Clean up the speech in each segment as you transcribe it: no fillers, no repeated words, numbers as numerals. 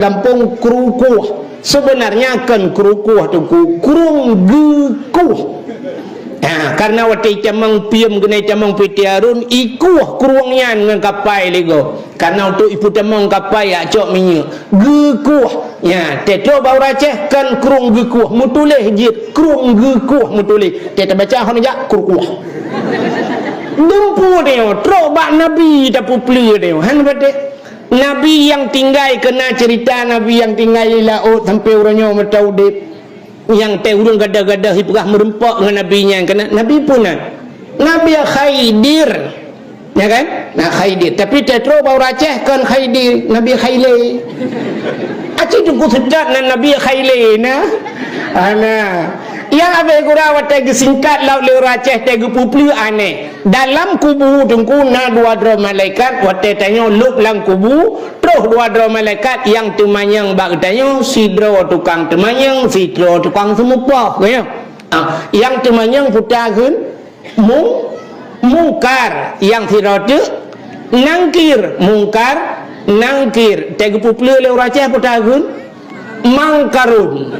Kampung Kerukuh. Sebenarnya kan Kerukuh tu kurung gekuh. Karena waktu camang piam kena camang pitiarun ikuh kurungnya dengan kapai lego. Karena untuk ibu camang kapai ya cok minyak gekuh. Ya, teto bau raceh kan kurung gekuh. Mutuleh jit kurung gekuh mutuleh. Teto baca hon jak Kerukuh. Dempu dia, terobak Nabi tak pupli dia. Han bade. Nabi yang tinggal kena cerita Nabi yang tinggal di laut sampai orangnya tahu dip yang teh urang gada-gada hipgah merempak dengan nabinya kena Nabi pun Nabi Khaidir ya kan nah Khaidir tapi tetro bau raceh kan Khaidir Nabi Khaile aci tunggu sedap nan Nabi Khaile na ana yang abe gura wate singkat laut le raceh te gupupli aneh dalam kubu tungku na dua dra malaikat wate tanyo luk lang kubu terus dua dra malaikat yang temanyang bak tanyo sidro tukang temanyang sidro tukang semupa ya yang temanyang putakeun mungkar yang sidro nangkir mungkar nangkir te gupupli le raceh putakeun mangkarun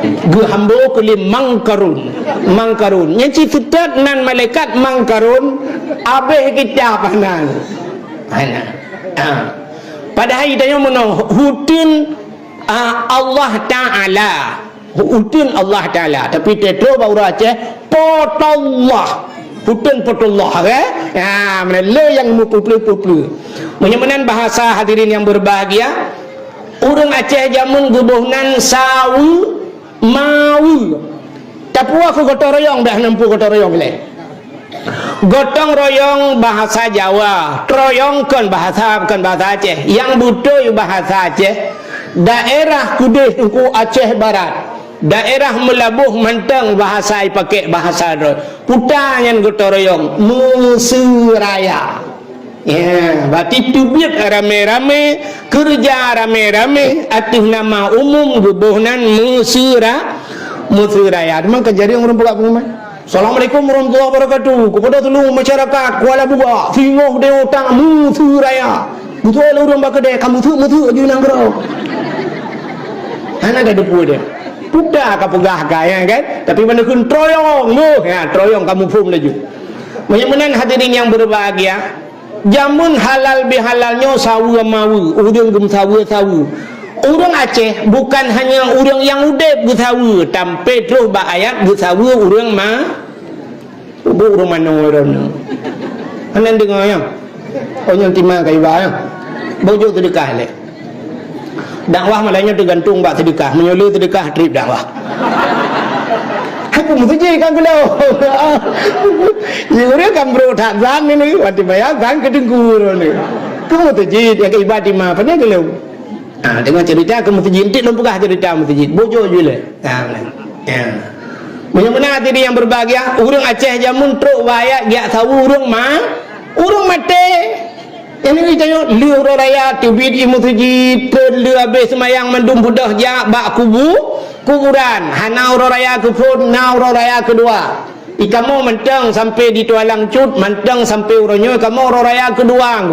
gehambo kulim mangkarun nyaci fitat nan malaikat mangkarun abeh kita panan pada hari tanya menang hutun Allah Ta'ala hutun Allah Ta'ala tapi tetro bau raceh potollah hutun potollah mana le yang mupuplu menyamanan bahasa hadirin yang berbahagia orang Aceh jamun gebuhnan sawu mau tapi aku gotong royong dah nampu gotong royong boleh gotong royong bahasa Jawa royong kan bahasa bukan bahasa Aceh yang butuh bahasa Aceh daerah Kudus ku Aceh Barat daerah Melabuh Menteng bahasa pakai bahasa roy putanya gotong royong Musuraya ya, berarti tubiat rame-rame kerja rame-rame atas nama umum gubuhnan Musuraya. Memang kejadian orang pula pengumuman. Assalamualaikum warahmatullahi wabarakatuh. Kepada seluruh masyarakat Kuala Buga, Singoh Deotang Musuraya. Betul orang bakadai kamu tu aja nangro. Ana ada depu dia. Puda ka pegah kaya kan? Tapi mana kun troyong mu, ya troyong kamu pun laju. Menyamanan hadirin yang berbahagia. Jamun halal bihalalnya sawu mawu urang gem sawu urang Aceh bukan hanya urang yang udep sawu tampe terus ba ayat sawu urang ma urang mana urang anan dengar ya orang timah kai ba ya bojo sedekah le dakwah malainya tergantung ba sedekah menyolu sedekah trip dakwah aku mesti kan kalau orang kan bro tak zan ini waktu bayar zan kedengkur ni kamu tu jid yang ibadah mah apa ni kalau dengan cerita kamu tu jid tidak lupa cerita kamu tu jid bojo je mana tadi yang berbahagia orang Aceh jamun truk bayar dia tahu orang mati yang ini tanya liu raya tubid imu tu jid terliu habis semayang mendum budah jak bak kuburan hana raya kupun na raya kedua ikamu mentang sampai di tualang cut mentang sampai uronyo kamu raya kedua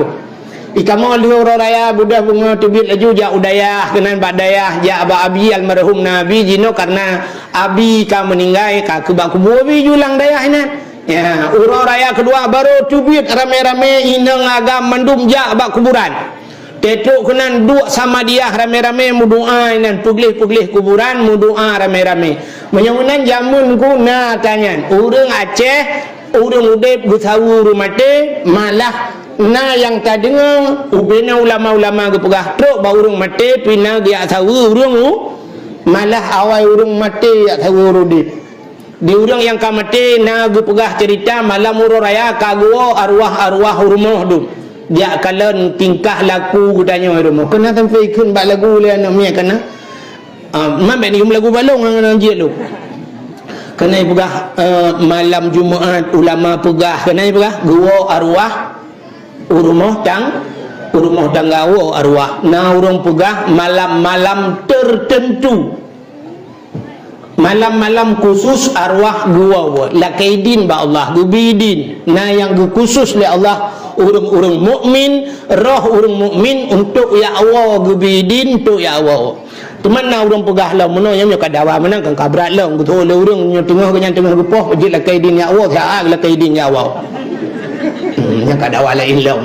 ikamu liu raya budah bunga tubit laju ja udayah kenan badayah ja aba abi almarhum nabi jino karena abi ka meninggal ka kubang kubu abi julang dayah inan ya raya kedua baru tubit rame-rame inang agam mendum ja aba kuburan tetuk kenan duk sama dia rame-rame mudoa nan puglih-puglih kuburan mudoa rame-rame menyangunan jamun ku na tanyan urang Aceh urang udep gusawur mate malah na yang tak dengar ubena ulama-ulama gepegah truk ba urang mate pina dia sawu urang malah awai urang mate ya sawu udep di urang yang ka mate na gepegah cerita malam uraya kago arwah-arwah rumah du dia kalen tingkah laku gudanya rumah kena sampai ikut bak lagu le anak mia kena mambe ni lagu balong ngan anjir lu kena pegah malam Jumaat ulama pegah kena pegah gua arwah rumah gawo arwah na urang pegah malam-malam tertentu malam-malam khusus arwah gua la kaidin ba Allah gubidin na yang khusus le Allah urang-urang mukmin, roh urang mukmin untuk ya Allah gebidin untuk ya Allah. Teman na urang pegah lah mana yang kadawa menang kan kabrat lah betul urang nya tengah ke tengah gepoh jit la kaidin ya Allah ha la kaidin ya Allah. Yang kadawa la ilau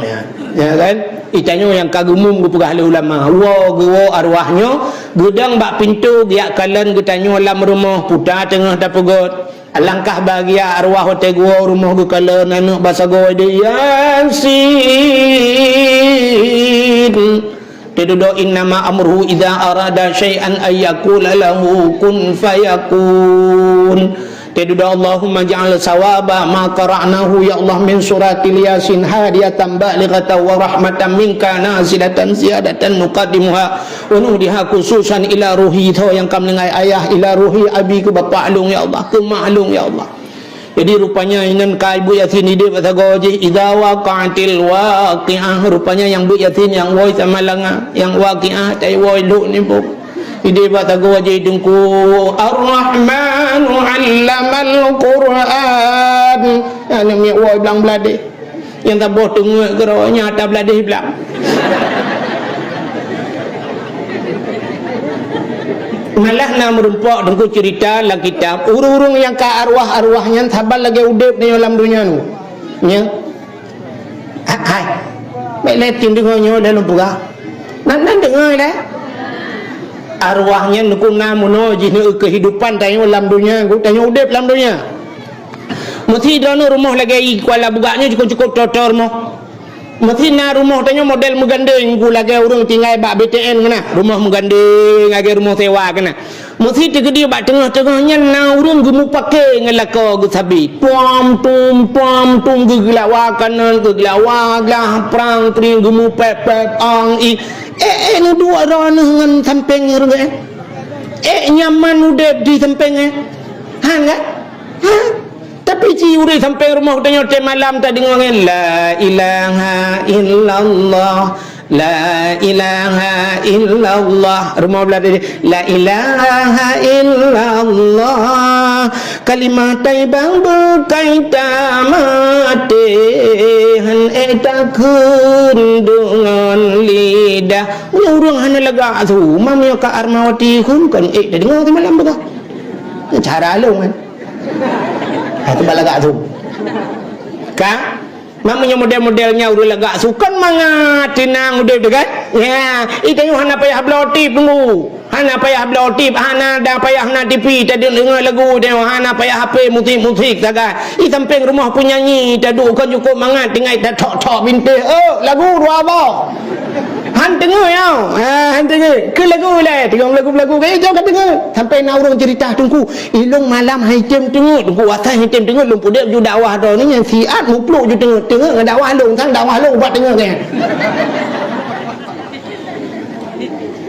ya kan? Itanya yang kagumum gu pegah ulama wa go arwahnya gedang bak pintu dia kalan getanya lam rumah putar tengah dapegot alangkah bahagia arwah hotel gua rumah gu kalan anak bahasa gua dia Yasin tedodo innama amruhu idza arada syai'an ayyakula lahu kun fayakun. Teduda Allahumma ja'al sawaba ma qara'nahu ya Allah min suratil yasin hadiyatan balighatan wa rahmatan minka nazilatan ziyadatan nuqaddimuha wa nudiha khususan ila ruhi tho yang kam lengai ayah ila ruhi abi ke bapa alung ya Allah ke maklum ya Allah. Jadi rupanya inan ka ibu yasin ide bahasa goji idza waqa'atil waqi'ah rupanya yang bu yasin yang woi sama langa yang waqi'ah tai woi lu ni bu ide bahasa goji dengku Ar-Rahmanu 'allamal Qur'an ana mi woi belang belade yang tak boh tengok geronya tak belade belang malah nak merumpak dengku cerita dalam kitab urung-urung yang ke arwah-arwahnya sabar lagi udip di dalam dunia ni ya hai baik letin dengarnya dalam pura nak dengar dah arwahnya nuku namuno jini kehidupan tanya dalam dunia aku tanya udip dalam dunia mesti dana rumah lagi kuala bugaknya cukup-cukup totor mo mesti na rumah tanya model menggandeng ku lagi orang tinggal bak BTN kena rumah menggandeng lagi rumah sewa kena mesti tegedi bak tengah-tengahnya na orang gemu pakai ngelaka gu sabi pom tum gegelawa kanan gegelawa glah perang tri gemu pep ang i ni dua orang dengan samping orang nyaman udep di sampingnya han kan ha tapi si uri sampai rumah tanya hotel malam tadi ngomong la ilaha illallah la ilaha illallah rumah belah tadi la ilaha illallah kalimat taibang berkaitan mati han etakun dengan lidah urang hana lega tu mamnya ka Armawati kun kan dah dengar tu malam betul cara lu kan itu balagak tu kan mamanya model-modelnya udah lagak sukan mangat tinang udah kan ya itu hana payah blotip tunggu hana payah blotip hana dah payah na TV tadi dengar lagu dia hana payah HP musik saga i samping rumah penyanyi tadu kan cukup mangat tinggal dah tok bintih lagu dua apa han dengar ya han dengar ke lagu lah tengok lagu jom kat dengar sampai na orang cerita tunggu ilung malam haitem tengok tunggu wasai haitem tengok lum pudak ju dakwah dah ni yang siat mupluk ju tengok dengan dakwah lung sang dakwah lung buat tengok kan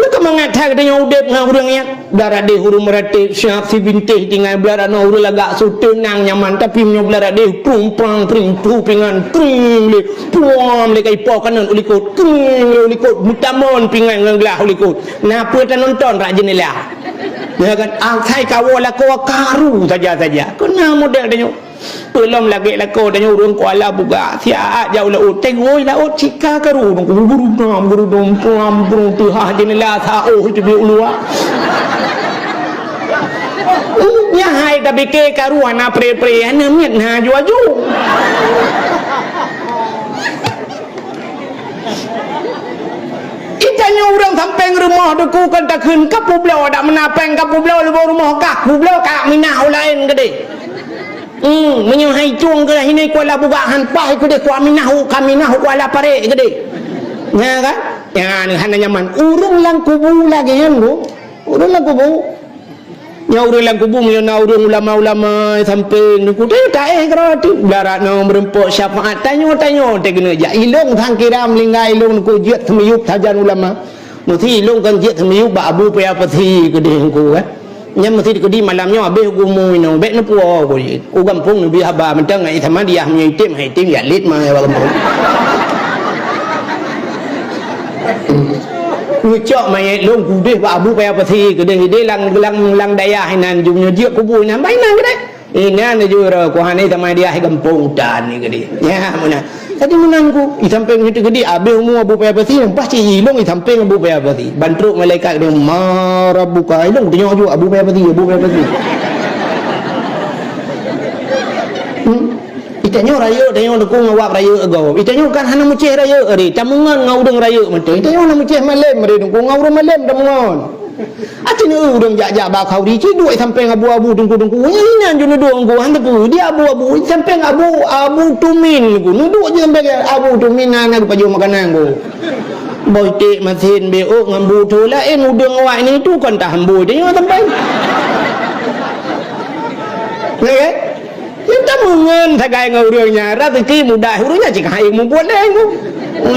nak mengatakan dengan udep dengan orangnya belara deh hurung meratip siap si bintih tinggal belara no hurung lagak su tenang nyaman tapi punya belara deh prumpang printu pingan kring le puam le kai po kanan ulikut kring le ulikut mutamon pingan ngenglah ulikut napa tak nonton rak jenela ya kan angkai kawo la ko karu saja kena model dia belum lagi lako tanya urang kuala buka siat jauh laut tengoi laut cika karu guru dom puam tu ha jenela sao itu bi ulua nya hai ta beke karu ana pre ana miet na ju itanya urang samping rumah deku kan tak keun ka publau dak menapeng ka publau le rumah ka publau ka minah lain gede menyuhai cung ke ini kuala buka hanpah ke dia kuaminahu kuala pare ke dia ya kan ya hana nyaman urang lang kubu lagi kan bu urang lang kubu nya urang lang kubu nya urang ulama-ulama samping ni ku tak kerati darat no merempok syafaat tanya te kena ja ilung thang kiram linggai ilung ku jiat semiyup tajan ulama mesti ilung kan jiat semiyup ba abu paya pati ke dia ku kan nya mesti di malamnya habis gumu ino bet no puo ko ji u kampung ni bi haba mentang ai sama dia punya itim hai tim ya lit ma ba kampung ucok mai long kude ba abu pa pati ke de lang daya hinan jumnya jiak kubu nan bai nan ke ini ane jura ko hane sama dia hai kampung dan ni ke dia ya mana tadi menangku i samping itu gede habis umur Abu Payabati lepas cik ilung i samping Abu Payabati bantruk malaikat dia marabuka ilung tengok juga Abu Payabati Itanya raya tengok deku ngawak raya agau. Itanya kan hana mucih raya ari, tamungan ngau deng raya mete. Itanya hana mucih malam ari deku ngau malam tamungan. Atine urang jak-jak bakau di ci duit sampai abu-abu dengku-dengku. Nyinan junu dong ku hande pu dia abu-abu sampai abu tumin ku. Nuduk je sampai abu tuminan aku paju makanan ku. Boy tik masin beok ngambu tu lain udang awak ni tu kan tak hambu dia sampai. Okey? Yang tamungan sagai ngurungnya rezeki mudah urungnya cik hai mu boleh ku.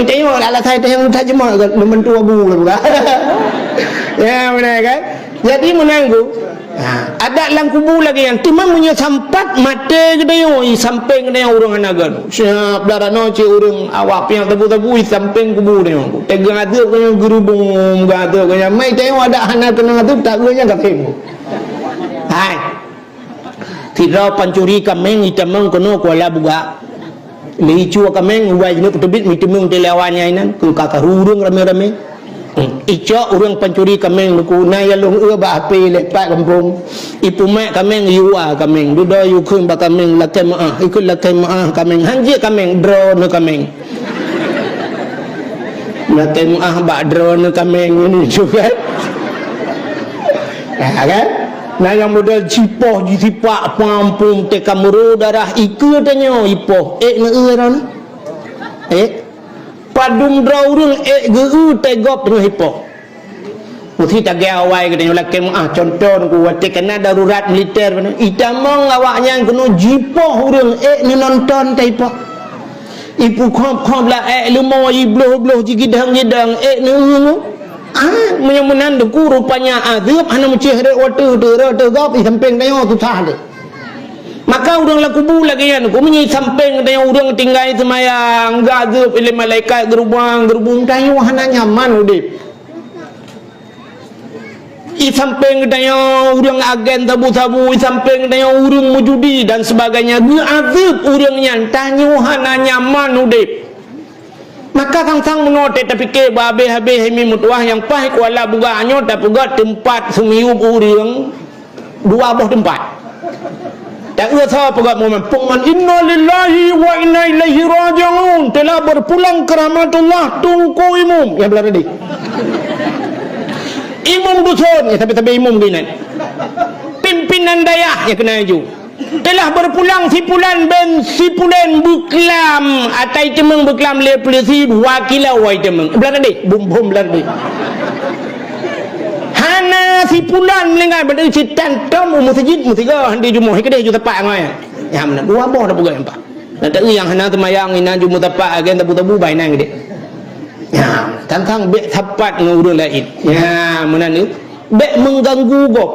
Tengok ala saya tengok tajam mentu abu lah. Ya benar kan? Jadi menanggu. Ada lang kubu lagi yang timang punya sampat mate gede yo samping gede urang anagan. Siap darano ci urang awak yang tebu-tebu samping kubu dia. Tegang adu kanya gerubung gadu kanya mai tengok ada anak kena adu tak gunya kapeng. Hai. Tidak pancuri kameng itamang kono kuala buga. Licu kameng wai ni petubit mitemung telewannya inan ku kakarurung rame-rame. Icok urang pancuri kameng ku na yalung ba ape lepak kampung. Ipu mak kameng yuwa kameng dudo yu khun ba kameng lakai maah ikut lakai maah kameng hanje kameng dro no kameng. Lakai maah ba dro no kameng ini juga. Kan? Nah yang modal cipoh jisipak pampung tekamuru darah iku tanya ipoh na euron padum draurung geu tegop dengan ipoh uti tage awai katanya lakem contoh ku wate kena darurat militer itamong awaknya kena jipoh urang ni nonton te ipoh ipu khop la lemo ibloh jigidang ni menyamunan deku rupanya azab hana mencih rek water gop di samping dia tu sah dia maka urang la kubu lagi kan ku menyi samping dia urang tinggal semayang azab ile malaikat gerubung tayo hana nyaman udip i samping dia urang agen tabu-tabu i samping dia urang mujudi dan sebagainya dia azab urangnya tanyo hana nyaman udip. Maka sang-sang menotek tapi ke habis-habis hemi mutuah yang pah kuala buganyo tak pugat tempat semiup urang dua buah tempat. Tak usah pugat momen pengman inna lillahi wa inna ilaihi raji'un telah berpulang ke rahmatullah tungku imum yang belah tadi. Imum dusun ya tapi imum gini. Pimpinan dayah yang kena ju. Telah berpulang sipulan buklam atai temeng buklam le plesi wakila wai temeng belah tadi bum belah tadi hana sipulan melengah pada citan tom masjid musiga handi jumuh kedai ju tapak ngoi ya mana dua boh dah pugai empat nak yang hana temayang ina jumuh tapak agen tabu-tabu bainang gede ya tantang bek tapat ngurung lain ya mana ni bek mengganggu gop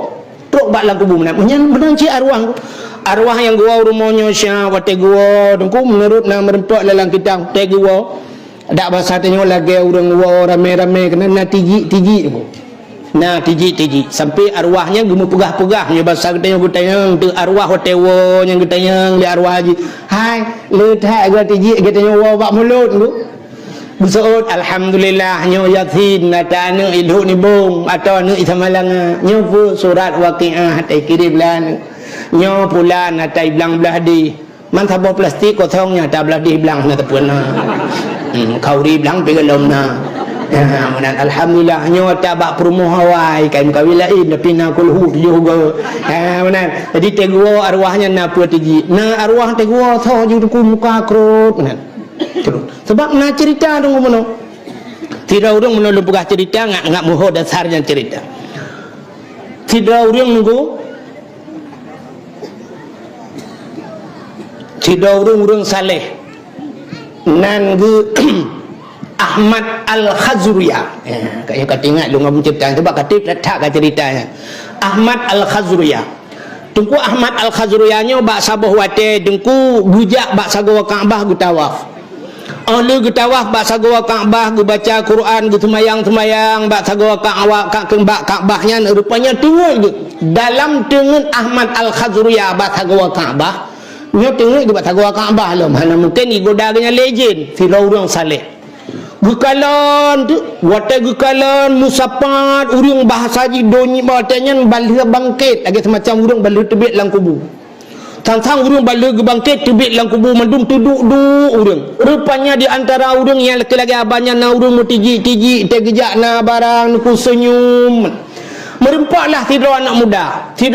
truk bak lagu bu mana menang ci arwah yang gua rumahnya sya wate gua dengku menurut nama rempak dalam kitab te gua dak bahasa tanya lagi urang gua rame-rame kena na tiji nah tiji sampai arwahnya gemu pegah-pegah nya bahasa tanya gua tanya tu arwah wate wo yang tanya li arwah haji hai letak gua tiji tanya wo bak mulut tu Busaud alhamdulillah nyo yasin nata anu ilhu ni bung atau anu isamalang nyo pu surat waqiah tai kiriblan nyo pula natai belang belah di man thabah plastik kosongnya tak belah di belang na tepuna kau ri belang pegelom na munan alhamdulillah nyo tak bak perumoh hawai kain kawilain tapi na kulhu juga munan jadi teguo arwahnya na puatiji na arwah teguo tho ju ku muka krut munan sebab na cerita dong mono tidak urang mono lepegah cerita ngak moho dasarnya cerita tidak urang nunggu tidak urang saleh nan ge Ahmad Al-Khazriyah kayak kata ingat lu ngam cerita sebab kata letak ke ceritanya Ahmad Al-Khazriyah tungku Ahmad Al-Khazriyah nyo bak sabah wate dengku gujak bak sagawa Kaabah gutawaf lu getawah bak sagawa Kaabah gu baca Quran gu semayang bak sagawa Kaabahnya rupanya tengok dalam dengan Ahmad Al-Khazriyah bak sagawa Kaabah nyo tengok ke batagua Kaabah lah mana mungkin igoda dengan legend firau urang saleh gukalan tu wate gukalan musapat urang bahasa ji donyi batanya balih bangkit lagi semacam urang balih tebit lang kubu tantang urang balih bangkit tebit lang kubu mandum tuduk urang rupanya di antara urang yang laki-laki abahnya na urang mutiji-tiji tegejak na barang ku senyum merempaklah tidur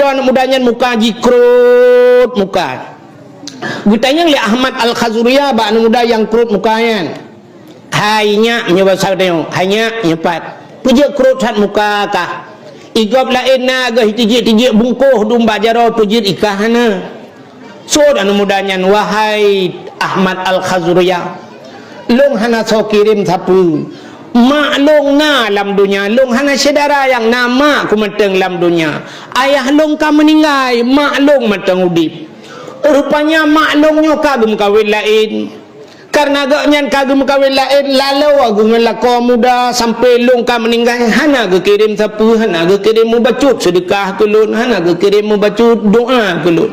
anak mudanya muka jikrut muka gutanya li Ahmad Al-Khazuriyah ba anak muda yang krut mukanya hanya nyoba sadeo hanya nyepat pujak krut hat muka kah igop lain na gah tiji-tiji bungkuh dumba jaro pujit ikahana so anak mudanya wahai Ahmad Al-Khazuriyah long hana so kirim sapu maklong na lam dunia long hana saudara yang nama ku meteng lam dunia ayah long ka meninggal maklong meteng udip rupanya maklongnya kagum kawin lain karena agaknya kagum kawin lain lalu agum lako muda sampai long ka meninggal hana ke kirim sapu hana ke kirim mubacut sedekah kulun hana ke kirim mubacut doa kulun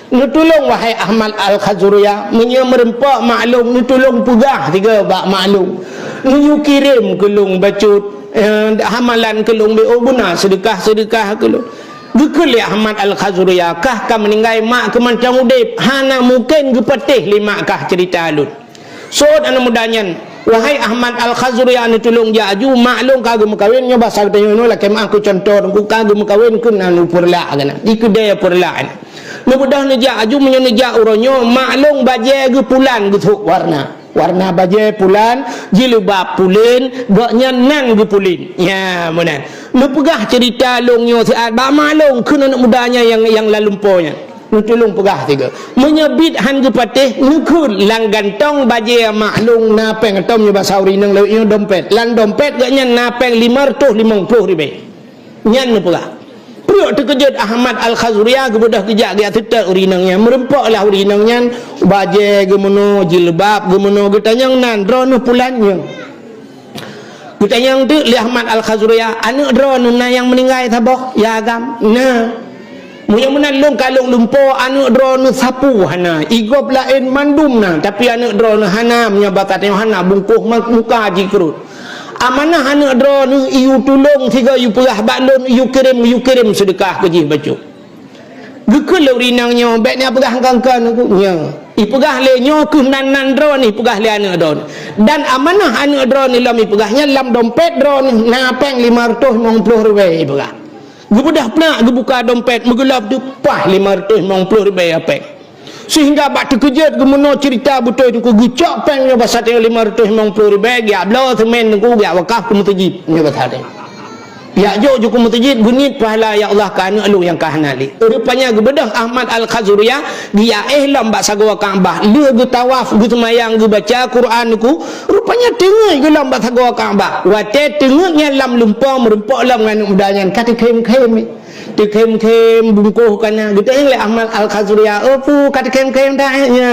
nutulung wahai Ahmad Al-Khazuriyah merempak maklum nutulung pugah tiga bak maklum nu kirim kelung bacut hamalan kelung beobuna sedekah kelung gekeli Ahmad Al-Khazuriyah kah ka meninggal mak ke mancang udip hana mungkin gepetih lima kah cerita alun sod anak mudanya wahai Ahmad Al-Khazuriyah nutulung jaju maklum kagum kawinnya bahasa katanya no lah kemah aku contoh ku kagum kawin kun anu purla kana ikudaya purla mudah nejak aju menyenejak uronyo maklum baje ge pulan ge warna baje pulan jilbab pulin gaknya nan ge pulin ya monan lu pegah cerita longnya saat ba maklum kun anak mudanya yang lalumponya lu tolong pegah tiga menyebit han ge patih ngekun lang gantong baje maklum napeng tomnya bahasa urinang leu dompet lan dompet gaknya napeng 550 ribu nyan nu pegah perut terkejut Ahmad Al-Khazuriyah kebudah kejak dia tetap urinangnya merempaklah urinangnya baje gemono jilbab gemono getanyang nan drone pulannya getanyang tu li Ahmad Al-Khazuriyah anak drone na yang meninggal tabok ya agam nah muya menalung kalung lumpo anak drone sapu hana igop lain mandum na tapi anak drone hana menyabatat hana bungkuh muka jikrut amanah anak drone iu tulung tiga iu perah baklun iu kirim sedekah ke jih baju gekul urinangnya baiknya perah kangkan aku nya i perah le nyo ku nan drone ni perah le anak drone dan amanah anak drone ni lam i perahnya lam dompet drone napeng 550 ribu perah gebudah pula gebuka dompet megelap tu pah 550 ribu apek sehingga bak terkejut gemono cerita betul tu ku gucak pengnya bahasa teh 550 ribu ya blau semen ku ya wakaf ku mutajid nya bahasa teh ya jo ku mutajid gunit pahala ya Allah kana lu yang kahnali rupanya gebedah Ahmad Al-Khazuriyah dia ihlam bak sagwa Kaabah dia ge tawaf ge semayang ge baca Quran ku rupanya tengah ge lam bak sagwa Kaabah wate tengahnya lam lumpang merempok lam ngan mudanya kata kem-kem kem bungkuh kana gitu yang le Ahmad Al-Khazuriyah pu kata kem dah ya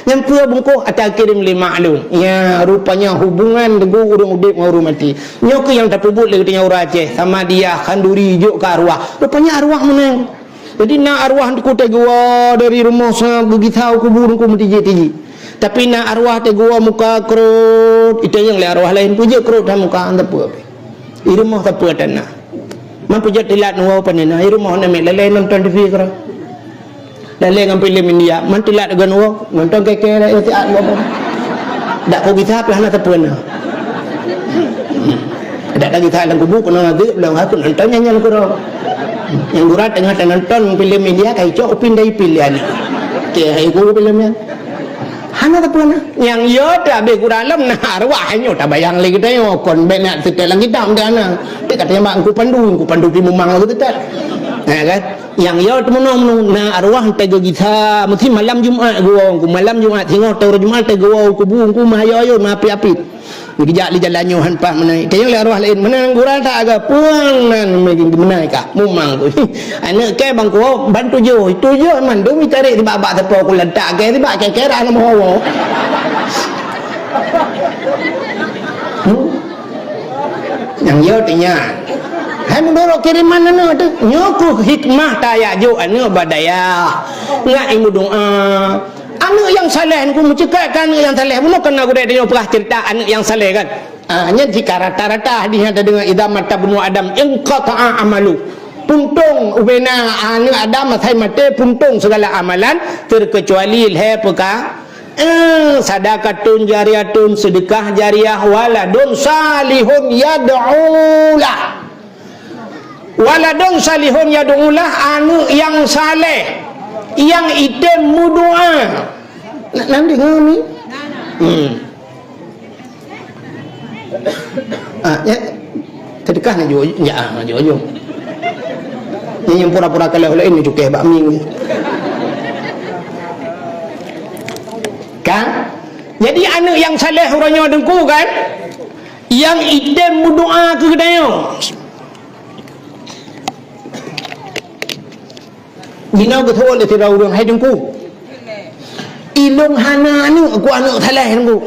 yang pua bungkuh atau kirim lima alun ya rupanya hubungan dengan urang udip ngau mati nyok yang terpubut le katanya urang Aceh sama dia kanduri juk ke arwah rupanya arwah menang jadi nak arwah ku tegua dari rumah sa begitau kubur ku mati tapi nak arwah tegua muka kerut itu yang le arwah lain puja kerut dah muka antapu di rumah tapu tanah mampu jat ilat nuwa panina iru mohon ame lele nonton TV kra lele ngambil film India mantilat dengan nuwa nonton keke la itu at apa dak ko kita apa hana tapuna dak lagi kita lang kubu kono ngade bilang aku nonton nyanyi kro yang gurat tengah nonton film India kai cok pindai pilihan ke hai ku filmnya hana tapuna yang yo dak be kuralam nah arwah nyo tak bayang lagi kita yo kon benak tetel lang kita mdana dia katanya mak ku pandu di mumang aku tetel nah kan yang yo temono nah arwah tego kita mesti malam Jumat gua ku malam Jumat tengok tahu Jumat tego ku bu ku mah yo ma api-api dijak li jalan nyohan pah menai tengok le arwah lain menang gural tak agak puang nan menai ka mumang ku anak ke bang ku bantu jo itu jo man demi tarik di babak tepo ku ledak ke di bak ke ra nama hawa yang yo tanya hai mendorok kiriman anu tu nyoku hikmah taya jo anu badaya Ngat imu doa. Anak yang saleh ku mencekakkan anak yang saleh. Mana kena gure dia pernah cerita anak yang saleh kan. Nya jika rata-rata hadis ada dengan idza mata bunu adam inqata'a amalu. Puntung ubena anak Adam masai mate puntung segala amalan terkecuali peka sadaqatun jariyatun sedekah jariah waladun salihun yad'ulah. Waladun salihun yad'ulah anak yang saleh yang item mudoa. Nak dengar ni? Ya sedekah nak jual ya jual. Ini yang pura-pura kalau lain ni cukai bakmi kan. Jadi anak yang saleh orangnya dengku kan, yang idem berdoa ke kedaya Dina betul le tidak orang hai dengku ilung hana ni aku anak saleh dengku,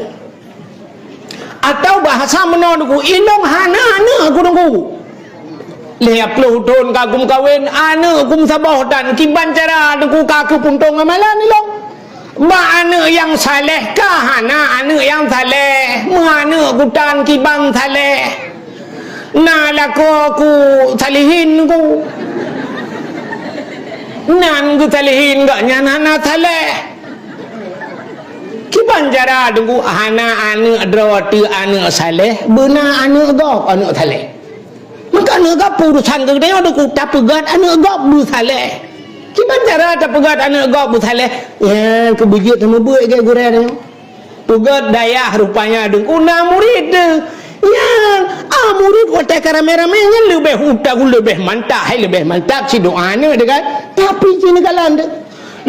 atau bahasa mana dengku ilung hana ni aku dengku lihat peludun kagum kawin anak kum sabah dan kiban cara dengku kaku puntung amalan ni long ba anak yang saleh kah anak yang saleh mana kutan kibang saleh na aku salihin ku nan ku salihin gak nyana saleh kiban cara dengku anak drawati anak saleh benar anak gop anak saleh. Maka anak gap urusan ke dia ada ku tak pegat anak gap busaleh. Gimana cara tak pegat anak gap busaleh? Ya kebujut sama buat ke gure dia. Pegat daya rupanya dengku na murid dia. Ya, murid kata rame-rame kan lebih utak lebih mantap, hai lebih mantap si doa ni dia kan. Tapi sini kalan dia.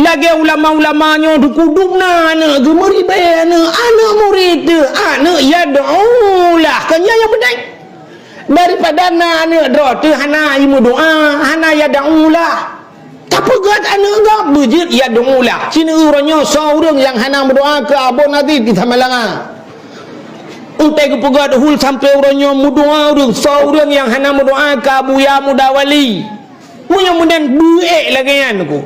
Lagi ulama-ulamanya dukuduk na anak murid anak murid dia. Anak ya doalah kan yang benar. Daripada anak doa tu hana imu doa hana ya daulah tapi gat anak gak bujit ya daulah sini urangnya seorang yang hana berdoa ke abon nanti di Tamalanga untai ke pegat hul sampai urangnya berdoa urang seorang yang hana berdoa ke abuya mudawali mudah-mudahan buek lagi anku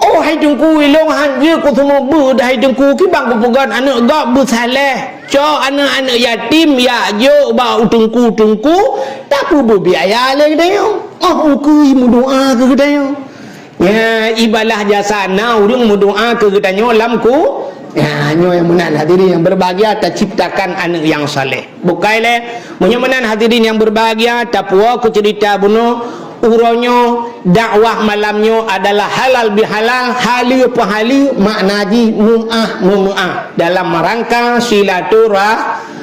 oh hai dengku ilong hanje ku semua bu hai dengku ki bang ku pegat anak gak bersaleh cho anak-anak yatim ya jo ba utungku tapi berbiaya lagi dia ku imu doa ke dia ya ibadah jasa na urang mu doa ke dia lamku ya nyo yang menan hadirin yang berbahagia terciptakan anak yang saleh bukai le menan hadirin yang berbahagia tapua ku cerita bunuh uronyo dakwah malamnya adalah halal bihalal hali pahali maknaji mu'ah dalam rangka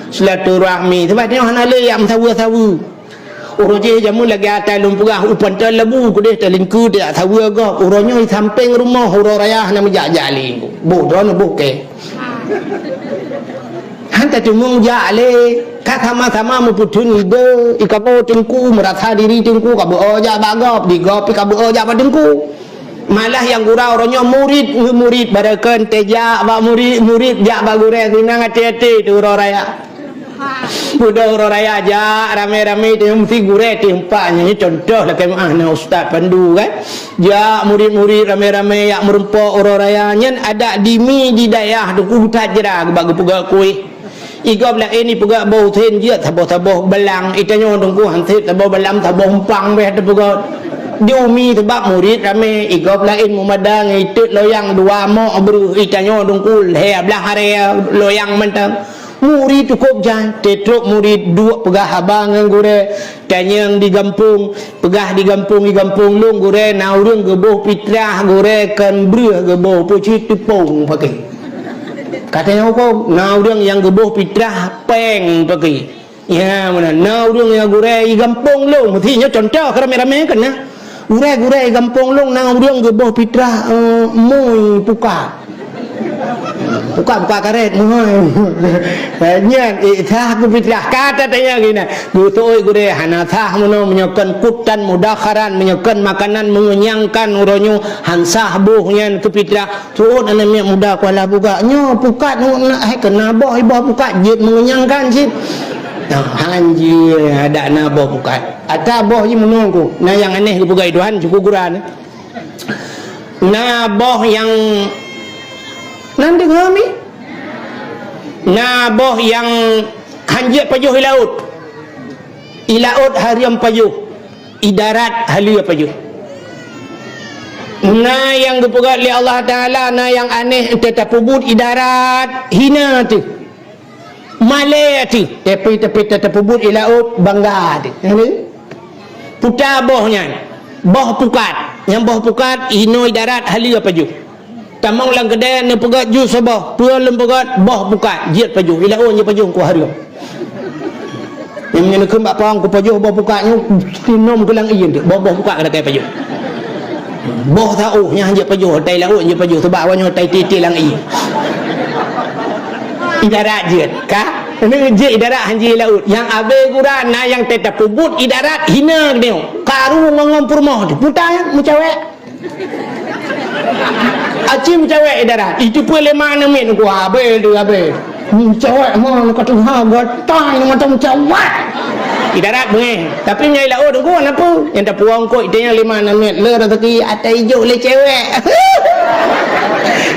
silaturahmi sebab dia hana le yang tahu uroje jamu lagi atas lumpurah upan telebu ku dia telingku dia tahu agak uronyo di samping rumah huru raya nama jali bodoh no buke hanta cuma jale kat sama-sama muputun ide ikapo tengku merasa diri tengku kabu oja bagop digopi kabu oja badengku malah yang gurau orangnya murid barakan teja ba murid jak bagure tinang hati-hati tu raya budak raya aja rame-rame dia mesti gure tempatnya ni contoh lah kayak mana ustaz pandu kan jak murid-murid rame-rame yak merempok raya nyen ada dimi di daerah duku tajra bagi pegak kuih Iga belah ini pegak bau ten dia taboh belang itanya dongku hansit taboh belam taboh empang beh taboh diumi sebab murid rame iga belah in mumadang itu loyang dua mo bru itanya dongku he belah hari loyang mentang murid cukup jan tetruk murid dua pegah abang ngure tanyang di kampung pegah di kampung long gure naurung geboh pitrah gure kan bru geboh pucit tupung pakai katanya hukum naurung yang geboh pitrah peng pakai ya mana naurung yang gure di kampung long mestinya contoh rame-rame kan nah gure di kampung long naurung geboh pitrah mui buka karet nyen itah ku pitrah kata tanya gini gutoi gure hanatah mono menyokan kutan mudakharan menyokan makanan mengenyangkan uronyo hansah buhnya ke pitrah tuun ane mek muda kuala buka nyo pukat nak kena boh ibo pukat jit mengenyangkan sip hanji ada na boh pukat ada boh ji menunggu nah yang aneh ke buka iduan cukup guran Naboh yang nanti kami naboh yang hanjat pajuh i laut hariam pajuh i darat halia pajuh. Na yang dipegat oleh Allah Ta'ala, na yang aneh tetap pubut i darat hina tu malay tu, tapi tetap pubut i laut bangga tu. Putar bohnya boh pukat, yang boh pukat hino i darat halia pajuh. Tamang lang kedai ni pegat ju sabah, puan lem pegat boh pukat jiat pajuh i laut je pajuh ku hariam. Yang menyenekan bak pang ku pajuh boh pukatnya tinom kelang iin tu, boh pukat kada kai pajuh. Boh tahu nya hanya pajuh tai laut je pajuh sebab awaknya tai titik lang i. Idarat je ka? Ini je idarat hanji laut. Yang abe gura na yang tetap pubut idarat hina dia. Karu ngomong purmoh tu. Putar mucawek. Aci mucawek idarat. Itu pun 5-6 minit ku abe tu abe. Mucawek mah kata ha gatai macam mucawek. Idarat bengeh tapi nyai laut tu apa yang tak puang kau itu yang 5-6 minit le rezeki atas hijau le cewek.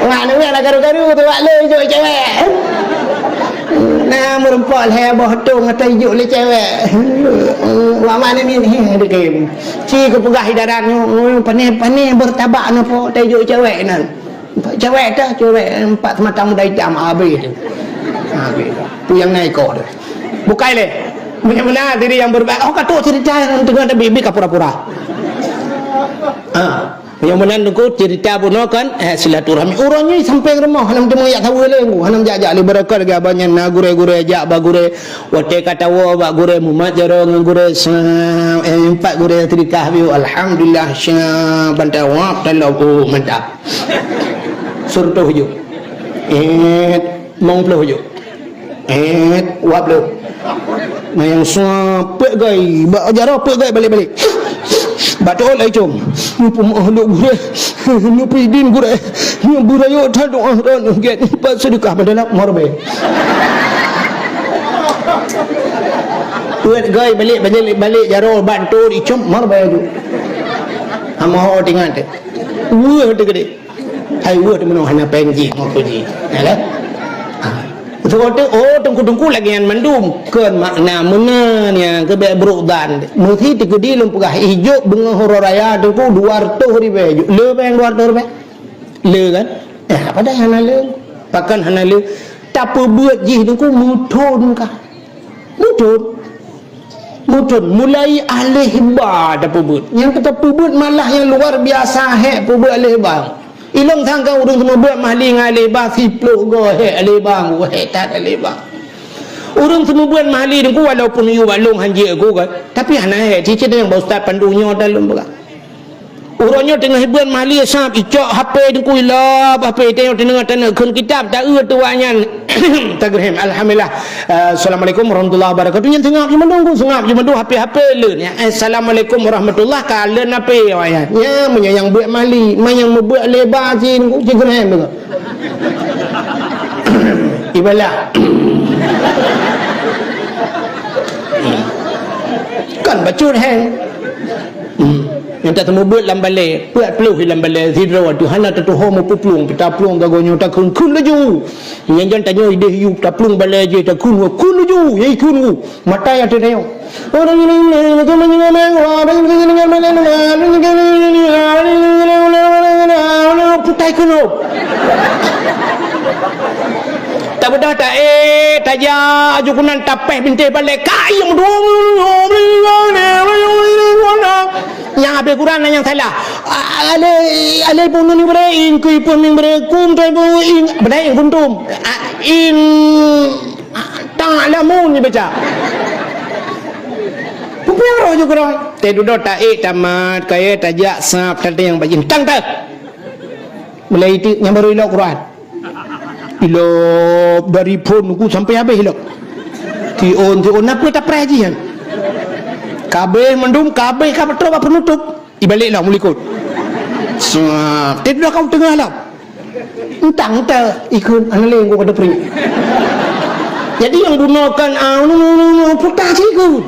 Wah ni nak garu-garu tu wak le hijau cewek. Nah merempal hai bawah tung atas hijau le cewek. Wak mana ni dia game. Ci ke pegah idarat ni panih bertabak ni po atas hijau cewek nan. Cewek dah cewek 4 matang dah hitam habis tu. Habis tu yang naik kau tu. Bukai le. Benar-benar diri yang berbaik. Oh kata cerita yang tengah ada bibi kapura-pura. Yang benar tu cerita buno kan silaturahmi. Orangnya sampai rumah hanam temu yak tahu le ku. Hanam jajak le berakat ga banyak na gure-gure jak ba gure. Wate kata wa ba gure mumat jaro gure 4 gure trikah biu alhamdulillah sya banta wa talau mantap. Surto hujung. Mong plo hujung. Wap lo. Nah yang semua pegai, jarah pegai balik-balik. Batul lai cum. Ni pemakhluk gure, ni pidin gure, ni burayo tak doa ran get pas sedekah padahal marbe. Pegai balik jarah bantu di cum marbe tu. Hamo dengan tu. Tu gede. Hai tu menoh hana penji ngopo ji. Alah. Sekolah tengku-tengku lagi yang mendum kan makna mana ni ke berukdan mesti tikedi lempugah hijau bunga hororaya tengku 200 ribu le bang 200 ribu le kan pada hana le pakan hana le tak buat ji tengku mutun kah mutun mulai alih ba dah pubut yang kata pubut malah yang luar biasa pubut alih bang ilong thang kau urung semua buat mahli ngalih bah siplo go alih bang tak alih bang urung semua buat mahli dengku walaupun you walung hanji aku kan tapi hana cicit yang bau ustaz pandunya dalam berak urangnya tengah buat mahli sap icok HP dengku ilap HP tengok tengah kun kitab tak tuanya tagrihim alhamdulillah assalamualaikum warahmatullahi wabarakatuh yang tengah cuma nunggu sengap cuma dua HP leun ya assalamualaikum warahmatullahi kalen apa ya yang buat mahli yang membuat lebar si dengku tagrihim betul ibalah kan bacut hang yang tak temu buat lambale buat peluh lambale zidra tu hana tu homo puplung pita plung gagonyo tak kun laju yang jangan tanya ide yu tak plung bale je tak kun laju ye kun mata ya tu tengok orang ini putai kuno tak bedah tak taja ajukunan tapeh binti balik kayang yang habis Quran yang salah ale pun ni bre in kui pun ni bre kum tai pun in bre in kuntum in ta'lamun ni baca pupero juga roh te duduk tak tamat kaya tajak sap tadi yang bajin tang tak mulai itu yang baru ilok Quran ilok dari pun ku sampai habis ilok tion apa tak praji kan kabeh mendum kabeh ka betul apa penutup ibaliklah mulikut tidak kau tengah lah entang ikut analeng ku kada pri jadi yang gunakan putar ciku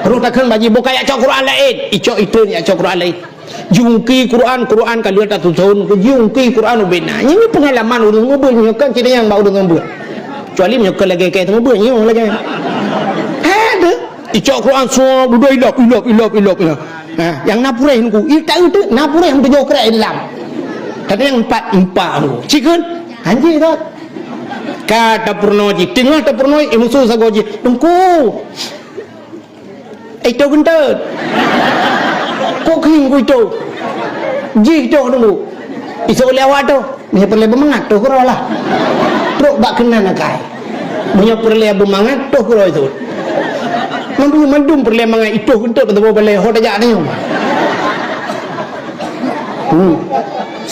perlu takkan bagi buka ya Quran lain icok itu ya Quran lain jungki Quran kalau tak tusun jungki Quran benar ini pengalaman urang ngubur kan kita yang bau dengan ngubur kecuali menyokol lagi kayak ngubur nyong lagi ada icok Quran semua udah ilap yang napure ku tak itu napure yang berjokrak dalam kata yang empat ku cikun anjing tak kata purnoji tengah tak purnoji musuh sagoji tungku itu gendut kok king ku itu ji itu dulu iso lewat tu dia perlu bermangat tu kau lah teruk bak kena nakai punya perlu bermangat tu kau itu mandum perlu mangat itu gendut betul boleh hoda ni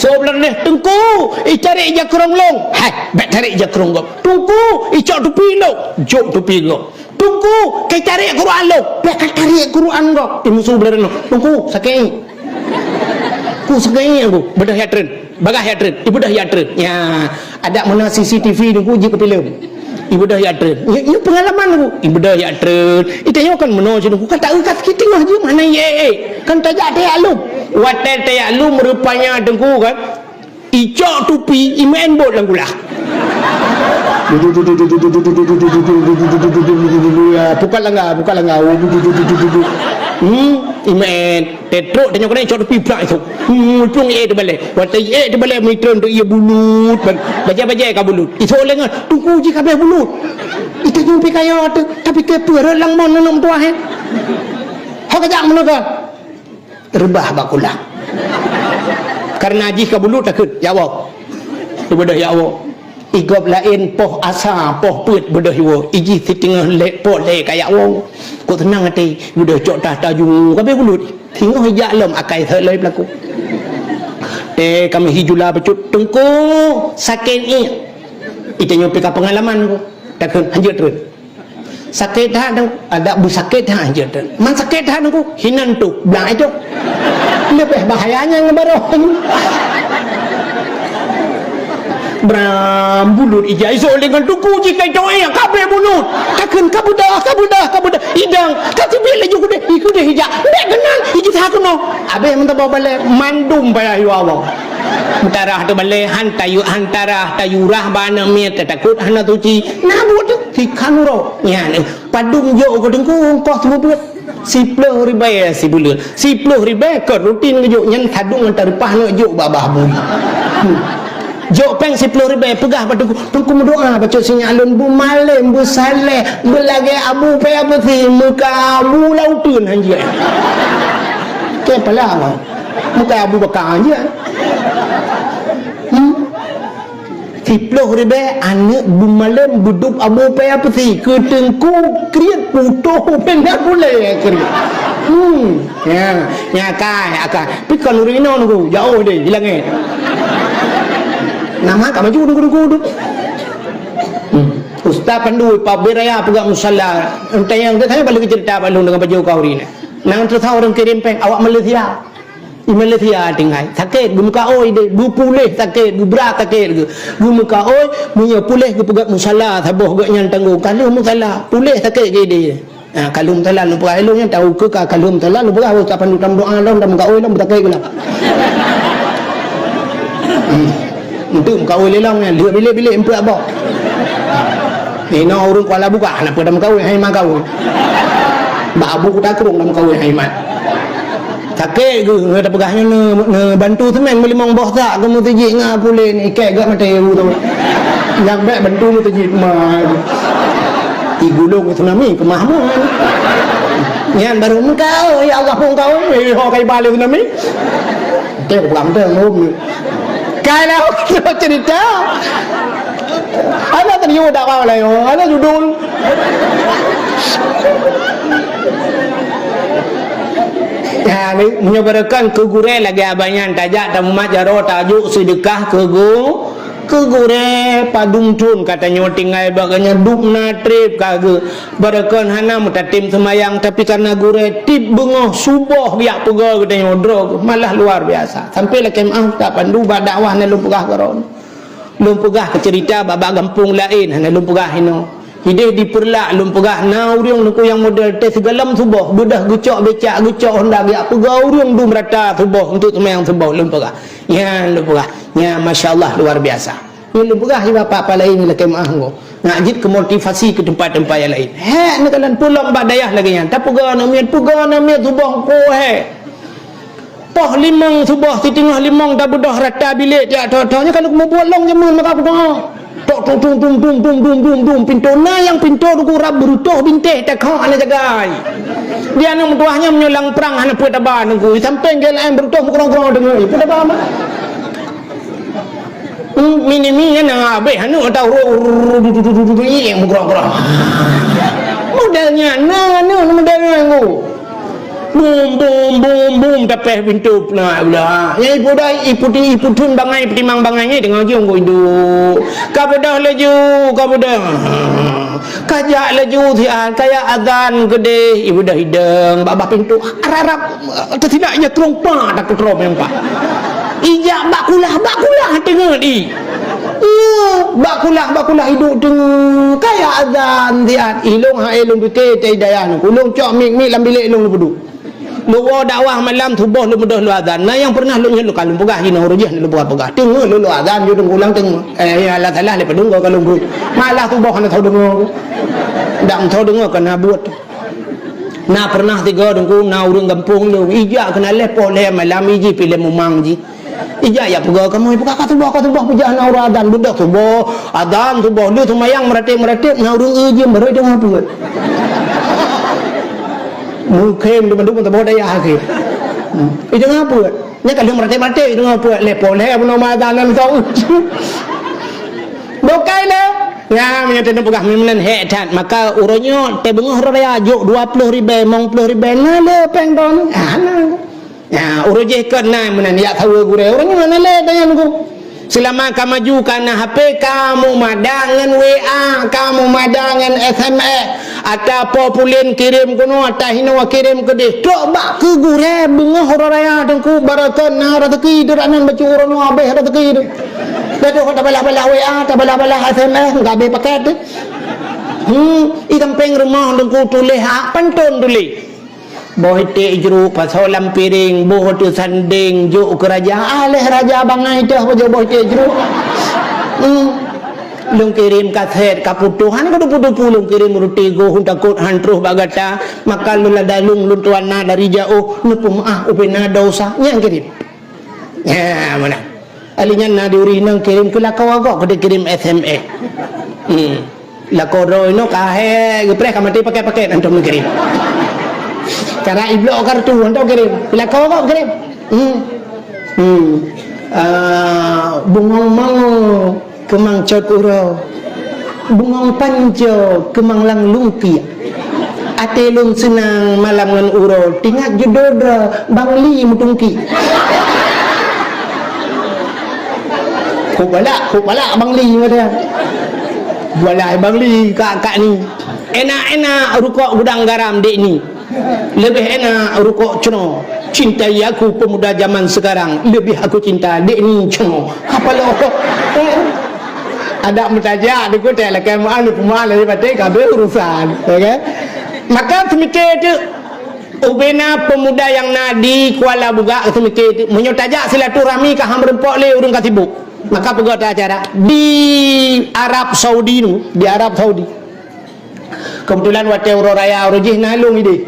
so belar ni tungku cari je kerong long hai bet cari je kerong gop tungku icok tupi lo jok tupi lo tungku kai cari Quran lo bet cari Quran gop musuh belar no tungku sakai ku sakai aku bedah ya tren bagah ya tren ibu dah ya tren ya ada mana CCTV ni ku je ke film ibu dah ya tren ya pengalaman aku ibu dah ya tren itanya kan meno je ku kata kita mah je mana ye kan tajak dia lu watel tayak lu merupanya dengku kan icok tupi imen bot lang gula bukan langga imen tetruk tanya kena icok tupi pula itu cung de balik watel de balik mitron tu ia bulut baja-baja ka bulut itu lengan tunggu ji kabeh bulut itu jumpi kaya tu tapi ke peur lang mon nom tua he hok kajak mulut rebah bakulah karena haji kabulut takut ya Allah bedah ya Allah igop lain poh asa poh put bedah yo iji setengah lek poh lek kayak Allah kau tenang hati bedah cok dah taju kabeh bulut tinggal hijak lem akai thelai pelaku kami hijula becut tengku sakit ni itu nyopi ka pengalaman ku takut hanjut terus sakit dah ada bu sakit dah aja dan man sakit dah aku hinan tu bilang itu lebih bahayanya ngebaroh berambulut ijai so dengan tuku jika coy kabeh bulut takkan kabudah idang kati bila juga deh ikut deh hijak dek kenal hijit hakuno abe mentah bawa balik mandum bayar yu Allah Mentarah tu balik hantara tayurah bana miat takut hana tuci nabut tikan ro ya padung yo ko dengku poh sebut 10 ribu si bulan 10 ribu ke rutin yo nyen thadung antar pah no yo babah bu jo peng 10 ribu pegah padung tungku doa baca sinyalun bu malim bu saleh belage abu pe apa si muka abu lautun hanja ke pala muka abu bakar aja 10 ribu anak bumalam buduk abu pay apa sih ketengku kriat putuh pendak boleh kriat ya kai tapi kalau rino nunggu jauh deh hilang nama kat maju nunggu Ustaz pandu pabiraya pegak musalla entah yang saya balik cerita balung dengan baju kau ini nang tertahu orang kirim peng awak Malaysia Malaysia tinggal sakit muka oi de bu pulih sakit bu berat sakit bu muka oi punya pulih ke pegat musalla saboh gak nyang tanggung kalau musalla pulih sakit je dia kalau musalla lu pegat eloknya tahu ke kalau musalla lu pegat kapan dalam doa dalam muka oi dalam sakit gula untuk muka oi lelang dia bilik-bilik empat apa ni no urang kuala buka nak pada muka oi hai makau babu tak kurung dalam muka oi hai mat sakit ke ada pegahnya bantu semen beli mong boh tak ke mutajik ngah pulih ni ikat gak mata ibu tu yang baik bantu mutajik mah igulung tsunami ke mahmud nyan baru engkau ya Allah pun kau ho kai balik tsunami ke pulang tu ngum kalau cerita ada tadi udah kau lah ada judul ya ni menyebarkan ke gure lagi abanyan tajak tamat jaro tajuk sedekah ke gure padung cun katanya tinggal baganya dupna trip kage barakan hana mutatim semayang tapi karena gure tip bengoh subuh biak pegah katanya drog malah luar biasa sampai lah kemah tak pandu dakwah na lu pegah karon lu pegah ke cerita babak gampung lain hana lu pegah hino Hidih diperlak lum pegah na urang nuku yang model teh segalam subuh budah gucok becak gucok hendak ya pegah urang du merata subuh untuk sembahyang subuh lum pegah. Ya lum pegah. Ya masya-Allah luar biasa. Ya lum pegah ya apa-apa lain lah kemaah ngo. Ngajit ke motivasi ke tempat-tempat yang lain. He nakalan pulang badayah lagi nya. Tak pegah namian subuh ko he. Poh limang subuh setengah limang dah budah rata bilik dia dah-dahnya kalau mau buat long jamun maka aku dah tok tung pintu na yang pintu du rab berutuh binteh tak kau ana jagai dia nak tuahnya menyulang perang hana puat aban ku sampai gel am berutuh kurang-kurang dengar puat aban mini na abe hanu tahu yang kurang-kurang modelnya modelnya ku boom tapeh pintu pula pula ya ibu dah ipu tun bangai petimang bangainya dengan jong itu kabedah laju kabedah kajak laju tian kaya azan gede ibu dah hidang babah pintu arab tertilaknya terompa tak terom yang pak ijak bakulah tengah di bakulah hidup tengah kaya azan tian ilung bete dayan ulung cok mik lam bilik ilung lu luwa dakwah malam subuh lu mudah lu azan nah yang pernah lu nyelu kalau pegah hina hurujih lu pegah tengah lu azan ju ulang tengah ya Allah salah le pedung kalau guru malah subuh kana tahu dengar dak tahu dengar kana buat nah pernah tiga dengku na urang kampung lu ija kena lepo le malam iji pilih mumang ji ija ya pegah kamu pegah ka subuh pejah na urang azan budak subuh azan subuh lu semayang meratip na urang iji berai dengar tu mungkin dia mendukung tak boleh daya ke itu ngapa nya kalau merate itu ngapa lepo le apa nama dalam tahu bokai le ya menyata pegah mimenan hetan maka uronyo te bengah raya juk 20,000 50,000 na le peng don ya uroje ke na menan ya tahu gure uronyo mana le dengan ku selama kamu maju karena HP kamu madangan WA kamu madangan SMS atau populin kirim kuno atau hinawa kirim ke dia coba ke gure bengah horaya dengku barakan na rezeki deranan baca urang habis rezeki tu dah kata bala-bala WA atau bala-bala SMS enggak be paket ikan peng rumah dengku tulis pantun tulis boh te jru pasal lam piring boh tu sanding juk kerajaan aleh raja bangai dah boh te jru lung kirim kaset kaputuhan ko putu lung kirim roti go huntakut hantruh bagata maka lula dalung luntuana dari jauh nupu maah upena dosa nyang kirim ya mana alinya na diuri nang kirim ke lakau agak ke kirim SMS lakau roy no kahe gepre kamati pakai antum kirim cara iblok kartu untuk kirim bila kau kirim bungong mango kemang cot uro bungong panjo kemang lang lungki ate lung senang malam ngan uro tingat judodra bangli mutungki kubala bangli ada balai bangli kakak ni enak rukuk gudang garam dek ni lebih enak rukuk cuno cintai aku pemuda zaman sekarang lebih aku cinta dek ni cuno apa lo ada mutaja aku tak lah kamu alu pemalu lebih kabel urusan okay? Maka semikir tu ubena pemuda yang nadi kuala buga semikir tu menyutaja silaturahmi ke hang berempok le urang kasibuk maka pegawai acara di Arab Saudi nu di Arab Saudi kebetulan waktu urang raya urujih nalung ide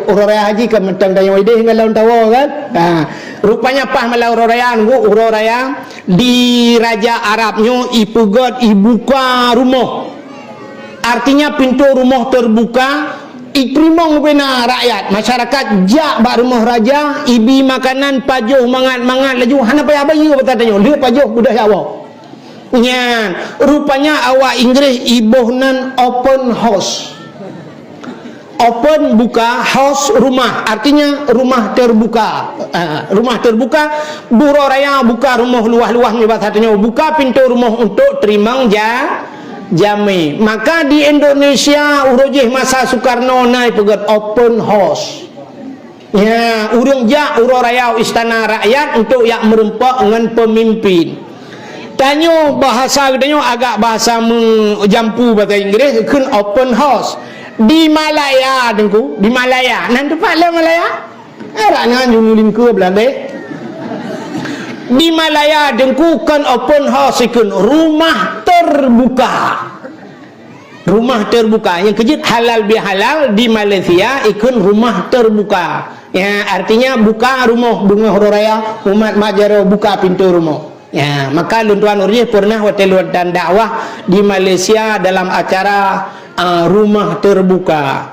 urang raya haji ke mentang daya ide hingga laun tawa kan rupanya pas malah urang raya di Raja Arabnya ipugot ibuka rumah artinya pintu rumah terbuka ikrimong bena rakyat masyarakat jak bak rumah raja ibi makanan pajuh mangat laju hana payah bayi bertanya dia pajuh budak Jawa nya rupanya awak Inggeris ibohnan open house open buka house rumah artinya rumah terbuka buro raya buka rumah luah-luah ni bahasanya buka pintu rumah untuk terimang jami maka di Indonesia urujih masa Soekarno naik pegat open house ya urung raya istana rakyat untuk yang merempak dengan pemimpin Tanya bahasa katanya agak bahasa jampu bahasa Inggeris kun open house di Malaya dengku, di Malaya. Nan tempat lah Malaya. Arahnya nyulin ke Belanda. Di Malaya dengku kan open house kun rumah terbuka. Rumah terbuka yang kejut halal bihalal di Malaysia ikun rumah terbuka. Ya artinya buka rumah bunga raya umat majaro buka pintu rumah. Ya, maka Tuan Urji pernah hotel dan dakwah di Malaysia dalam acara rumah terbuka.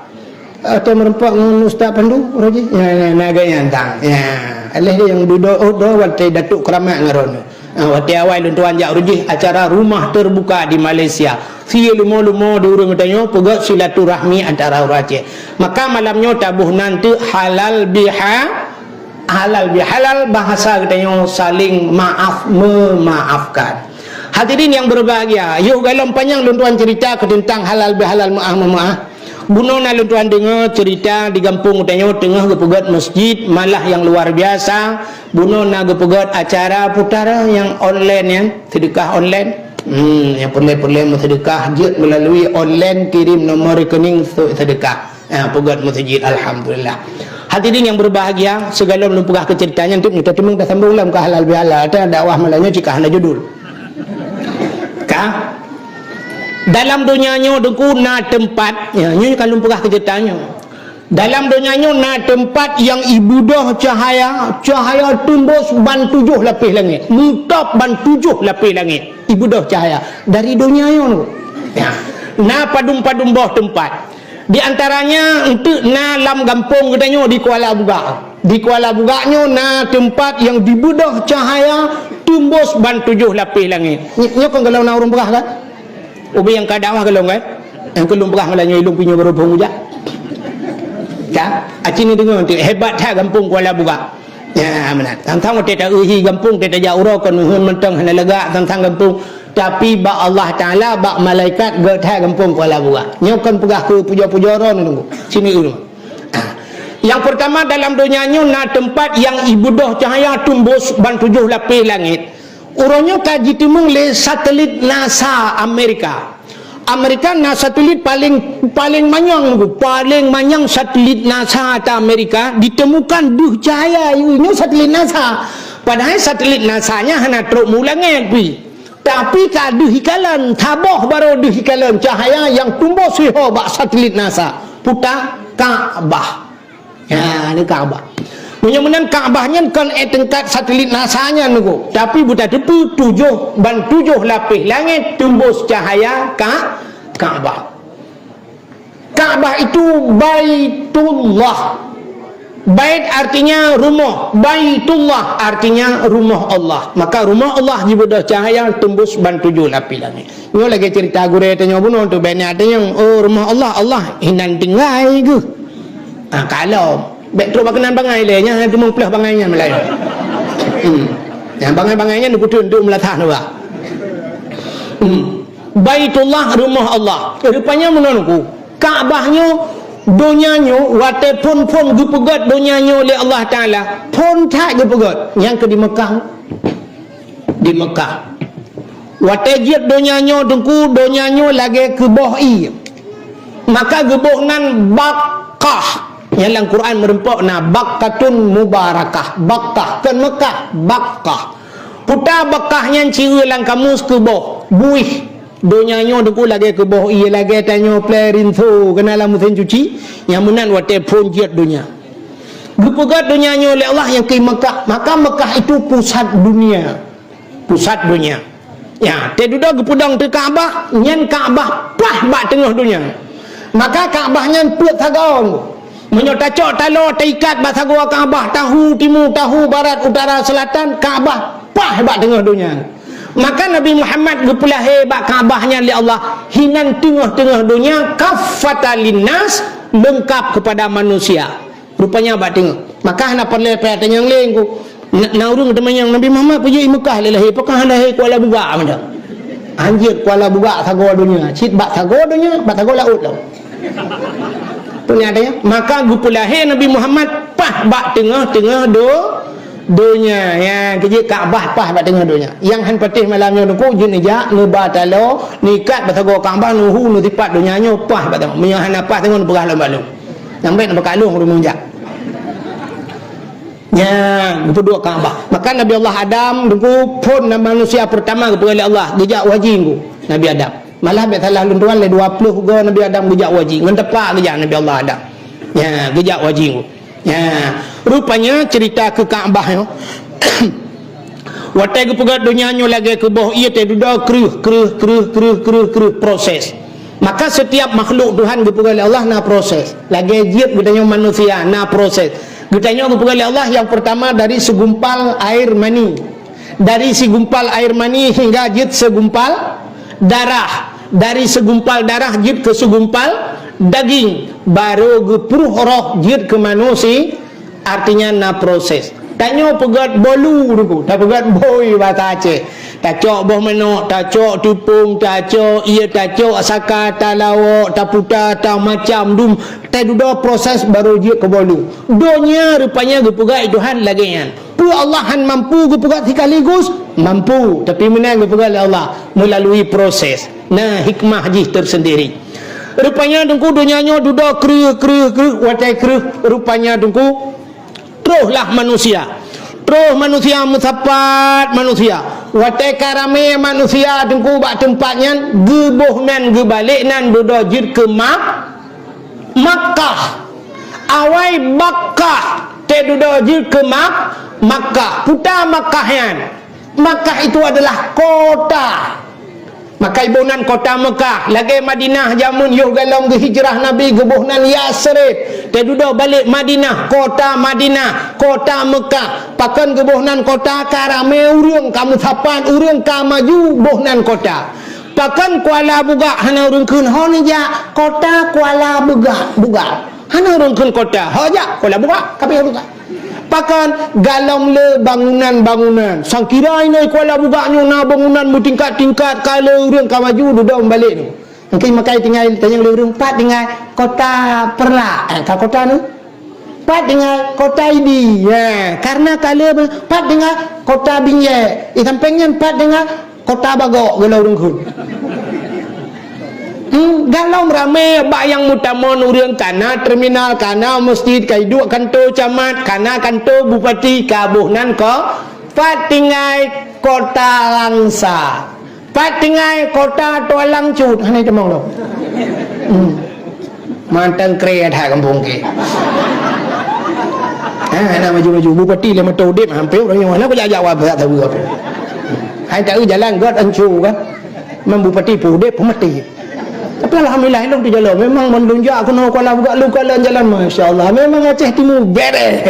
Atau merempak dengan Ustaz Pandu Urji. Ya, naga nyantang. Ya, alih dia yang duduk hotel Datuk Keramat ngaron. Hotel awal Tuan Jak Urji acara rumah terbuka di Malaysia. Si lumo-lumo diurung tanya pegat silaturahmi antara orang Aceh. Maka malamnya tabuh nanti halal bihalal bahasa katanya saling maaf memaafkan. Hadirin yang berbahagia, yuk galon panjang tuan cerita tentang halal bihalal maaf. Bunona tuan dengar cerita di kampung katanya tengah gepegat masjid malah yang luar biasa. Bunona gepegat acara putara yang online ya, sedekah online. Yang perlu sedekah dia melalui online kirim nomor rekening sedekah. Pegat masjid alhamdulillah. Hadirin yang berbahagia, segala belum pegah ke ceritanya untuk kita temung dah sambung dalam ke halal bihalal ada dakwah malanya jika hana judul. Ka dalam dunianya dengku na tempat ya nyu kalau pegah ke ceritanya. Dalam dunianya na tempat yang ibudah cahaya tumbus ban 7 lapis langit. Mutap ban 7 lapis langit. Ibudah cahaya dari dunianya tu. Ya. Na padum-padum bawah tempat. Di antaranya untuk na lam kampung katanya di Kuala Bugak. Di Kuala Bugaknya na tempat yang dibudah cahaya tumbus ban 7 lapis langit. Nya kan kalau na orang berah kan? Ubi yang kadawah kalau kan? Yang kelum berah malanya ilung punya berhubung hujak. Ka? Acini dengar tu hebat dah kampung Kuala Bugak. Ya benar. Tentang kita uhi kampung kita jauh kan mentang hana lega tentang kampung tapi bak Allah Taala bak malaikat getai kampung Kuala Bugak. Nyokan pegah ke puja-puja orang nunggu. Sini dulu. Yang pertama dalam dunianya na tempat yang ibudah cahaya tumbus ban 7 lapis langit. Urangnya kaji timung le satelit NASA Amerika. Amerika na satelit paling manyang nunggu. Paling manyang satelit NASA atau Amerika ditemukan duh cahaya iunya satelit NASA. Padahal satelit NASA-nya hana truk mulangit pi. Tapi kaduh hikalan taboh baru duh hikalan cahaya yang tumbuh siho bak satelit NASA putar Kaabah. Ya ni Kaabah. Mudah-mudahan Kaabahnya kan tingkat satelit NASA-nya nunggu. Tapi buta tepu 7 lapis langit tumbus cahaya Kaabah. Kaabah itu Baitullah. Bait artinya rumah, Baitullah artinya rumah Allah. Maka rumah Allah dibudah cahaya tembus ban 7 lapis langit. Ini lagi cerita gure tanya bunuh tu banyak ada yang rumah Allah hinan tinggal ke. Kalau baik terus bakanan bangai lehnya tu memplah bangainya Melayu. Yang bangai-bangainya nak putun untuk melatah nak. Baitullah rumah Allah. Rupanya menurutku Kaabahnya donyanya wate pun gepegat donyanya oleh Allah Ta'ala pun tak gepegat yang ke di Mekah wate jiat donyanya dengku donyanya lagi ke bohi maka gebohnan bakah yang dalam Quran merempak na bakatun mubarakah bakah kan Mekah bakah putar bakahnya ciri lang kamus ke boh buih donyanya dengku lagi ke bawah ia lagi tanya pelarin tu kenalah mesin cuci yang menan wate pun jiat dunia gepegat dunianya oleh Allah yang ke Mekah maka Mekah itu pusat dunia ya te duda gepudang te Kaabah nyen Kaabah pah bak tengah dunia maka Kaabahnya put tagaung menyotacok talo taikat bak sagua Kaabah tahu timur tahu barat utara selatan Kaabah pah bak tengah dunia. Maka Nabi Muhammad gepulah hebat Kaabahnya oleh Allah hinan tengah-tengah dunia kaffatan linnas lengkap kepada manusia. Rupanya abad tengok. Maka nak perlu perhatian yang lain ku. Nak urung teman yang Nabi Muhammad pergi Mekah lelahi. Apakah lelahi Kuala Bugak macam? Anjir Kuala Bugak sagor dunia. Cik bak sagor dunia, bak sagor laut tau. Tu ni adanya. Maka gepulah Nabi Muhammad pah bak tengah-tengah dunia ya kerja Kaabah pas kat tengah dunia yang han patih malamnya nuku jin ija nu batalo nikat batago Kaabah nuhu nu tipat dunianya pas kat tengah menyo han apa tengah berah lalu sampai nak kalung rumah jak ya berdua Kaabah maka Nabi Allah Adam nuku pun manusia pertama kepada Allah gejak wajib Nabi Adam malah bet salah lunduan le 20 go Nabi Adam gejak wajib ngendepak gejak Nabi Allah Adam ya gejak wajib ya rupanya cerita ke Kaabah yo watai ke pegat dunianya lagi ke bawah ia tidak keruh proses maka setiap makhluk Tuhan ke pegat Allah na proses lagi jiat gudanya manusia na proses gudanya ke pegat Allah yang pertama dari segumpal air mani dari segumpal air mani hingga jiat segumpal darah dari segumpal darah jiat ke segumpal daging baru gepuruh roh jiat ke manusia artinya na proses tanya pegat bolu dulu tak pegat boy bahasa Aceh tak cok boh menok tak cok tupung tak cok ia tak cok asaka tak lawak tak putar tak macam dum tak duduk proses baru dia ke bolu dunia rupanya gepegat Tuhan lagi yang pu Allah han mampu gepegat sekaligus mampu tapi menang gepegat Allah melalui proses nah hikmah jih tersendiri rupanya dengku dunianya duduk keruh watai keruh rupanya dengku teruslah manusia musapat manusia watai karame manusia dengku bak tempatnya gebohnan gebaliknan dudajir ke Makkah awai Makkah te dudajir ke Makkah putar Makkahyan Makkah itu adalah kota maka ibunan kota Mekah lagi Madinah jamun yuh galong ke hijrah Nabi gebuhnan Yasrib tedudo balik Madinah kota Mekah pakan gebuhnan kota karame urung kamu sapan urung ka maju buhnan kota pakan Kuala Buga hana urung kun honja kota Kuala Buga hana urung kun kota hoja Kuala Buga kapi Buga pakan galong le bangunan sang kira ini Kuala Buga na bangunan bertingkat-tingkat kalau urang ka maju duduk balik tu mungkin makai tinggal tanya le urang pat dengan kota Perla ka kota tu pat dengan kota ini ya karena kalau pat dengan kota Binjai sampingnya pat dengan kota Bagok kalau urang kun galong rame bayang mutamon urang kana terminal kana masjid kaiduk kantor camat kana kantor bupati kabuhnan ko patingai kota Langsa patingai kota Tualang Cut hanai temong lo mantan kreat ha kampung ke nak maju bupati le matau dep hampir orang yang mana ko jawab tak tahu apa hai tahu jalan god ancu kan membupati pudep pemati tapi alhamdulillah elok di jalan memang menunjuk aku nak Kuala Buga lu Kuala jalan masya-Allah memang Aceh Timur beres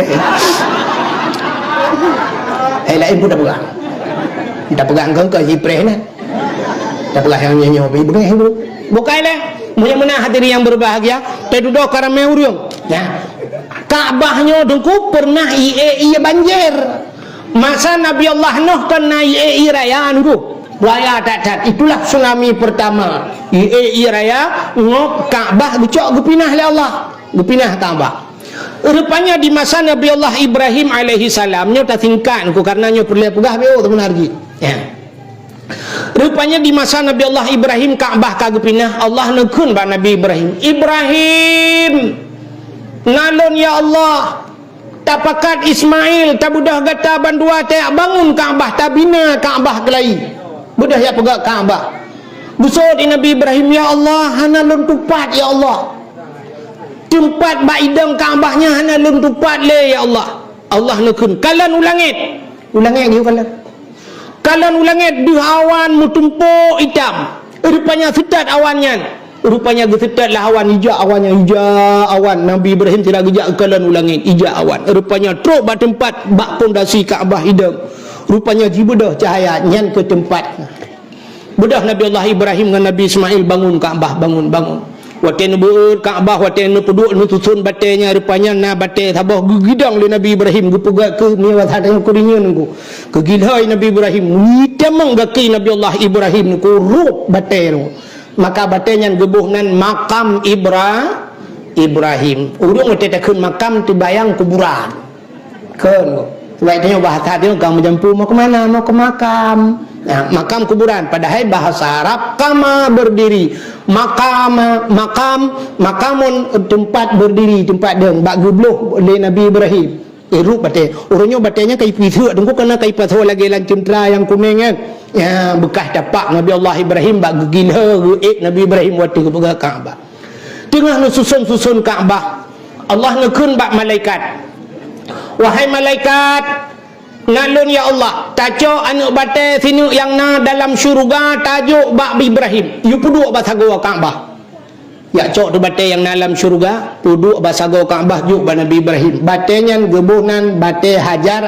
lain pun dah pegang ke Jipreh ni dah pegang yang nyanyi pegang ibu bukai lah mulia-mulia hadirin yang berbahagia duduk karame urang ya Kaabahnya dengku pernah ia banjir masa Nabi Allah Nuh kena ia raya dulu raya tak itulah tsunami pertama raya ngok Kaabah gecok gepinah oleh Allah gepinah Kaabah rupanya di masa Nabi Allah Ibrahim alaihi salamnya tak tingkat karenanya perlu pegah beo teman hargi ya rupanya di masa Nabi Allah Ibrahim Kaabah ka gepinah Allah nekun ba Nabi Ibrahim nalon ya Allah tapakat Ismail tabudah gata bandua tak bangun Kaabah tabina Kaabah kelai budah ya pegak Kaabah busuk di Nabi Ibrahim ya Allah hana lun tupat ya Allah tempat baidang Kaabahnya hana lun tupat le ya Allah Allah nekun kalan ulangit gitu kalan ulangit di awan mutumpo hitam rupanya setat awannya rupanya gesetat lah awan hijau awannya hijau awan Nabi Ibrahim tidak gejak kalan ulangit hijau awan rupanya truk ba tempat bak pondasi Kaabah hidang rupanya jibudah cahaya nyan ke tempat budah Nabi Allah Ibrahim dengan Nabi Ismail bangun Kaabah bangun waten beut Kaabah waten peduk nutusun batenya rupanya na bate sabah gidang le Nabi Ibrahim gepegak ke miwat hadang kurinya nunggu kegilhai Nabi Ibrahim witamang gaki Nabi Allah Ibrahim ku rup bate nu maka batenya gebuhnan makam Ibrahim urung teh takun makam tu bayang kuburan kan Sebab tengok bahasa dia kau menjemput mau ke mana? Mau ke makam. Makam kuburan. Padahal bahasa Arab kama berdiri. Makamun tempat berdiri, tempat dia bak gebluh oleh Nabi Ibrahim. Rup batai. Orangnya batainya kai pisuk tunggu kena kai pasal lagi lancuntra yang kuning kan. Ya bekas tapak Nabi Allah Ibrahim bak gila Nabi Ibrahim waktu ke Kaabah. Tengah susun Kaabah. Allah nekun bak malaikat. Wahai malaikat, ngalun ya Allah, tajuk anak batai sini yang na dalam syurga tajuk bak Ibrahim. You puduk bahasa gua Kaabah. Ya cok tu batai yang dalam syurga, puduk bahasa gua Kaabah juk bak Nabi Ibrahim. Batainya gebunan batai Hajar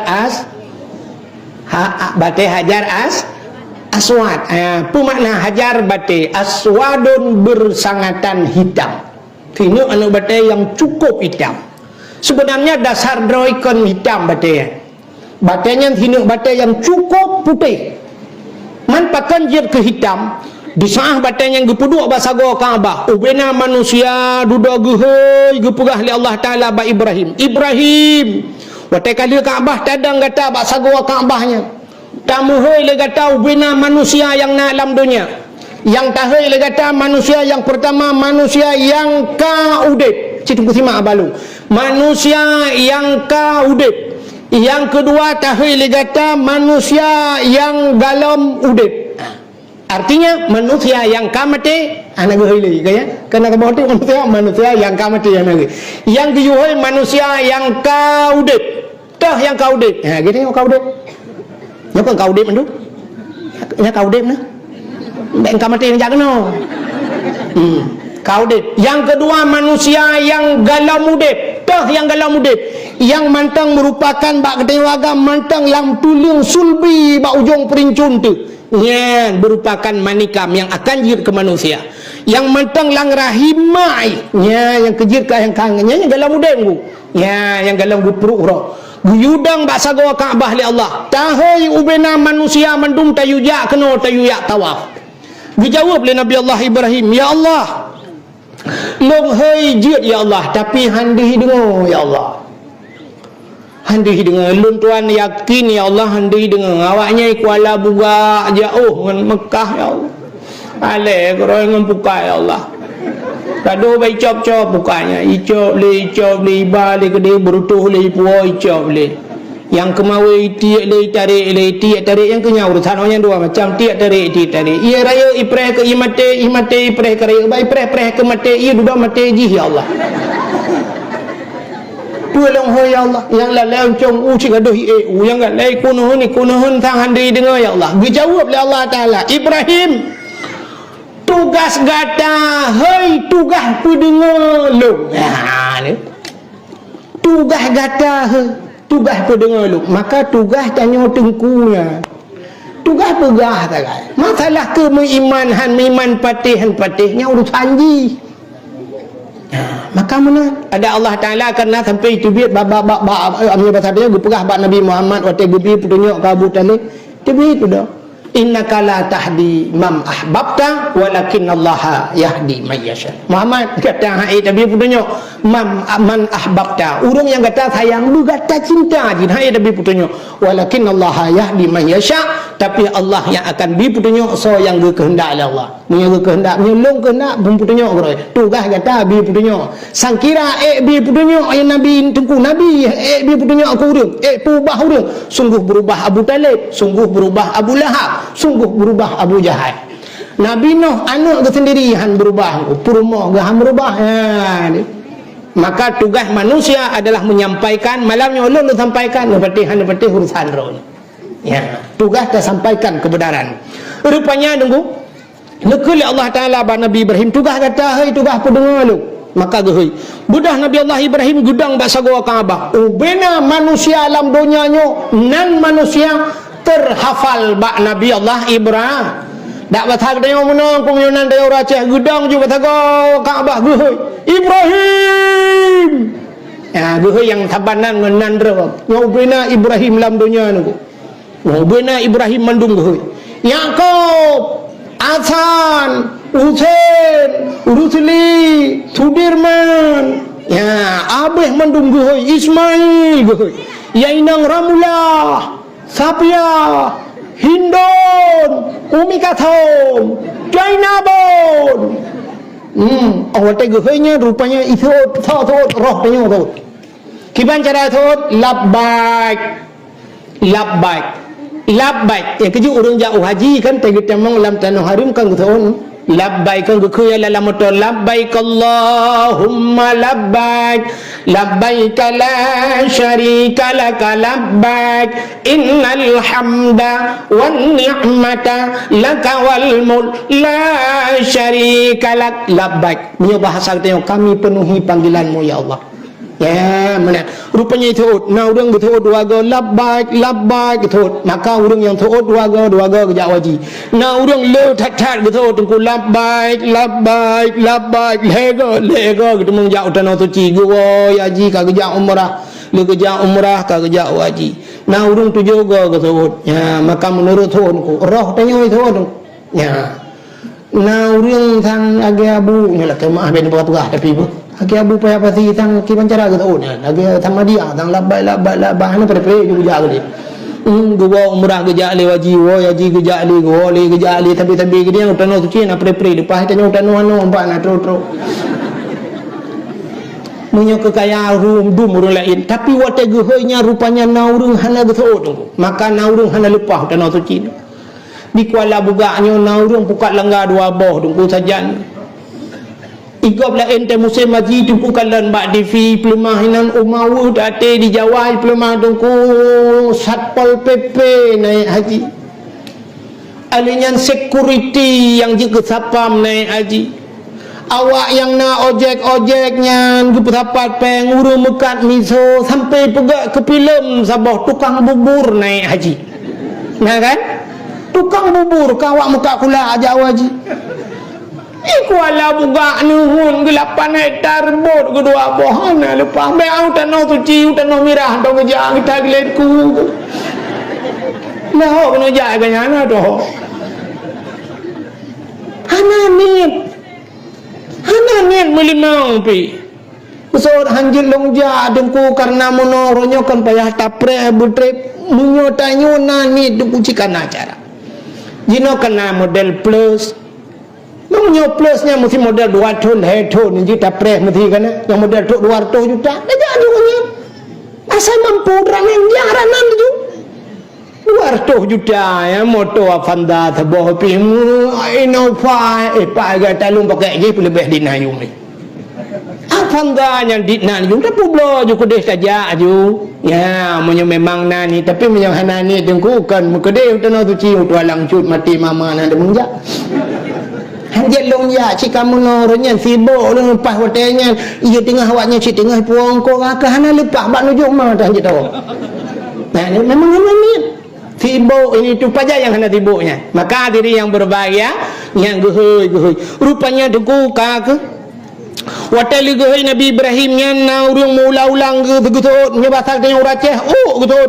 Aswad. Apa makna Hajar batai? Aswadun bersangatan hitam. Sini anak batai yang cukup hitam. Sebenarnya dasar droikon hitam batai. Batainya sini batai yang cukup putih. Man pakan jir ke hitam. Di saah batai yang gepuduk bahasa gua Kaabah. Ubena manusia duda gehoi gepugah li Allah Taala ba Ibrahim. Batai kali Kaabah tadang kata bahasa gua Kaabahnya. Tamu hoi le kata ubena manusia yang na alam dunia. Yang tahoi le kata manusia yang pertama manusia yang kaudip. Citung simak abalu. Manusia yang kaudip. Yang kedua tahoi le kata manusia yang galam udip. Artinya manusia yang kamati anak gehoi kaya kena keboti manusia yang kamati yang kejuhoi manusia yang kaudip. Tah yang kaudip. Ha gitu yang kaudip. Nhớ con cầu đêm anh đúng nhớ cầu đêm nữa bạn kamar yang jangan kau dip. Yang kedua manusia yang galau mudip. Yang galau mudip, yang mantang merupakan bak kedewaga mantang yang tuling sulbi bak ujung perincun tu. Ya, merupakan manikam yang akan jir ke manusia. Yang mantang lang rahimai. Ya, yang kejir ke yang kangennya yang galau mudip ku. Ya, yang galau gupruk roh. Guyudang baksa gawa Kaabah li Allah. Tahoi ubena manusia mendum tayuja kena tayuya tawaf. Dijawab oleh Nabi Allah Ibrahim, ya Allah, long hai jut ya Allah, tapi handi dengar ya Allah. Handi dengar, lun tuan yakin ya Allah, handi dengar. Awaknya Kuala Buga jauh dengan Mekah ya Allah. Ale korang dengan buka ya Allah. Kado bai cop-cop bukanya, icop le balik ke dia berutuh le puo icop le. Yang kemawi tiak le tarik yang kenyau urusan orang dua macam tiak tarik. Ia raya ipreh ke imate ipreh ke raya, bai ipreh ke mate, ia duduk mate ji ya Allah. Tolong ho ya Allah, yang lalai cong uci gaduh yang lalai kunuhun tang handai dengar ya Allah. Dijawab oleh Allah Taala, Ibrahim tugas gata hei tugas pendengar lu. Ni tugas gata hei tugas pendengar lu. Maka tugas tanya tengkunya, tugas pegah tak kan. Masalah ke meiman patihnya urusan ji. Maka mana ada Allah Taala karena sampai itu biar bab amnya bahasa dia gepegah bab Nabi Muhammad waktu gebi petunjuk ke Abu Talib tapi itu dah. Innaka la tahdi man ahbabta walakin Allah yahdi man yasha. Muhammad kata hai Nabi petunjuk man ahbabta. Orang yang kata sayang lu kata cinta je hai Nabi petunjuk. Walakin Allah yahdi man yasha, tapi Allah yang akan beri petunjuk so yang kehendak oleh Allah. Punya kehendak menyelong kehendak pun petunjuk orang. Tugas kata beri petunjuk. Sangkira beri petunjuk ayat Nabi tengku Nabi beri petunjuk aku urang. Berubah urang. Sungguh berubah Abu Talib, sungguh berubah Abu Lahab, sungguh berubah Abu Jahal. Nabi Nuh anak ke sendiri han berubah, purmo ke han berubah. Maka tugas manusia adalah menyampaikan malamnya Allah sampaikan seperti urusan roh. Ya, tugas dah sampaikan kebenaran. Rupanya tunggu nekul Allah Taala ba Nabi Ibrahim tugas kata hai tugas pendengar lu. Maka gehoi budah Nabi Allah Ibrahim gudang bahasa gua Kaabah. Ubena manusia alam dunianya nan manusia terhafal bak Nabi Allah Ibrahim. Dak bathag dia menang kumyonan dia Aceh gudang juga bathag Kaabah gehoi Ibrahim. Ya gehoi yang tabanan ngenan dra. Ubena Ibrahim lam dunia nu. Ubena Ibrahim mandung gehoi. Yaqub, Hasan, Hussein, Rusli, Sudirman, Ya, abeh mandum gehoi Ismail gehoi. Ya inang Ramula, Sapia, Hindon, Umi Kathom, Jainabon. Awak tengok gehoi rupanya itu thot roh tanya thot. Kiban cara thot labbaik. Labbaik. Labbaik. Ya keju urang jauh haji kan tengok temang lam tanah harum kan thon. Labbaik kan gekuya la motor labbaik Allahumma labbaik labbaik la syarika laka labbaik innal hamda wan ni'mata laka wal mulk la syarika lak labbaik. Punya bahasa kita kami penuhi panggilanmu ya Allah. Ya, mana? Rupanya itu, nah orang betul dua go labbaik itu, maka orang yang betul dua go kerja wajib. Nah orang le tat betul tunggu labbaik, lego gitu mengjauh tanah tu cigu, haji kagak kerja umrah, le kerja umrah kagak kerja wajib. Nah orang tu juga betul, ya maka menurut tu, roh tanya itu, ya. Nah orang sang agak abu, ni lah kemah ben buat tapi bu. Agi abu payah pasti tang kiban cara gitu agi tang dia tang labai hana pre juga jadi gua umrah geja le waji wo yaji geja le go le geja le tapi gede yang utano tu cina pre depan tanya utano anu empat na tro munyo kekayaan dum urang lain tapi wate gehoinya rupanya naurung hana gitu maka naurung hana lepah utano tu cina di Kuala Bugaknya naurung pukat lengah dua boh tunggu sajan. Igop la ente musim haji tungku kalan bak divi pelemahinan umawu date di Jawa pelemah tungku Satpol PP naik haji. Alinyan security yang juga sapam naik haji. Awak yang nak ojek-ojeknya kepedapat penguru mekat miso sampai pegak ke film sabah tukang bubur naik haji. Nah kan? Tukang bubur kawak mekat kula aja haji. Kuala Bugak nuhun gelapan hektar bot kedua bohana lepas be au tanah tu ciu tanah mirah dong kerja kita geletku lah ho kena jaga nyana doh hana niat melimau pi besor hanjil longja dengku karena monoronyo kan payah tapre butrep munyo tanyo nani dengku cikan acara jino kena model plus. Namanya plusnya mesti model 2 ton, 3 ton, ni kita preh mesti kan yang model 200 juta. Dah jadi punya. Asal mampu ramen jaranan tu. 200 juta ya motor Avanza tebah pi Innova pakai talung pakai je lebih dinayung ni. Avanza yang dinayung tapi belum juga deh saja aju. Ya, memang nani tapi yang hanani tengku kan mukadeh tanah tu ciu tualang cut mati mama nanda mengjak. Hanjat long ya cik kamu nornya sibuk lu lepas hotelnya ia tengah awaknya cik tengah puang kau ke hana lepas bak nujuk mah dah hanjat tahu. Nah memang ni sibuk ini tu pajak yang hana sibuknya. Maka diri yang berbahagia yang gehoi rupanya deku ka ke hotel gehoi Nabi Ibrahim nya na urang mula-ulang ke begitu nya basal tanya uraceh gitu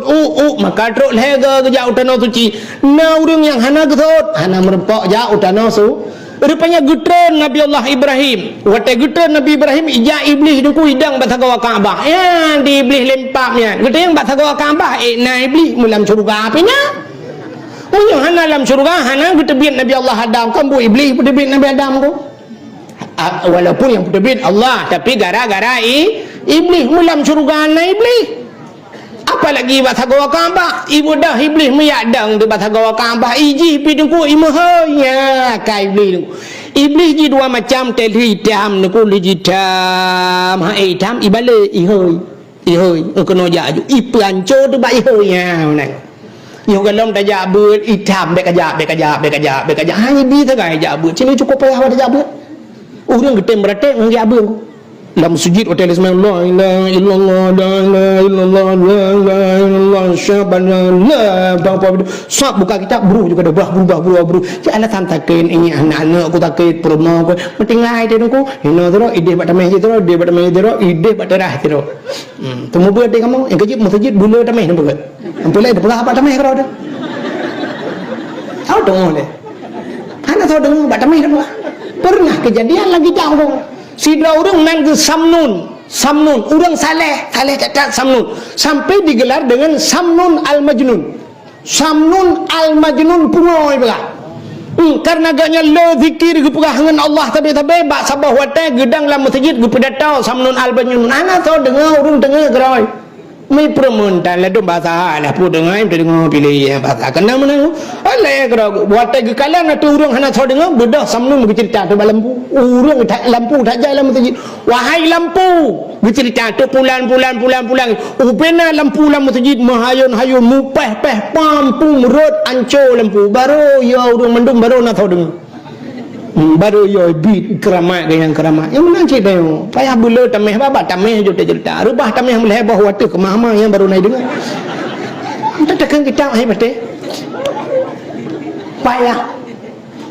maka truk lega ke jauh tanah suci na urang yang hana gitu hana merempok jauh tanah su rupanya gutron Nabi Allah Ibrahim wate gutron Nabi Ibrahim ija iblis duku hidang batagawa Kaabah ya di iblis lempaknya gede yang batagawa Kaabah na iblis mulam surga apanya yang hana dalam surga hana getebit Nabi Allah Adam kan bu iblis getebit Nabi Adam tu walaupun yang getebit Allah tapi gara-gara iblis mulam surga na iblis apalagi batagawa Kaabah ibu dah iblis meyadang tu batagawa Kaabah iji pidungku imahnya ka iblis ji dua macam tel hitam nuku hitam hitam ibale ihoi kena jaju ipanco tu ba ihoi ya nang yo galong ta jabut hitam be kajak hai bi tagai jabut cini cukup payah ada jabut urang gede meratek nang jabut dalam sujud hotel Ismail la ilaha illallah la ilaha illallah la ilaha illallah syabana la apa sab buka kitab buru juga dah berubah ya Allah tantakeun ini anak-anak aku takut promo aku penting lai tu aku hina tu ide bat tameh tu ide bat tameh tu ide bat terah tu temu buat dia kamu yang kecil masjid bulu tameh nampak ke ampun lai dah apa tameh kau dah tahu dong le ana tahu dong bat tameh dah pernah kejadian lagi jauh sidra urang main ke Samnun Samnun, orang saleh cacat Samnun, sampai digelar dengan Samnun al-Majnun. Samnun al-Majnun pungoi pula. Karena agaknya le zikir gepegah dengan Allah tabe-tabe bak sabah watai gedang dalam masjid gepedatau Samnun al-Majnun. Ana tahu dengar orang dengar gerai. Mai permontan la dom bahasa lah pu dengar dengar pilih bahasa kena mana alai gerai watai gekalan atu orang hana tahu dengar bedah Samnun bercerita tu lampu. Urang tak lampu tak jalan masjid. Wahai lampu, bercerita tu pulan. Upena lampu dalam masjid mahayun mupeh pampu merut ancur lampu. Baru ya urang mendung baru nak tahu dengar. Baru ya bit keramat dengan keramat. Yang mana cerita yo? Payah bela tameh babat tameh je cerita. Rubah tameh meleh bawah tu ke mama yang baru naik dengar. Kita tekan kita ai bate. Payah.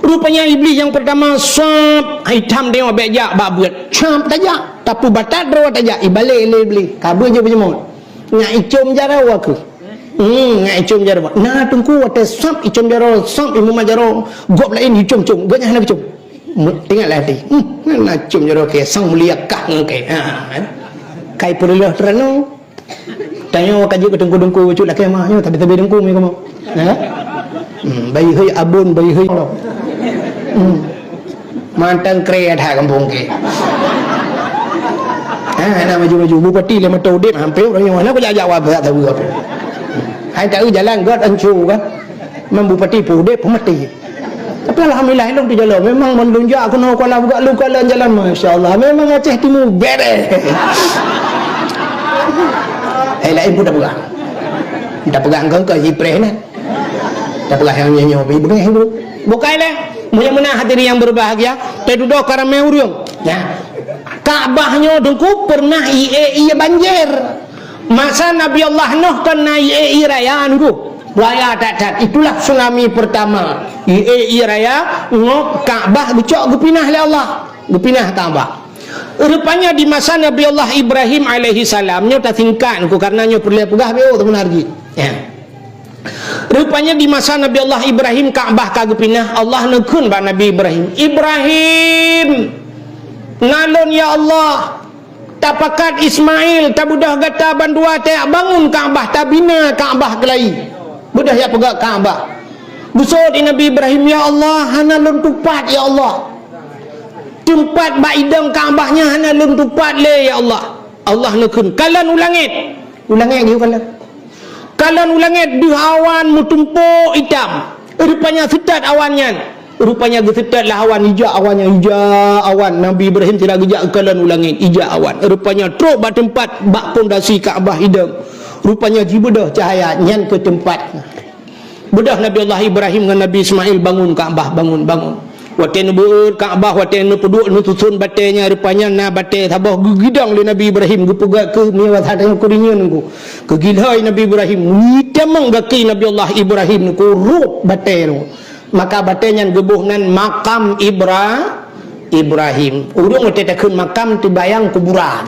Rupanya iblis yang pertama sap hitam dia bejak bak buat. Camp tajak. Tapi batat dro tajak. Ibalik iblis. Kabur je berjemut. Ngak icum jara aku. Ngak icum jara. Nah tungku wate sap icum jara, sap imu majaro. Gop lain icum. Gaknya hendak icum. Tengoklah hati. Nak cium jara ke sang mulia kah ke. Kai perlu terano. Tanya kaji ke dengku cuci laki mah. Tapi dengku me kamu. Bayi hei abun bayi hei. Mantan kre ada kampung ke. Nak maju bupati le matau dep hampir orang yang mana aku jawab tak tahu apa. Hai tahu jalan god ancu kan. Membupati pudep pemati. Tapi alhamdulillah long di jalan memang menunjuk aku nak kala buka lu kala jalan masya-Allah memang Aceh Timur beres. Lain pun dah pegang kau Jipreh nah. Dah pegang yang nyonya begitu dulu. Bukailah mulia-mulia hadirin yang berbahagia, tedudo karame urang. Ya. Kaabahnya dengku pernah ia banjir. Masa Nabi Allah Nuh kena ia raya dulu. Raya tak itulah tsunami pertama. Raya ngok Kaabah gecok gepinah oleh Allah. Gepinah Kaabah. Rupanya di masa Nabi Allah Ibrahim alaihi salamnya tak tingkat ku karena nyo perlu pegah beo teman hargi. Ya. Rupanya di masa Nabi Allah Ibrahim Kaabah kagepinah Allah nekun ba Nabi Ibrahim nalon ya Allah tapakat Ismail tabudah gata bandua tak bangun Kaabah tabina Kaabah kelai. Budah ya pegak Kaabah. Busur di Nabi Ibrahim ya Allah hana lun tupat ya Allah. Tempat baidang Kaabahnya hana lun tupat le ya Allah. Allah nekun kalan ulangit. Ulangit dia kalan. Kalan ulangit di awan mutumpuk hitam. Rupanya setat awannya. Rupanya gesetat lah awan hijau awannya hijau awan. Nabi Ibrahim tidak gejak kalan ulangit hijau awan. Rupanya truk ba tempat bak pondasi Kaabah hidang. Rupanya jibedah cahaya nyan ke tempat. Bedah Nabi Allah Ibrahim dengan Nabi Ismail bangun Kaabah bangun. Waten buur Kaabah waten peduk nu susun batenya rupanya na bate sabah gidang le Nabi Ibrahim gepegak ke miwat hadang kuringan ku. Kegilhai Nabi Ibrahim nitamang gaki Nabi Allah Ibrahim ku rup bate nu. Maka batenya gebuhnan makam Ibrahim. Urung tetekeun makam tibayang kuburan.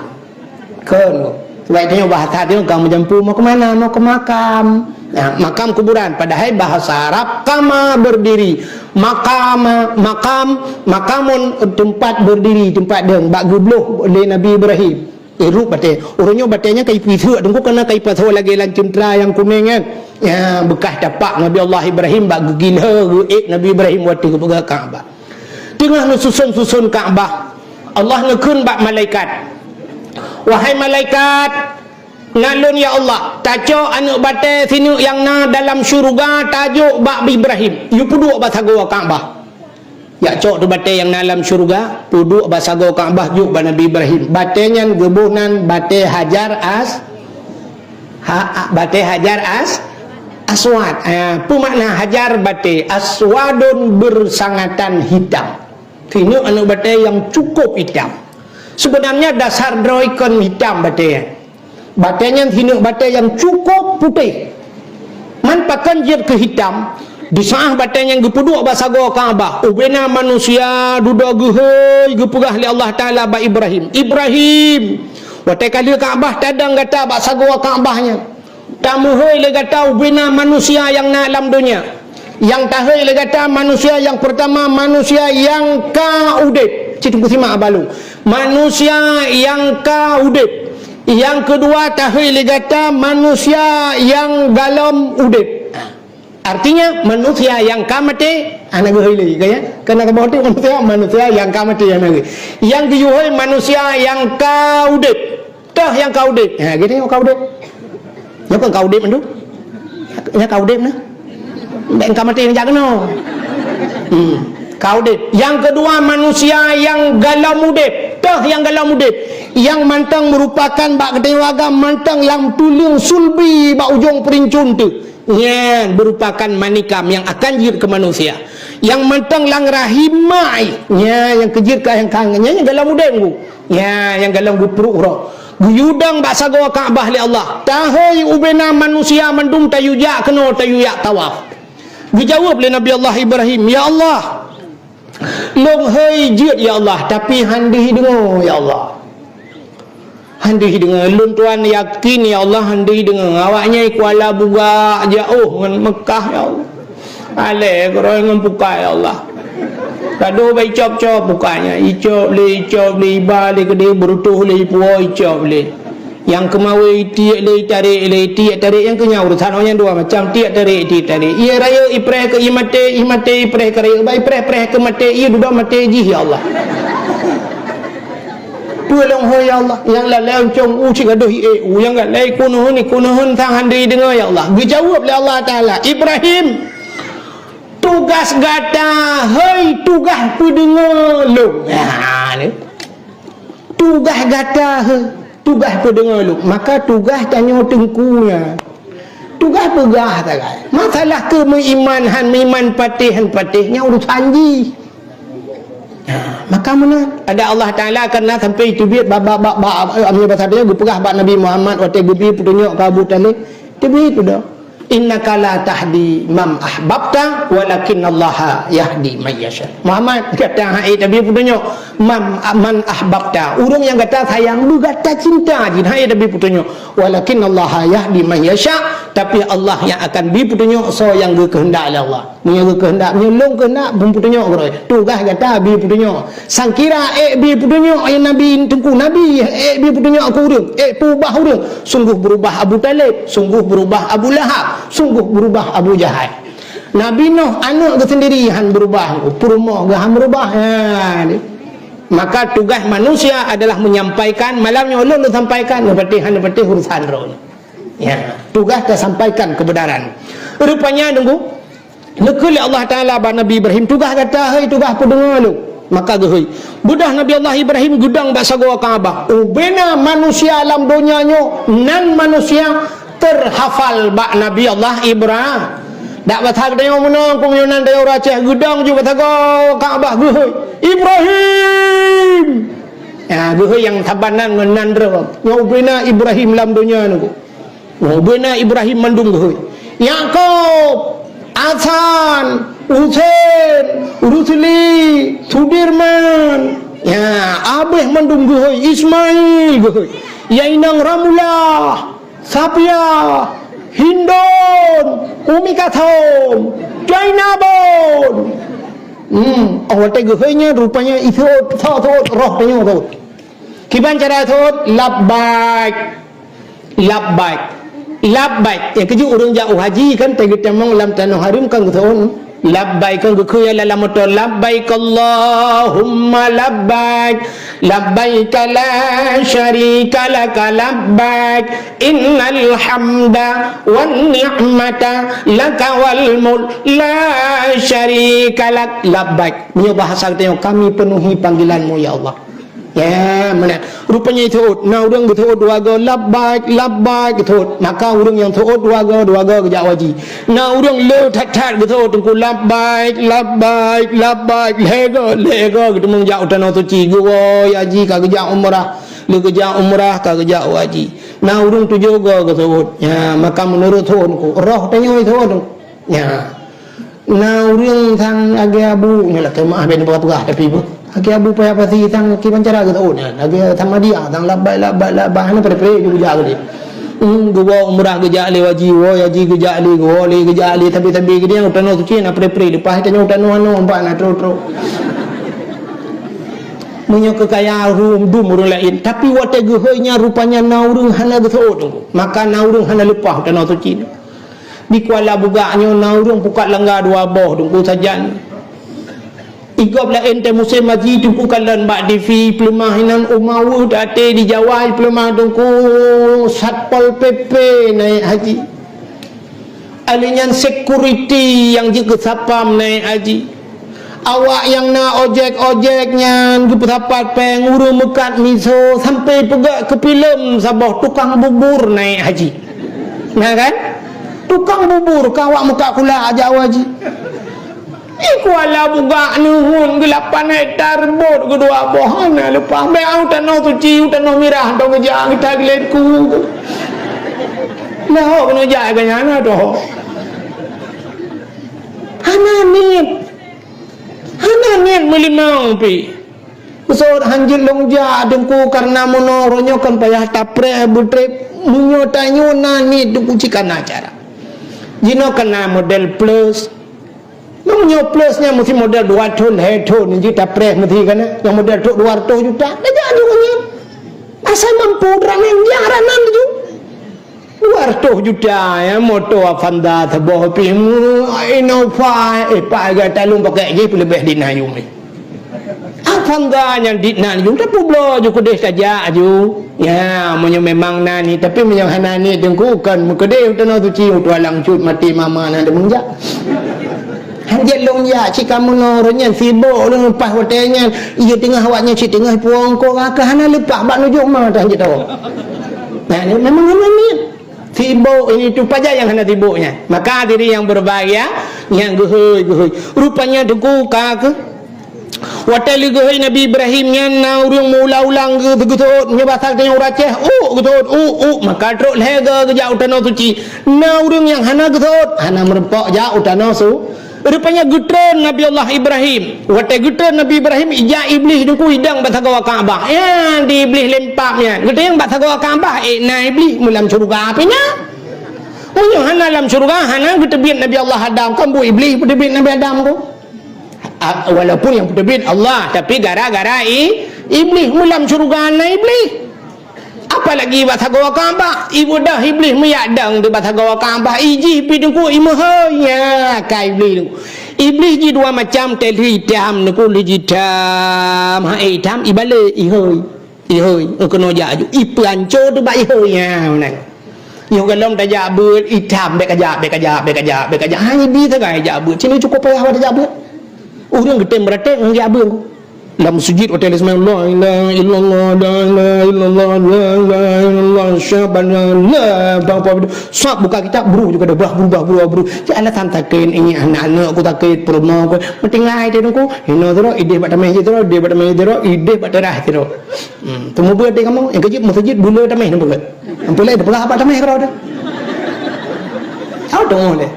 Keun. Sebaiknya bahasa dia kamu jampu mau ke mana? Mau ke makam. Nah, makam kuburan. Padahal bahasa Arab kama berdiri. Makamun tempat berdiri, tempat deng bak gebluh oleh Nabi Ibrahim. Rup bate. Orangnya batenya kai pisu dengku kena kai paso lagi lancuntra yang kuning kan. Ya bekas tapak Nabi Allah Ibrahim bak gegilha Nabi Ibrahim waktu ke Kaabah. Tengah susun Kaabah. Allah nekun bak malaikat. Wahai malaikat nalun ya Allah tajuk anak batai sini yang na dalam syurga tajuk bak Ibrahim you puduk basago Kaabah ya cok tu batai yang dalam syurga puduk basago Kaabah juk ba Nabi Ibrahim batainya gebunan batai Hajar Aswad apa makna Hajar batai aswadun bersangatan hitam sini anak batai yang cukup hitam. Sebenarnya dasar droikon hitam batanya. Batanya hinuk batai yang cukup putih. Man pakan jir ke hitam. Di saah batanya yang gepuduk basago Kaabah. Ubena manusia duda gehei gepegah li Allah Taala ba Ibrahim. Watai kali Kaabah tadang gata basago Kaabahnya. Tamu hei le gata ubena manusia yang na alam dunia. Yang tahai le gata manusia yang pertama manusia yang ka udip. Citung simak abalu. manusia yang kaudip. Yang kedua tahil kata manusia yang dalam udip. Artinya manusia yang kamati anak gehili kaya kena keboti manusia yang kamati anak. Yang kedua manusia yang kaudip. Tah yang kaudip. Ha gitu yang kaudip. Ya kan kaudip itu. Ya kaudip nah. Mbak kamati ni jangan. Kaudip. Yang kedua manusia yang galau mudip. Tah yang galau mudip. Yang mantang merupakan bak kedai wagam mantang lam tuling sulbi bak ujung perincun tu. Ya, berupakan manikam yang akan jir ke manusia. Yang mantang lang rahimai. Ya, yang kejir ke yang kangennya yang galau mudip ku. Ya, yang galau perut roh. Guyudang bak sago Kaabah li Allah. Tahoi ubena manusia mendum tayuja kena tayuya tawaf. Dijawab oleh Nabi Allah Ibrahim, ya Allah. Long hai jid ya Allah, tapi handih dengar ya Allah. Handih dengar lun tuan yakin ya Allah, handih dengar awaknya Kuala Buga jauh dengan Mekah ya Allah. Ale korang dengan buka ya Allah. Kado baik cop-cop bukanya, icop le balik ke dia berutuh le puo icop le. Yang kemawi tiak le tarik yang kenyau urusan orang dua macam tiak tarik. Ia raya ipreh ke imate ipreh ke raya baik ipreh ke mate ia duduk mate ji ya Allah. Tolong ho ya Allah yang lalai cong uci gaduh yang lalai kunuhun tang handai dengar ya Allah. Dijawab oleh Allah Taala, Ibrahim tugas gata hei tugas pendengar lu. Ha ni. Tugas gata hei tugas pendengar lu. Maka tugas tanya tengkunya. Tugas pegah tak kan. Masalah ke meiman patih-patihnya urusan ji. Maka mana ada Allah Taala karena sampai itu biar amnya bahasa dia gupegah bab Nabi Muhammad waktu gubi petunjuk ke Abu Talib tibi itu dah innaka la tahdi man ahbabta walakinallaha yahdi man yasha. Muhammad kata hai Nabi petunjuk man ahbabta urang yang kata sayang lu kata cinta jin hai Nabi petunjuk walakinallaha yahdi man yasha, tapi Allah yang akan beri petunjuk so yang kehendak Allah. Punya kehendak menyelong kehendak pun petunjuk orang. Tugas kata beri petunjuk. Sangkira beri petunjuk ayat Nabi tengku Nabi beri petunjuk aku urang berubah urang. Sungguh berubah Abu Talib, sungguh berubah Abu Lahab, sungguh berubah Abu Jahal. Nabi Nuh anak ke sendiri han berubah, perumah ke han berubah. Maka tugas manusia adalah menyampaikan malamnya Allah sampaikan nepati urusan roh. Ya, tugas dah sampaikan kebenaran. Rupanya nunggu lekul Allah Taala ba Nabi Ibrahim tugas kata hai tugas pendengar lu. Maka gehoi budah Nabi Allah Ibrahim gudang bak sago Kaabah. Ubena manusia alam dunianya nan manusia terhafal bak Nabi Allah Ibrahim. Dak bathag dia menang kumyonan dia raceh gudang juga sago Kaabah gehoi Ibrahim. Ya gehoi yang tabanan menandra. Ubena Ibrahim lam dunia nu. Ubena Ibrahim mandung gehoi. Yaqub Hasan, Husain, Rusli, Sudirman, ya, Abeh mandung gehoi, Ismail gehoi, Yainang Ramullah, Sapia, Hindon, Umi Kathom, Jainabon. Awak gehoinya rupanya itu thot roh tanya thot. Kiban cara thot labbaik. Yang keju urang jauh haji kan tegi temong lam tanah harim kan gethon labbaik kan gekuya la motor labbaik Allahumma labbaik labbaik la syarika lak labbaik innal hamda wan ni'mata lak wal mulk la syarika lak labbaik. Punya bahasa tengok kami penuhi panggilanmu ya Allah. Ya, mana? Rupanya itu. Nah, orang betul dua go labbaik betul. Maka orang yang betul dua go kejak wajib. Nah, orang le tat betul tunggu labbaik lego gitu mengjak utana suci go haji ka kejak umrah. Le kejak umrah ka kejak wajib. Nah, orang tu juga betul. Ya, maka menurut tuanku roh tanya itu. Ya. Nah, orang sang agak abu nyalah maaf ben pegah tapi bu. Aki abu payah pasti tang kiban cara gitu oh lagi sama dia tang labbai hana pre juga jadi gua umrah geja le wajib wo haji geja le go le geja le tapi dia utano tu cina pre lepas tanya utano anu empat na tro Menyo kekayaan dum urang lain, tapi wate geheunya rupanya naurung hana gethot. Maka naurung hana lepah tanah suci. Di Kuala Bugaknya naurung buka lengah dua boh dungku sajan. Igop lain te musim haji dungku kalan bak divi pelemahinan umawu date di Jawa pelemah dungku Satpol PP naik haji. Alinyan security yang juga sapam naik haji. Awak yang nak ojek-ojeknya berdapat penguru mekat miso sampai pegak ke filem Sabah tukang bubur naik haji. Nah kan? Tukang bubur kawak mekat kula aja haji. Kuala Bugak nuhun gelapan hektar bot kedua bohana lepas beau tanah suci tanah mirah dong ngejak kita geletku. Lah kena jak kanyana doh. Hana niat melimau pi. Usut hanjil longja dengku karena monoronyo kan payah tapre butre munyo tanyo nani dengku cikan acara. Jino kena model plus. Munyo plusnya mesti model 2 ton, 3 ton ji tapre mesti kan yang model 200 juta. Dah jadi munyo. Asal mampu ramen jaranan tu. 200 juta ya motor Avanza tebah pi Innova pak gata lum pakai je lebih dinayu ni Avanza yang dinayu tapi blo ju kedeh saja aju ya munyo memang nani tapi munyo hanani dengku kan kedeh tanah suci tualang cut mati mama na de mengjak hanjat long ya ci kamu noronya sibuk lu lepas hotenya ia tengah awaknya ci tengah puang ko ka hana lepak bak nujuk mah dah hanjat tahu nah memang hanani sibuk ini tu pajak yang hendak sibuknya. Maka diri yang berbahagia yang gehoi rupanya dengku kak watali gehoi Nabi Ibrahim nya naurung mula-ulang ke begitu nya basak dengan uraceh gitu maka truk lega ke jauh tanah suci naurung yang hana gitu hana merempok jauh tanah su rupanya gutren Nabi Allah Ibrahim wate gutren Nabi Ibrahim ija iblis dengku hidang batagawa Kaabah ya di iblis lempaknya gutren yang batagawa Kaabah na iblis mulam syurga apinya munyo hana dalam syurga hana gutebin Nabi Allah Adam kan bu iblis gutebin Nabi Adam tu walaupun yang gutebin Allah tapi gara-gara iblis mulam syurga na iblis apalagi batagawa Kaabah ibu dah iblis meyadang di batagawa Kaabah iji pidungku imahnya kai iblis ji dua macam tel hitam nuku hitam hitam ibale ihoi kena jaju ipanco tu ba ihoinya nang yo galong ta jabut hitam be kajak hai bi ta gai jabut sini cukup payah ada jabut urang gede merate jabut dalam sujud hotel Ismail la ilaha illallah la ilaha illallah la ilaha illallah syabana la bapa sab buka kitab buru juga dah berubah ya Allah tantakin ini anak-anak aku takut perma aku mentingai dia aku hino tero ide bat tameh tero ide bat tameh tero ide bat terah tero temu buat dia kamu yang kecil masjid bulu tameh nampak ampulai dah apa tameh kau dah tahu dong le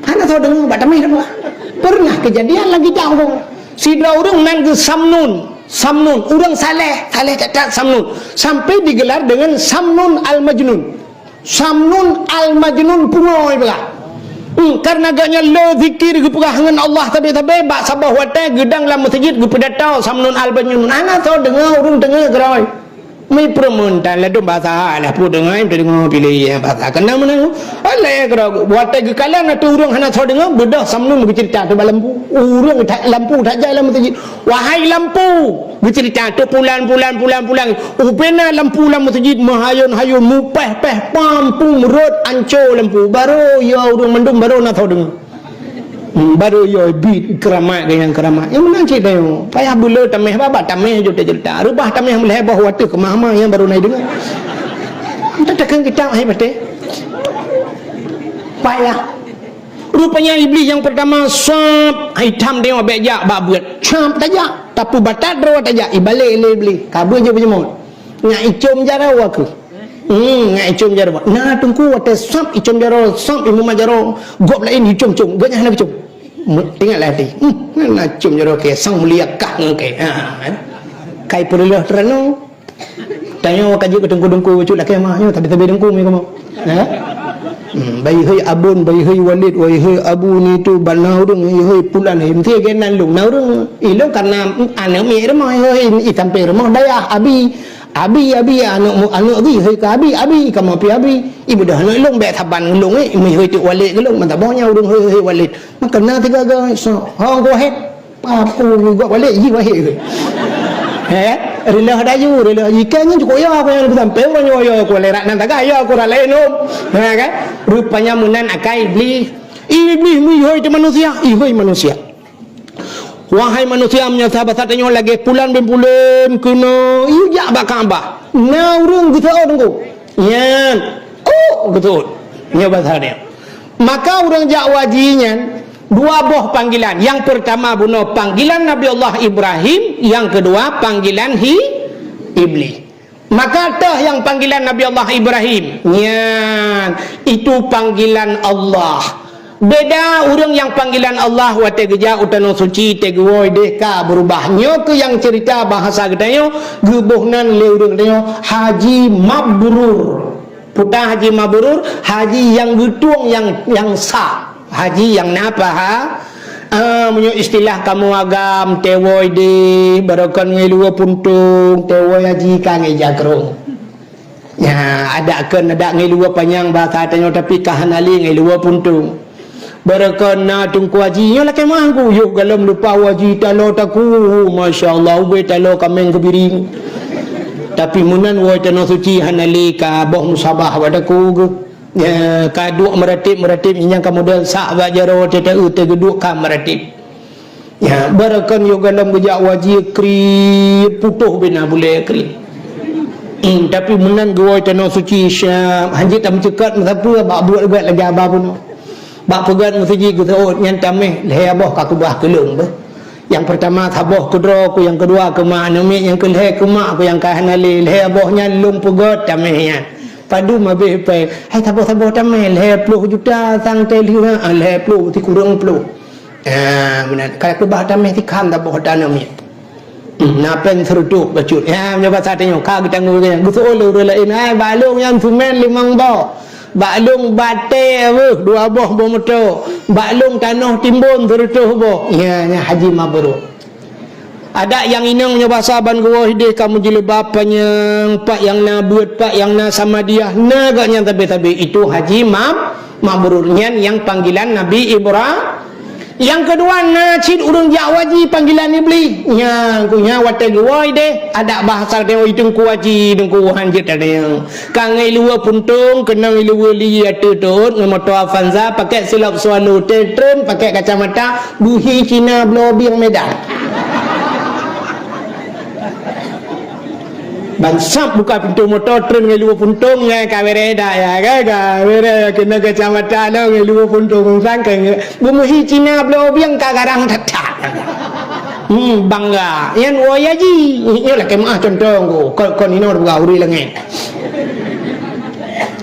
ana tahu dong bat tameh dah pernah kejadian lagi jauh sidra orang nan ke Samnun orang saleh catat Samnun sampai digelar dengan Samnun Al-Majnun pungoy pula karena agaknya lo zikir ke dengan Allah tabi-tabi bak sabah watai gedang dalam masjid ke pedatau Samnun Al-Majnun anak tahu dengar orang dengar gerai mai permentan lah tu bahasa lah pu dengar pilih bahasa kena mana Allah ya gerai watai ke kalan atau orang hana tahu dengar bedah Samnun bercerita tu lampu orang lampu tak jalan masjid wahai lampu bercerita tu pulan upena lampu masjid mahayun mupeh pampu merut ancur lampu baru ya orang mendung baru nak tahu dengar baru yo bit keramat dengan keramat yang menang cerita yo payah bulu tameh baba tameh jo cerita rubah tameh meleh bahawa tu kemah-mah yang baru naik dengar kita tekan kita hai bate payah rupanya iblis yang pertama sap hitam dia bejak bak buat cap tajak tapu batat draw tajak ibalik iblis kabur je berjemut ngak icum jaraw aku ngak icum jaraw nah tungku wate sap icum jaraw sap imu majaraw gop lain icum gaknya hana icum tinggal hati nak cium jero ke sang mulia kah ke kai perlu terano tanya kaji ke dengku-dengku cu lah ke mah yo tapi dengku mi kamu Bayi hơi abun, bayi hơi walid, bayi hơi abu ni tu banau dong, bayi hơi pulan him thia gen nan lung nau dong. Ilo karena anak mi remah hơi itampe remah daya abi anu abi hơi ka abi kamu abi ibu dah nak long bet taban long mi hơi tu walid ke long mata boh nhau dong hơi walid. Maka na tiga ga so ha go het pa pu go walid ji wa he. Rela dayu rela ikan juga ya aku yang sampai orang yo aku lerak nan tak ya aku ralai nom kan rupanya munan akai iblis mihoi tu manusia manusia wahai manusia menyata basatnya lagi pulan bempulan kena ijak bakamba na urung gitu tunggu nyan betul nya basatnya maka orang jak wajinya dua buah panggilan. Yang pertama bunuh panggilan Nabi Allah Ibrahim, yang kedua panggilan iblis. Maka tah yang panggilan Nabi Allah Ibrahim, itu panggilan Allah. Beda orang yang panggilan Allah wa tegeja utano suci tegewoi deka berubahnya ke yang cerita bahasa gedayo gebuhnan le urang dayo haji mabrur. Putar haji mabrur, haji yang getuang yang sah. Haji yang napa punya istilah kamu agam tewoi di barakan ngelua puntung tewoi haji kange jakrong ya ada ngelua panjang bahasa tanya tapi kahanali ngelua puntung barakan na tungku haji nyo laki mangku yuk galam lupa haji talo taku masyaallah ube talo kameng kebiring tapi munan woi tano suci hanali ka boh musabah wadaku ya kaduk meratib yang kemudian sak bajaro tete geduk ka meratib ya barakan yo galam gejak wajib kri putuh bina boleh kri tapi menan goi tanah suci Syam hanjit tam cekat apa bak buat buat lagi apa pun bak pegat masjid gitu nyan tameh leh abah ka kubah kelung bah yang pertama tabah kudro ku yang kedua ke mak nami yang keleh ke mak ku yang kahanali leh abahnya lung pegat tamehnya padu mabih pe hai tabo tamel he 10 juta sang telina le 10 ti kurang 10 benar kalau ke bah tamel ti kham tabo tanami na pen seruduk bacut nya bahasa tanya ka kita ngurang guso lu lain ai balung yang sumen limang bo balung bate dua boh motor balung tanah timbun terutuh bo nya haji mabrur. Ada yang inang bahasa ban gua hidih kamu jilid bapanya pak yang na buat pak yang na sama dia naganya tabe itu haji mabrurnya yang panggilan Nabi Ibrahim. Yang kedua nacid urang jawaji panggilan iblis nya kunya wate gua hidih ada bahasa dia itu kuaji dengku hanjit ada yang kangai lua puntung kena lua liat tutut moto Avanza pakai silap sualu tetren pakai kacamata buhi Cina blobing Medan bangsap buka pintu motor tren ngelu puntung ngai kawereda ya kawere kena kacamata lo ngelu puntung sangkeng bumuhi Cina blobiang kagarang tatak bangga yan wayaji ini lah kemah contoh kon ini orang gauri lengen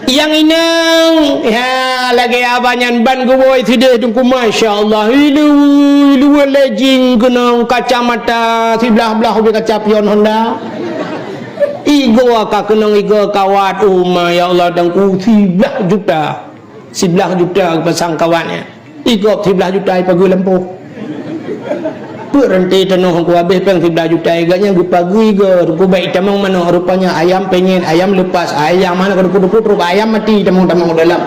yang inang ya lagi abanyan ban gowoi tidak tunggu masyaallah ilu lejing kena kacamata sebelah kaca pion Honda igo ka kenang igo kawat ya Allah dan ku 11 juta pasang kawannya igo 11 juta pagi lempuh berhenti tenuh ku habis peng 11 juta iganya ku pagi igo ku baik tamang mana rupanya ayam pengen ayam lepas ayam mana ku putruk ayam mati tamang dalam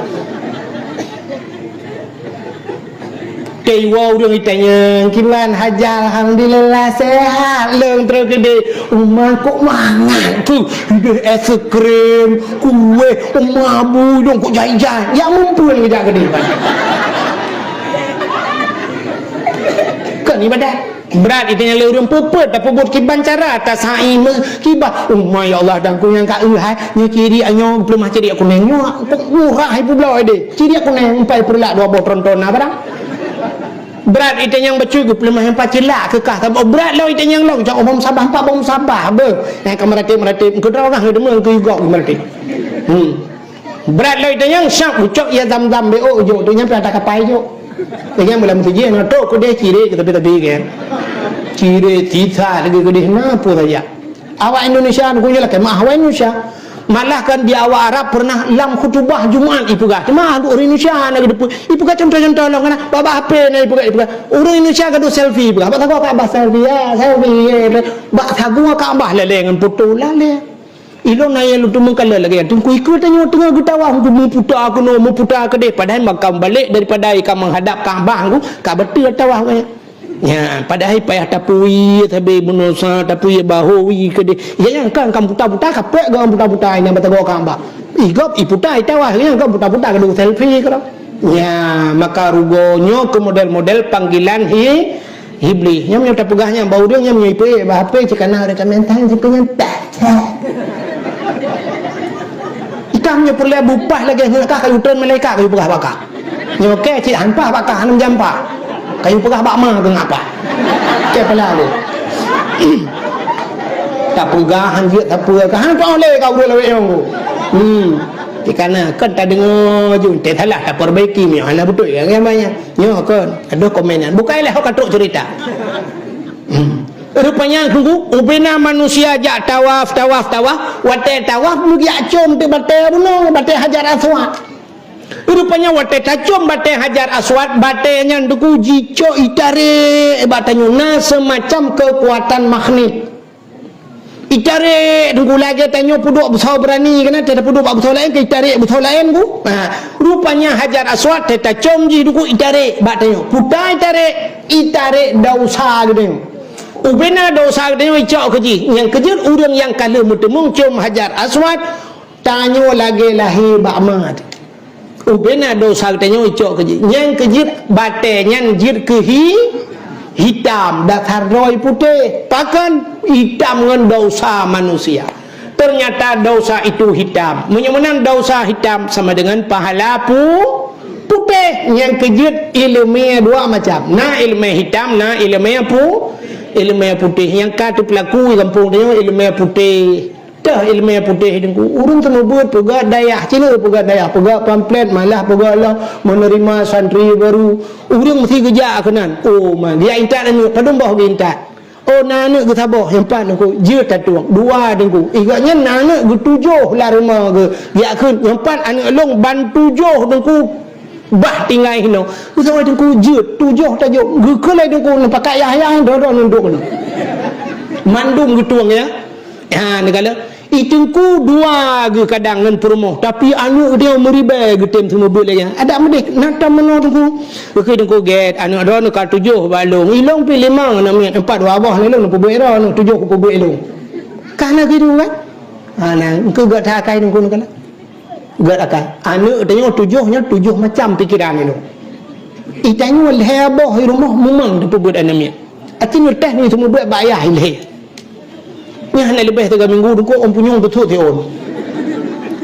Kaiwa orang itanya kiman hajar alhamdulillah sehat leung terus gede umah kok mangan tu hidup es krim kue umah budung kok jajan yang mumpul gede kan ibadah berat itanya leurung puput tapi buat kiban cara atas haim kibah ya Allah dan ku yang ka euhai nya kiri anyo belum ciri aku nengyo murah ibu belau ide ciri aku neng empai perlak 2 bot tonton apa berat itu yang bercukup lemah yang pacilak kekah tak berat lah itu yang long cak bom sabah be kamarati ke orang ke demang ke juga kamarati berat lah itu yang syak ucap ya zam-zam be jo tu nyampe ada kapai jo yang belum siji na to ko de ciri kita kan ciri tita lagi ko de na apa saja awak Indonesia ku lah kemah awak Indonesia Malah kan di awal Arab pernah lam khutbah Jumaat ibu gak. Cuma orang Indonesia nak depu. Ibu gak contoh-contoh lah kan. Bapa HP ni ibu gak. Orang Indonesia gaduh selfie ibu gak. Bak tahu Kaabah selfie ya, selfie. Bak tahu Kaabah lah dengan foto lah le. Ilong naya lu tu mengkala lagi. Tunggu ikut tanya tengah getawa aku mu putar aku no mu putar ke deh. Padahal makam balik daripada ikam menghadap Kaabah aku. Kaabah betul tawa aku. Ya, padahal payah tapui tapi menusa tapui bahui ke dia. Ya yang kan kamu putar-putar kapek gang putar-putar ini bata gua kamba. Igop iputai tawah yang kan putar-putar ke selfie ke. Ya, maka rugonyo ke model-model panggilan hibli. Nya punya tapugahnya bau dia nya punya ipe HP cikana rekomendan cikanya tak. Ikamnya perlu bupah lagi ngakak kayu turun malaikat kayu pegah bakar. Nya okey cik hanpah bakar hanam jampa. Kayu pegah bakma ke ngapa? Ke pala lu. Tak pegahan dia tak pegah. Hang tak boleh kau boleh yang tu. Kerana kan tak dengar je tak salah tak perbaiki mi ana betul yang banyak. Nyo kan ada komenan. Bukanlah kau katuk cerita. Rupanya tunggu ubena manusia jak tawaf wate tawaf mugi acom te bate buno bate Hajar Aswad. Rupanya wate tacom bate Hajar Aswad batenya duku jico itare batanya na semacam kekuatan magnet. Itare duku lagi tanya puduk besar berani kena tidak puduk besar lain ke itare besar lain ku. Rupanya Hajar Aswad tacom ji duku itare batanya putai itare dausa gitu. Ubena dosa dia cak keji yang kejut urang yang kala mutemung cium Hajar Aswad tanya lagi lahir bakmat. Ubena dosa dia cak keji yang kejut batenya jir ke hitam datar roy putih pakan hitam dengan dosa manusia. Ternyata dosa itu hitam. Menyemenang dosa hitam sama dengan pahala putih. Yang kejut ilmu dua macam. Na ilmu hitam, na ilmu ilmu putih. Yang kata pelaku kampung dia ilmu putih. Dah ilmu putih dengku. Urung temu buat pegak dayah Cina pegak dayah pegak pamflet malah pegak lah menerima santri baru. Urung mesti kerja kenan. Oh man dia intat ni padum bah dia intat. Oh nana ke sabah yang pan aku je tatuang dua dengku. Igaknya nana ke tujuh lah rumah ke. Dia kun yang pan anak long ban tujuh dengku. Bah tinggal hino. Usah dengku je tujuh tajuk. Gekelai dengku nampak ayah dorong nunduk ni. Mandum getuang ya. Ha negala itungku dua ge kadang ngan perumoh tapi anu dia meribai getem semua boleh ya ada medik nata menor tu ke dengku get anu ada nu ka tujuh balong ilong pi limang na empat wabah lelong nu pubu era nu tujuh ku pubu ilong kana gitu kan ana engkau gak takai dengku nu kana gak akan anu tanya tujuh macam pikiran itu itanya leboh rumah memang tu pubu anamia atin teh ni semua buat bayar ileh hanya lebih 3 minggu tu kau punyung tu tu on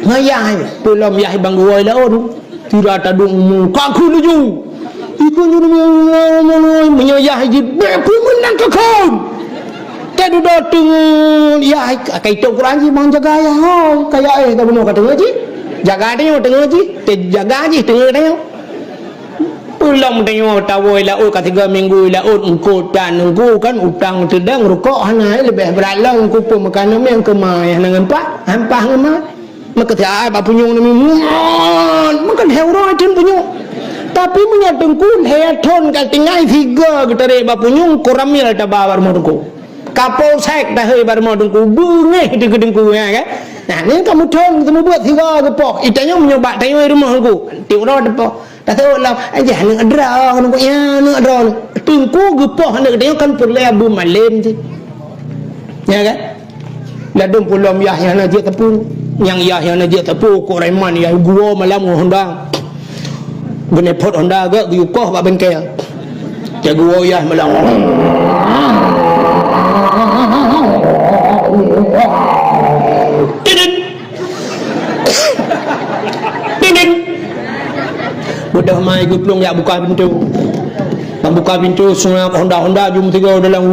ngayah belum yah bang gua lah on tidak tadung kaku luju itu nyuruh menyayah je bepu menang kekon tak duduk tengah ya kai tok Quran je bang jaga ya kayak tak benar kata ngaji jaga dia tengah je jaga je tengah dia ulang tengok tawai laut ke 3 minggu laut engkau dan engkau kan utang sedang rukuk hana lebih berat lah engkau pun makanan yang kemai dengan pak hampah ngemah maka tiap apa punyung ni makan heurai tin punyung tapi punya tengku heaton kal tingai 3 getare ba punyung koramil ta bawar modengku kapol sek dah he bar modengku bungeh di gedengku ya kan nah ni kamu thon kamu buat 3 gepok itanya menyoba tengok rumah engkau tiura depok tak tahu lah aja nak adra nak ya nak adra tungku gepoh nak dia kan perlu abu malam tu ya kan ladum pulam Yahya nak dia tepung yang Yahya nak dia tepung kok Raiman ya gua malam Honda benepot Honda gak yukoh bak bengkel ya gua ya malam Budak mai geplong ya buka pintu. Buka pintu semua Honda jum 3 dalam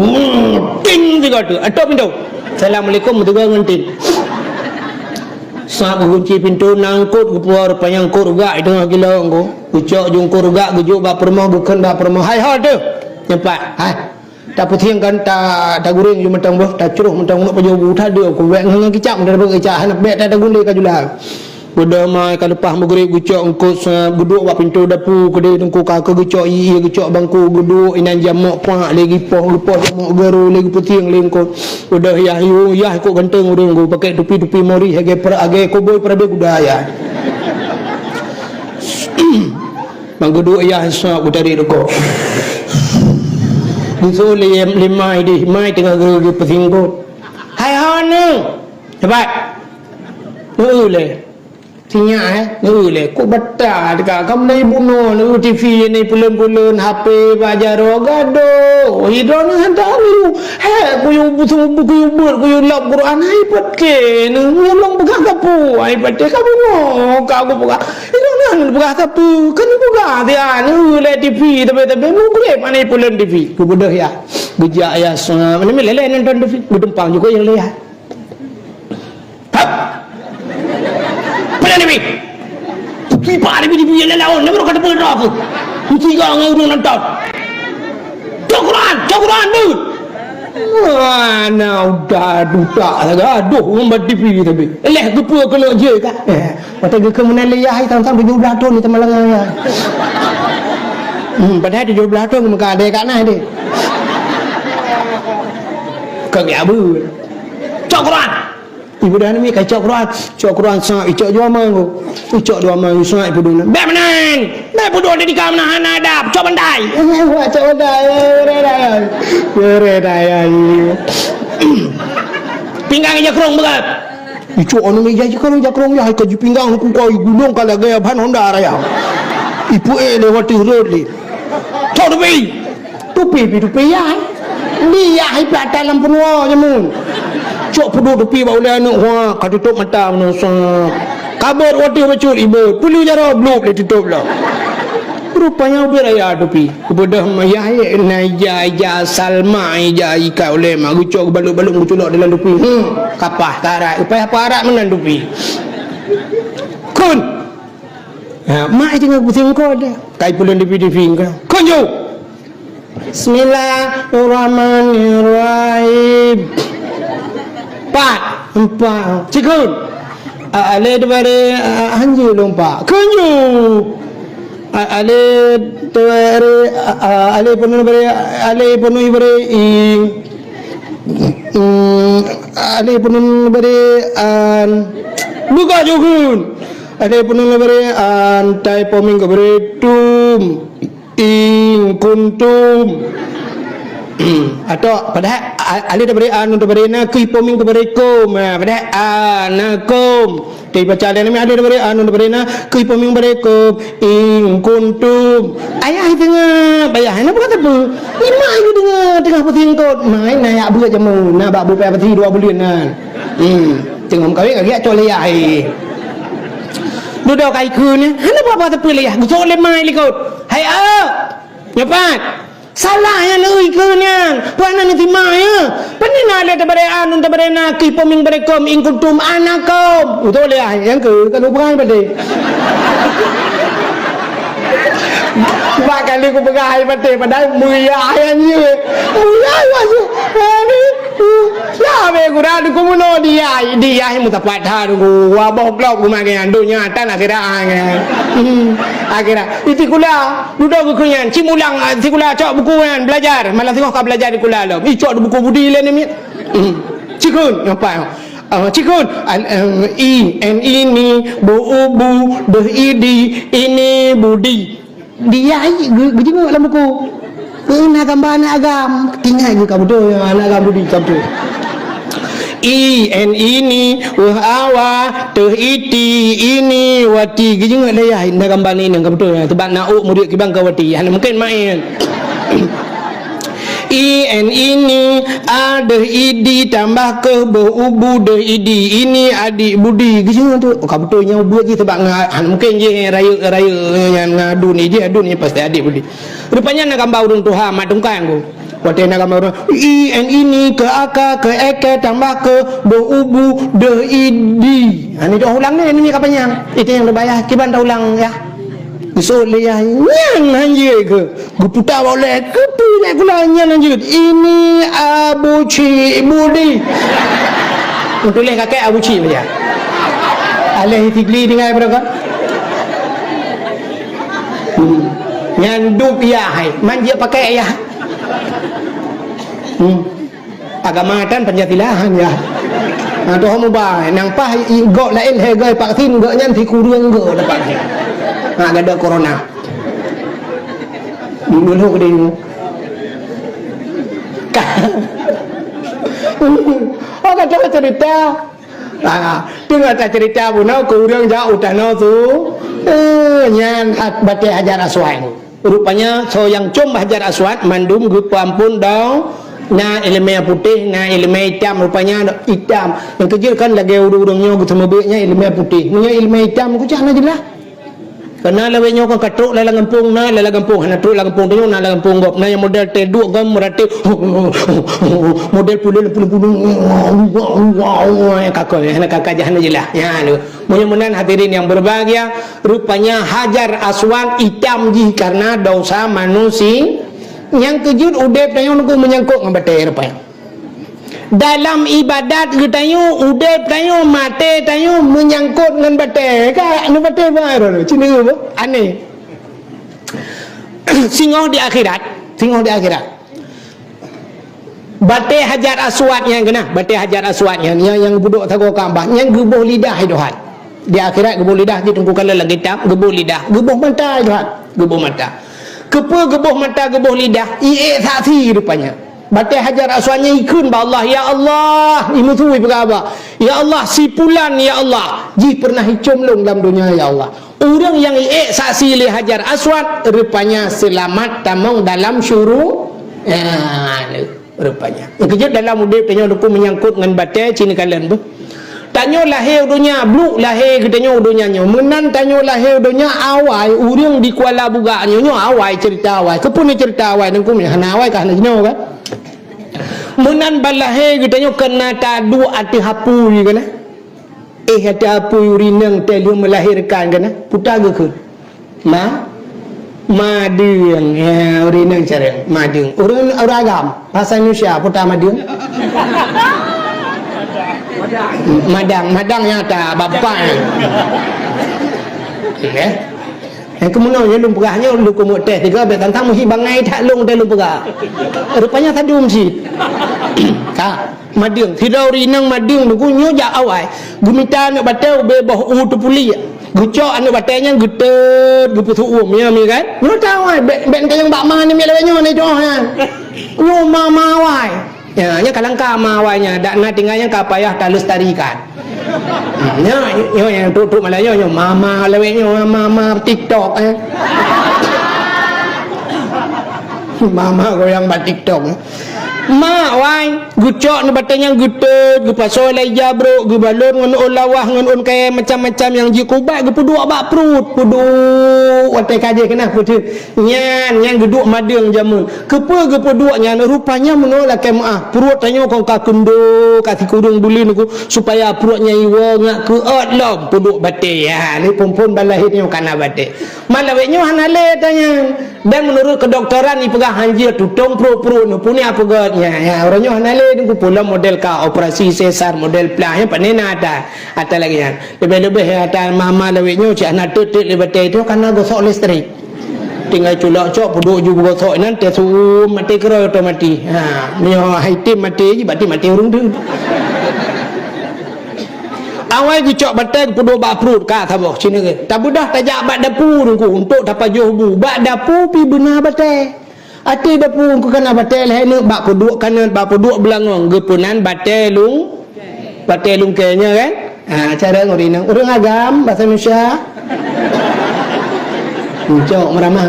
ting 3 tu. Atok pintu. Assalamualaikum 3 ngentin. Sahab kunci pintu nangkut keluar panjang kurga itu gila engko. Ucok jung kurga gejuk ba permah bukan ba permah. Hai ha tu. Nampak. Hai. ta puthiang kan ta guring ju mentang boh ta curuh mentang nak pajo bu ta dia ku wek ngang kicap dari bekerja anak bet ta gunde ka jula bodoh mai ka lepas maghrib gucok engko duduk buat pintu dapur kedai engko ka gucok gucok bangku duduk inan jamak pak lagi poh lepas jamak garu lagi puthiang lengko bodoh ya yu ya ko ganteng urang go pakai tupi mori age koboi prabe budaya manggudu ya sa utari roko Diso limai di mai tengah geru pesinggut. Hai hanu. Cepat. Ule. Sinya ule. Ku betah dekat kamu ni bunuh ni TV ni pulen-pulen HP bajar gado. Hidron hantar lu. He ku butuh buku buat ku lap Quran hai patke. Ni long pegang kapu. Hai patke kamu no. Kau buka. Hidron buka kapu. Kan buka dia ni ule TV tapi mu grep ani pulen TV. Ku bodoh ya. Bijak ya sana. Mana lele nonton TV. Berdumpang juga yang lihat. Ni tupi pare bi di la lawan ne kata pun aku tuti ga ngau nonton Quran ni mana udah aduh umbat di pi tapi leh gepu kena je ka mata ke kemunan leyah ai tang 17 tahun ni temalang ya padahal 17 tahun muka ada kat nah dia kau ya bu Quran ibu dah ni kacau Quran sa icok jua mang icok dua mang sa ibu duna be menan be bodoh di kamna hanadap cok bandai cok bandai redaya pinggang aja krong begat icok anu meja krong ya ke pinggang ku kau gunung kala gaya ban Honda raya ibu lewati road li cok tupi ya dia hai plata lampu nuo jamun cok peduk tepi bau le anak wah ka tutup mata manusia kabar wati bacul ibu perlu jaro blok le tutup lah rupanya beraya tepi bodoh mayah naija salma ija ika oleh mak gucok baluk-baluk nguculok dalam tepi kapah tarat upaya parat menan tepi kun mak jangan pusing kau dah kai pulun tepi kau kunju Bismillahirrahmanirrahim empat cikun ale daripada hanju lompa kunju ale daripada ale penuh daripada ale penuh daripada buka jukun ale penuh daripada antai poming keberetum kuntum atau padahal ali daripada anu daripada na kui poming daripada kom padahal anakum di baca ada nama ada daripada anu daripada na kui poming daripada kom kuntum ayah dengar bayar nak buat apa lima ayu dengar pusing kot main nak buat jamu nak bak buat peti 2 bulan kan tengok kawin agak cole ai duduk kai kun nak buat apa leh gusok le mai likut hai cepat salah yang lui kenyang puana nanti maya penina le tabare anu tabare na ki poming berekom ingkuntum anakom betul ya yang ke kan bukan pada Pak kali ku pegai pate padahal muya ayahnya muya masuk ni ya be gura ku muno dia mu tapat ha ku wa boh blok ku makan dunia tanah kira akhirnya itu kula duduk ku kunyan cimulang cikula cok buku kan belajar malah tengok ka belajar di kula lo cok buku budi le ni cikun apa cikun ini bu idi ini budi dia gini dalam buku nak gambar anak agam tinggal je kamu tu anak agam budi kamu tu ini awa iti ini wati gini ada ya nak gambar ni nak kamu tu sebab nak murid kibang kawati mungkin main ini ada idi tambah ke berubu de idi ini adik budi gitu tu kamu tu yang buat je sebab mungkin je raya yang ngadu ni pasti adik budi rupanya nak gambar urung Tuhan mak tungkang aku waktu nak gambar urung ini ke aka ke eke tambah ke berubu de idi ni dah ulang ni kapannya itu yang berbayar kiban dah ulang ya Kesoleh nyan hanje ke. Guputa boleh ke pilih kula nyan hanje. Ini Abu Budi. Tulis kakek Abu Ci dia. Alih tigli dengan berapa? Nyan dup ya hai. Manja pakai ayah. Agama tan Pancasila ya. Doh mubah nang pah gok lain hegai vaksin gok nyan thi kurang gok dapat. Ada corona. Dulu ke dia. Oh kata cerita. Tengah tak cerita punau kurang jauh tanah tu. Nyan batik Hajar Aswad. Rupanya so yang cum Hajar Aswad mandum grup ampun dong. Na elemen putih, na elemen hitam, rupanya hitam. Yang kecil kan lagi urung-urungnya gitu mebeknya elemen putih. Punya elemen hitam ku cakna jelah. Karena lawenya kan katruk lala gampung na lala gampung hana truk lala gampung tu na lala gampung gop na yang model teduk gam merati model pulun kakak hana kakak jahana jelah. Ya lu. Mudah-mudahan hadirin yang berbahagia, rupanya Hajar Aswad hitam ji karena dosa manusia. Yang kejut udep tayo nunggu menyangkut dengan batai rupanya. Dalam ibadat kita udep tayo mate tayo menyangkut dengan batai. Kan anu batai baru cina apa? Aneh. Singoh di akhirat, singoh di akhirat. Batai Hajar Aswad yang kena, batai Hajar Aswad yang buduk tago Kaabah, yang gebuh lidah hidupan. Di akhirat gebuh lidah ditunggu kala lagi tak gebuh lidah, gebuh mata hidupan, gebuh mata. Kepa gebuh mata gebuh lidah saksi rupanya. Batai Hajar Aswadnya ikun ba Allah, ya Allah imu tu berapa? Ya Allah si pulan ya Allah ji pernah hicumlung dalam dunia ya Allah. Orang yang saksi li Hajar Aswad rupanya selamat tamong dalam syuru. Rupanya. Kejut dalam udip tanya duku menyangkut dengan batai cini kalian bu. Tanya lahir dunia bluk lahir katanya dunia nyo menan tanya lahir dunia awai urang di Kuala Buga nyo awai cerita awai kepune cerita awai nang kumnya hana awai kah nyo kan menan balahir katanya kena tadu ati hapu ni kan ati hapu urinang telu melahirkan kan puta ke madeng ya urinang cara madeng urang agam bahasa Indonesia puta madeng madang nyata bapaknya kemudian lung perahnya lu kumut teh tiga bet tantang mesti bangai tak lung teh lu perah rupanya tadi mesti kak mading tidak rinang mading lu kunyo jak awai gumita nak batal bebah tu puli gucok anu batanya getet geputu umnya mi kan lu tahu ai ben kayang bak man ni mi lewenya ni doh kan lu mama awai ya nya kalangka mawanya dak na tinggalnya ka payah talestarikan. Yang tutup Melayu mama lewenya mama TikTok mama goyang bat TikTok. Ma wai gucok ni batanya getet gepaso leja bro gebalon ngan ulawah ngan kaya macam-macam yang jikubat gepuduk bak perut puduk watai kaje kena putu nyan yang geduk madeng jamun kepa gepuduknya rupanya menolak ke maaf perut tanya kau ka kendo kaki kurung buli niku supaya perutnya iwa ngak ke lom puduk batik ya ni pumpun balahitnya kana batik malawenya hanale tanya dan menurut kedokteran ni pegah hanjir tutung perut-perut ni punya apa ya orangnya hanale ni pula model ka operasi sesar model pelah yang panena ada lagi yang lebih-lebih ada mama lawenya cak nak tutup lebatai itu karena gosok listrik tinggal culak cok puduk juga gosok nanti suruh mati kera otomatis ni haitim mati je mati urung tu awal dicok batai puduk bak perut ka thabok sini ke tak budah tajak bak dapur untuk dapat jobu bak dapur pi benar batai ati dapur ku kena batai leh ni bak puduk kana bak puduk belangong gepunan batai lung kenya kan cara ngorinang urang agam bahasa Indonesia cok meramah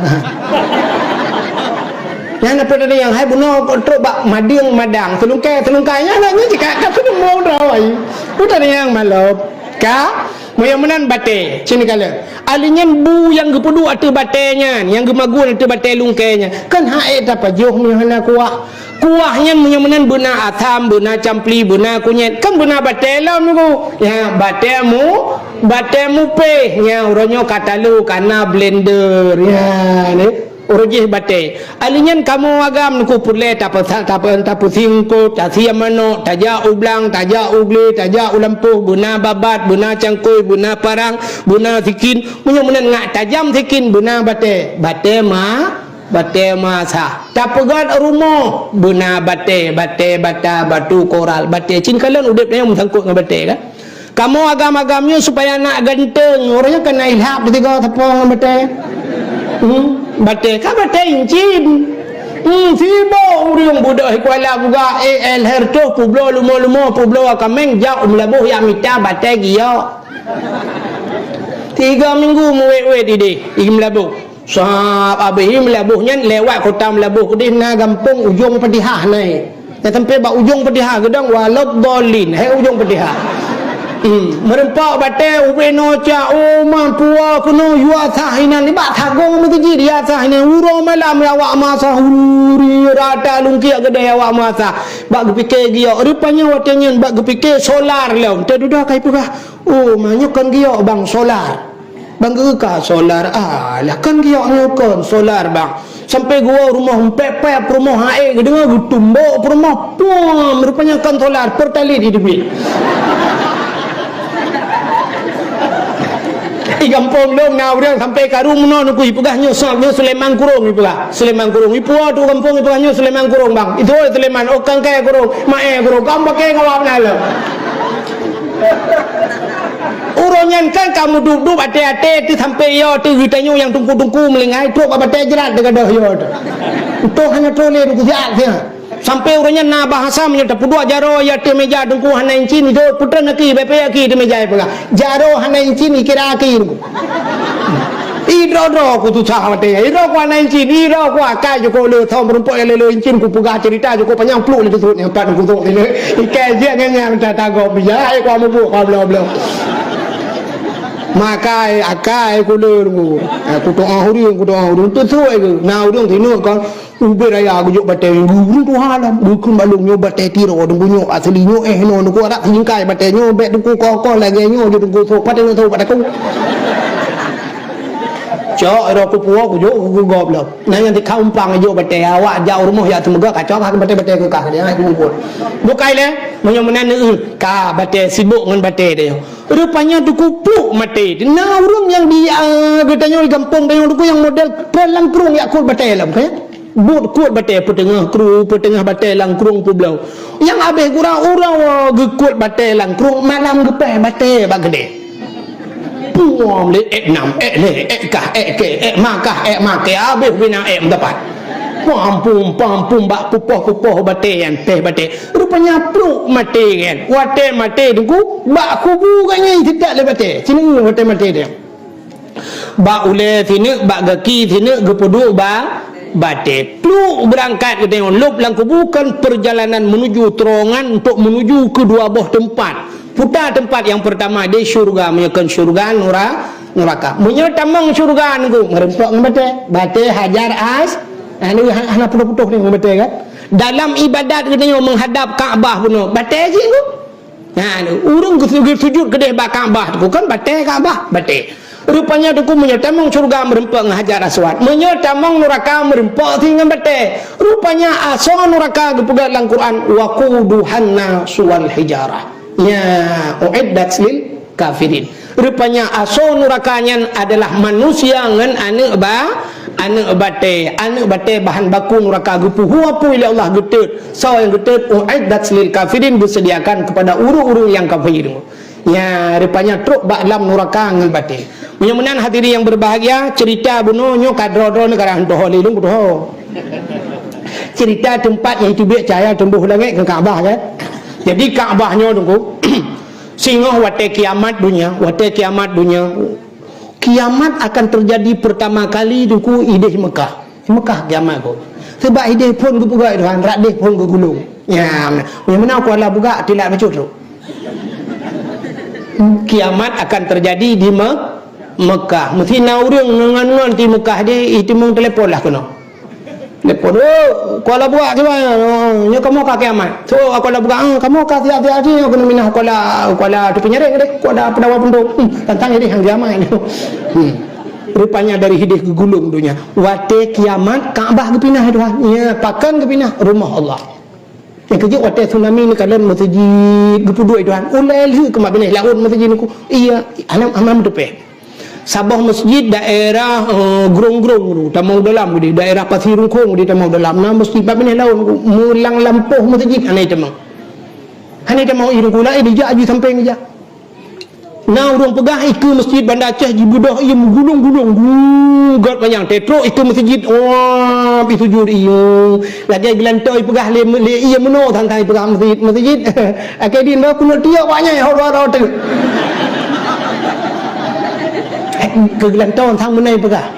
yang apa tadi yang hai buno kontrol bak madang selungkainya nanya jika tak kena mau rawai putar yang malop ka moyamanan bate sini kala alinyan bu yang gepudu atu batenya yang gemagun atu bate lungkainya kan hae dapat joh mi hana kuah kuahnya menyamanan benar atam, benar campli, benar kunyit. Kan benar batelam tu. Ya, batemu pe. Ya, orangnya kata lu karena blender. Ya, ni. Orangnya bate. Alinyan kamu agam ku pule tapu singko, tasia mano, taja ublang, taja ugle, taja ulampuh, benar babat, benar cangkui, benar parang, benar sikin. Menyamanan ngak tajam sikin, benar bate. Bate masa tapegat rumah buna bate bata batu koral bate cin kalian udip yang sangkut dengan bate kan kamu agam-agamnya supaya nak ganteng orangnya kena ilham ketiga tepung bate bate kan bate incin sibuk uriung budak Kuala buka el herto publo lumo publo kameng jauh melabuh yang mita bate giyo 3 minggu muwe didi igi melabuh sahab abih melabuhnya lewat kota melabuh kedih na gampung ujung pedihah naik dan sampai bak ujung pedihah gedang walad dolin ujung pedihah merempak bate ubeno cha oh mampua kuno yua sahinan ni bak thagong mesti dia sahinan uro malam awak masa huri rata lungki gede awak masa bak gepikir dia rupanya watenya bak gepikir solar lom tedudah kai pegah oh manyukan dia bang solar bang ke solar lah kan dia ngukon solar bang sampai gua rumah pepep rumah hae dengar tumbuk rumah pum rupanya kan solar pertali di duit gampung dong ngau dia sampai karung menon ku ipegahnya Sulaiman Kurung ipegah Sulaiman Kurung ipu tu kampung ipegahnya Sulaiman Kurung bang itu Sulaiman okang kaya kurung mae kurung kamu pakai ngawap nalo uronyan kan kamu duduk ate-ate tu sampai yo tu gitanyo yang tungku-tungku melingai tu apa bate jerat dekat dah yo tu hanya tole ku jat dia sampai uronyan na bahasa menyata pudua jaro ya te meja tungku hana incin itu putra naki bepe aki te meja pega jaro hana incin ikira aki idro ku tu sah bate idro ku hana incin idro ku akai joko le thom rumpok le incin ku puga cerita joko panjang pluk le tu yang pat ku tu le ikai je ngang ta go bija ai ku mu ku bla makai akai ku le ku to ahuri tu tu ai na urung thinu kon ube raya aku jok bate guru tu halam dukun balung nyo bate tiro dungu nyo asli nyo no ku ara hingkai bate nyo bet dungu ko lagi nyo je dungu so pate no pate ku cok ro ku puo ku jok ku gob lo na yang ti khau pang jok bate awak jauh rumah ya semoga kacau ka bate ku ka dia ai ku pun bukai le menyo menan ka bate sibuk ngan bate dia rupanya duku puk mate na urung yang dia katanya gampung dia duku yang model pelang kerung ya ku bate lam kan buat kuat bate petengah bate langkrung publau yang habis kurang orang gekut bate langkrung malam gepe bate bagede puam le nam le kah ke makah make habis bina dapat pam bak pupoh bate yang teh bate rupanya pluk mate kan wate mate duku bak kubu kannya tidak le bate sini wate mate dia bak ule sini bak gaki sini gepudu bate pluk berangkat ke tengok lup langku bukan perjalanan menuju terongan untuk menuju kedua buah tempat putar tempat yang pertama dia syurga menyekan syurga neraka menyetamang syurga nunggu ngerempok bate hajar as ini hana putuh-putuh ni bate kan dalam ibadat ke tengok menghadap Kaabah pun bate je tu urung sujud ke deh Kaabah tu kan bate Kaabah bate rupanya duku menyetamang syurga merempok hajar aswad menyetamang neraka merempok dengan bate rupanya asal neraka gepegat dalam Quran waquduhanna suwal hijarah ya uiddat lil kafirin rupanya asal nerakanya adalah manusia ngan anak bate bahan baku neraka gepu huapu ila Allah getut so yang getut uiddat lil kafirin disediakan kepada uru-uru yang kafir ya rupanya truk baklam neraka ngan bate menyamanan hadirin yang berbahagia cerita bunonyo kadro-dro negara hantu holilung kudoh cerita tempat yang tibik cahaya tumbuh langit ke Kaabah kan jadi Kaabahnya tunggu singoh wate kiamat dunia kiamat akan terjadi pertama kali tunggu ideh Mekah kiamat tu sebab ideh pun buka Tuhan radih pun gulung ya mana Kuala buka tidak becut tu kiamat akan terjadi di Mekah mesti na urang ngan di Mekah dia itu mung telefon lah kena Lepas tu Kuala buat ke mana? Nya kamu ka kiamat. So Kuala buat kamu ka hati-hati aku nak minah Kuala tu penyaring deh. Kuala pendawa penduk. Tantang jadi hang kiamat ni. Rupanya dari hidih ke gulung dunia. Wate kiamat Kaabah ke pindah Tuhan. Ya pakan ke pindah rumah Allah. Yang kerja wate tsunami ni kalian masjid gepuduk Tuhan. Ulai lu ke mak binah laun masjid ni ku. Iya alam depe. Sabah masjid daerah gerong-gerong tamau dalam di daerah Pasir Rungkong di tamau dalam na masjid babine laun mulang lampuh masjid anai tamau irung kula di jaji sampai ngeja na urang pegah iku masjid Banda Aceh di budah ia gulung-gulung gugat panjang tetro iku masjid itu jur iyo lagi gelantoi pegah le ia meno thantai pegah masjid akadin ba kuno dia banyak hor-hor tu kegelantawan thang menai pegah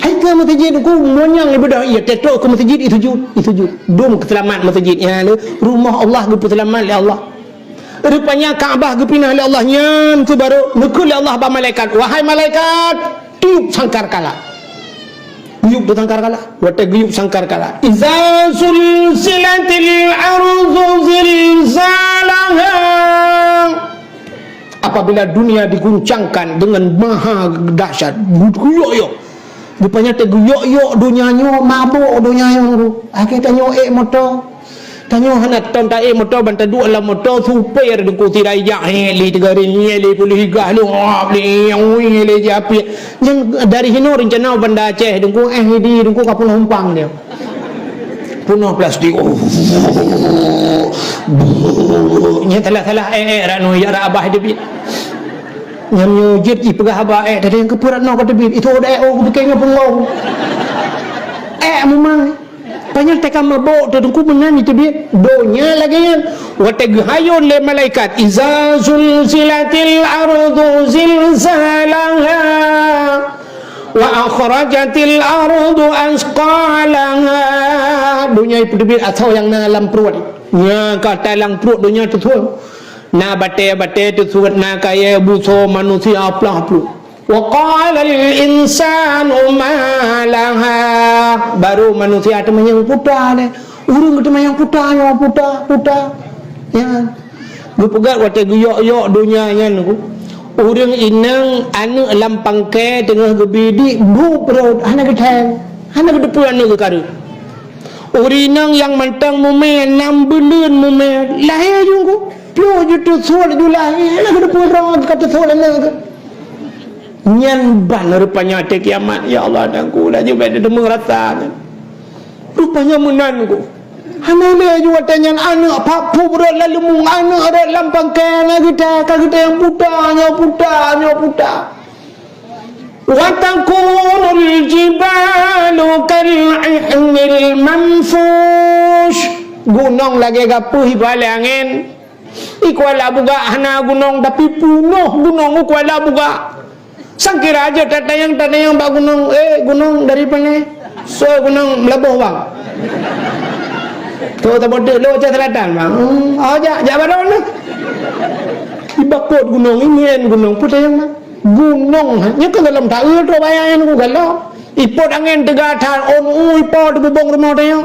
hai ke masjid ku monyang ibadah ia tetok ke masjid itu jud dom keselamat masjidnya rumah Allah ge selamat oleh Allah rupanya Kaabah ge pindah oleh Allah nyan tu baru nekul Allah ba malaikat wahai malaikat tiup sangkar kala guyup sangkar kala wate guyup sangkar kala iza sulsilatil ardu zilzalaha apabila dunia diguncangkan dengan maha dahsyat guyok-yok rupanya guyok-yok dunianya mabuk dunianya akhir tanyo motor tanyo hanat ton tae motor banta dua la motor super dengku tirai jak li tegari li pulih higah lu beli yang li japi yang dari hino rencana Banda Aceh dengku di dengku kapun humpang dia punuh plastik nya telah ranu ya abah debi nyam nyujit ipegah abah tadi yang kepurat no kata debi itu ada bikinnya pengong memang banyak tekam mabuk terdengku menan itu dia donya lagi kan wate gahayun le malaikat iza zulzilatil ardu zilzalaha wa akhrajatil ardu asqalaha dunia itu debit atau yang dalam perut nya kata dalam perut dunia tu na bate tu surat na kaya buso manusia aplah plu wa qala lil insanu ma laha baru manusia tu menyang puta ne urung tu menyang puta ya gupegat wate guyok-yok dunia nya ku urang inang anu lampang ke tengah gebidi bu perut hana gedang hana gedepu anu ke karu urinang yang mantang mume 6 bulan mume lahir jungku plu jutu sual julah hana gedepu rong kata sual anu ke nyan ban rupanya te kiamat ya Allah dangku dah juga ada demung rasa rupanya menanku hana le juga tanya anak papu berat lalu mung anak ada lampang kena kita yang puta wa takunul jibalu kal'ihnil manfush gunung lagi gapuh ibal angin ikuala buga hana gunung tapi punuh gunung ikuala buga sangkira aja tatayang bak gunung gunung dari mana so gunung melabuh bang tu tak bodoh lo cak selatan bang jak badan ni ibakot gunung ini gunung putayang bang gunung nya ke dalam tahu tu bayangan ku galau ipot angin tegatat ipot bubong rumah tayang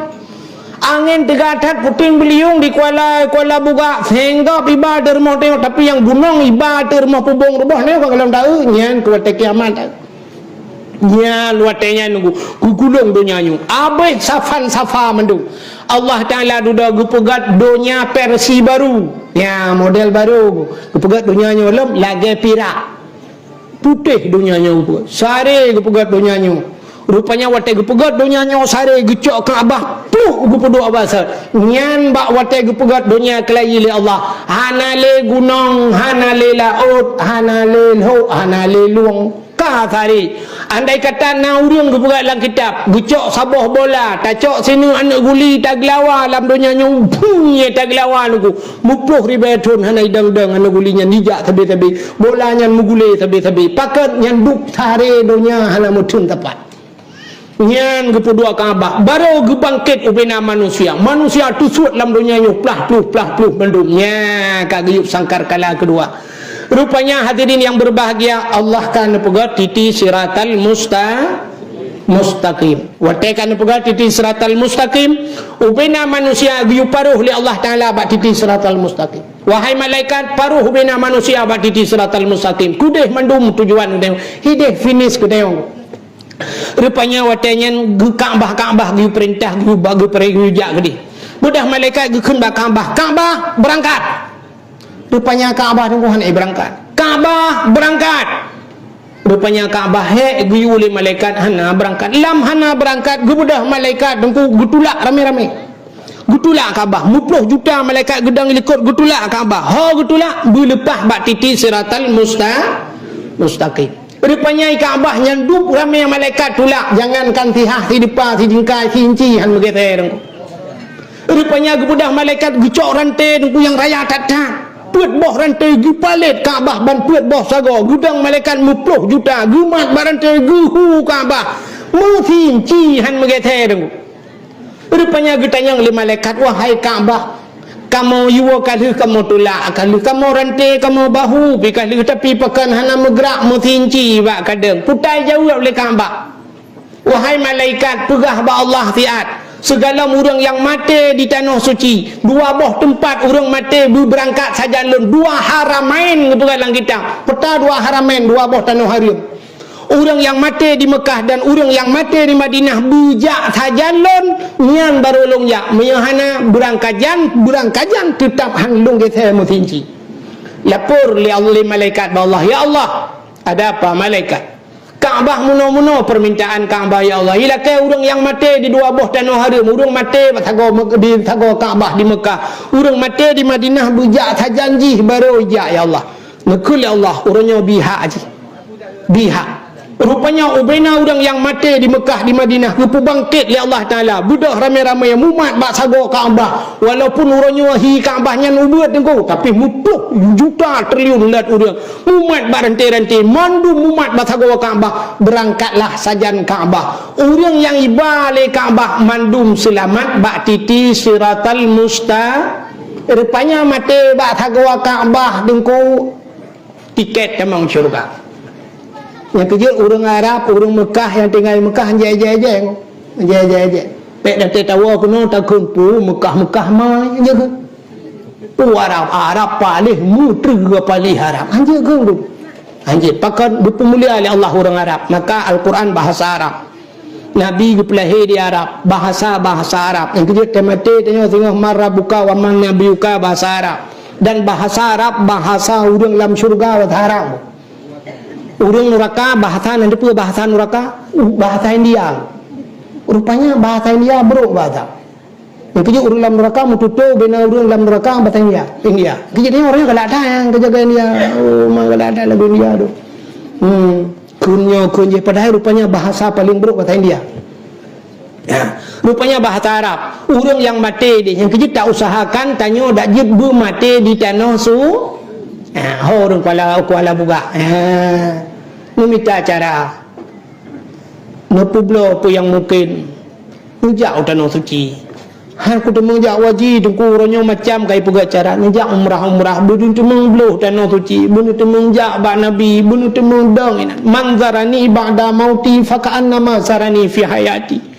angin tegatat puting beliung di Kuala Buga sehingga iba dermo tayang tapi yang gunung iba dermo bubong rumah ni ku dalam tahu nyan ku te kiamat nya luatenya nunggu gugulung donyanyu abai safa mendung Allah Ta'ala duda gupegat donya versi baru ya model baru gupegat donyanya lem lagi pirak putih donyanya sare gupegat donyanya rupanya wate gupegat donyanya sare gecok ke abah pluh gupedo abasa nyan bak wate gupegat donya kelayi li Allah hanale gunung hanale laut hanale ho hanale luang sari andai kata na urang gupegat dalam kitab gucok sabah bola tacok sini anak guli taglawa dalam dunia nyung punya taglawa nuku mupluh ribatun hanai dang-dang anak gulinya nijak tabi-tabi bolanya mugule tabi-tabi pakat nyan duk sare dunia hana mutun tepat nyan gepudua Kaabah baru gebangkit ubena manusia tusut dalam dunia nyung plah pluh mendungnya kagiyup sangkar kala kedua. Rupanya hadirin yang berbahagia Allah kan pegat titi siratal mustaqim. Watekan pegang titi siratal mustaqim. Ubina manusia giu paruh li Allah Taala bak titi siratal mustaqim. Wahai malaikat paruh ubina manusia bak titi siratal mustaqim. Kudeh mandum tujuan udeh. Hideh finish kudeh. Rupanya watenya Kaabah giu perintah giu bagi pergi jak gede. Budah malaikat giu kun bak Kaabah berangkat. Rupanya Kaabah tungguhan berangkat. Kaabah berangkat. Rupanya Kaabah giu oleh malaikat hana berangkat. Lam hana berangkat gebudah malaikat tunggu gutulak rame-rame. Gutulak Kaabah 50 juta malaikat gedang likut gutulak Kaabah. Ha gutulak berlepas bak titi siratal mustaqim. Rupanya Kaabah nyanduk ramai malaikat tulak. Jangankan tihah ti depan ti jingkai ti inci han begitu tunggu. Rupanya gebudah malaikat gecok rantai tunggu yang raya tak. Puat boh rantai gi palit Kaabah ban puat boh sago gudang malaikat 50 juta gumat barantai guhu Kaabah mutin cihan megeteng. Rupanya getanyang li malaikat wahai Kaabah kamu yuwa kali kamu tulak kali kamu rantai kamu bahu pikali tapi pakan hana megrak mutin ci bak kadang putai jauh oleh Kaabah. Wahai malaikat pegah ba Allah tiat segala orang yang mati di tanah suci, dua boh tempat orang mati berangkat saja lun, dua haramain ketugalan kita. Peta dua haramain, dua boh tanah haram. Orang yang mati di Mekah dan orang yang mati di Madinah bijak saja lun, nyan baru long ya. Meyahana berangkajan tetap handung kita mutinci. Lapor li Allah malaikat Allah, ya Allah, ada apa malaikat? Kaabah muno-muno permintaan Kaabah ya Allah. Ilakai orang yang mati di dua boh tanah haram, orang mati di tago Kaabah di Mekah, orang mati di Madinah bijak janji baru ya Allah. Nekul ya Allah, orangnya bihak aja. Bihak. Rupanya ubena orang yang mati di Mekah di Madinah rupa bangkit li Allah Taala. Budak ramai-ramai mumat bak sago Kaabah. Walaupun orangnya hi Kaabahnya nubuat tengku, tapi mutuk juta triliun lat orang. Mumat bak rantai-rantai mandu mumat bak sago Kaabah. Berangkatlah sajan Kaabah. Orang yang ibale Kaabah mandum selamat bak titi siratal rupanya mati bak sago Kaabah tengku tiket temang syurga. Yang kerja orang Arab, orang Mekah yang tinggal di Mekah jaya-jaya. Pek nanti tahu aku nak takun pu Mekah mai je ke. Pu Arab paling mutri paling Arab. Anje ke tu. Anje pakan dipemulia oleh Allah orang Arab. Maka Al-Quran bahasa Arab. Nabi lahir di Arab, bahasa Arab. Yang kerja temate tengok marabuka wa man nabiyuka bahasa Arab. Dan bahasa Arab bahasa orang dalam syurga wa Arab. Orang neraka bahasa nanti pun bahasa neraka bahasa India. Rupanya bahasa India bro bahasa. Jadi orang dalam neraka mututu bina orang dalam neraka bahasa India. Jadi orangnya kalau ada yang kejaga India, memang kalau ada lagu India tu. Kunyo padahal rupanya bahasa paling buruk bahasa India. Ya, rupanya bahasa Arab. Orang yang mati dia yang kerja tak usahakan tanya dak jib mati di tanah su. Orang kuala buka. Meminta cara. Nepublo apa yang mungkin. Ujak tanah suci. Aku temung jak wajib tengku orangnya macam kai puga cara. Ngejak umrah. Bunuh temung beluh tanah suci. Bunuh temung jak bak Nabi. Bunuh temung dong. Manzarani ba'da mauti faka'annama sarani fi hayati.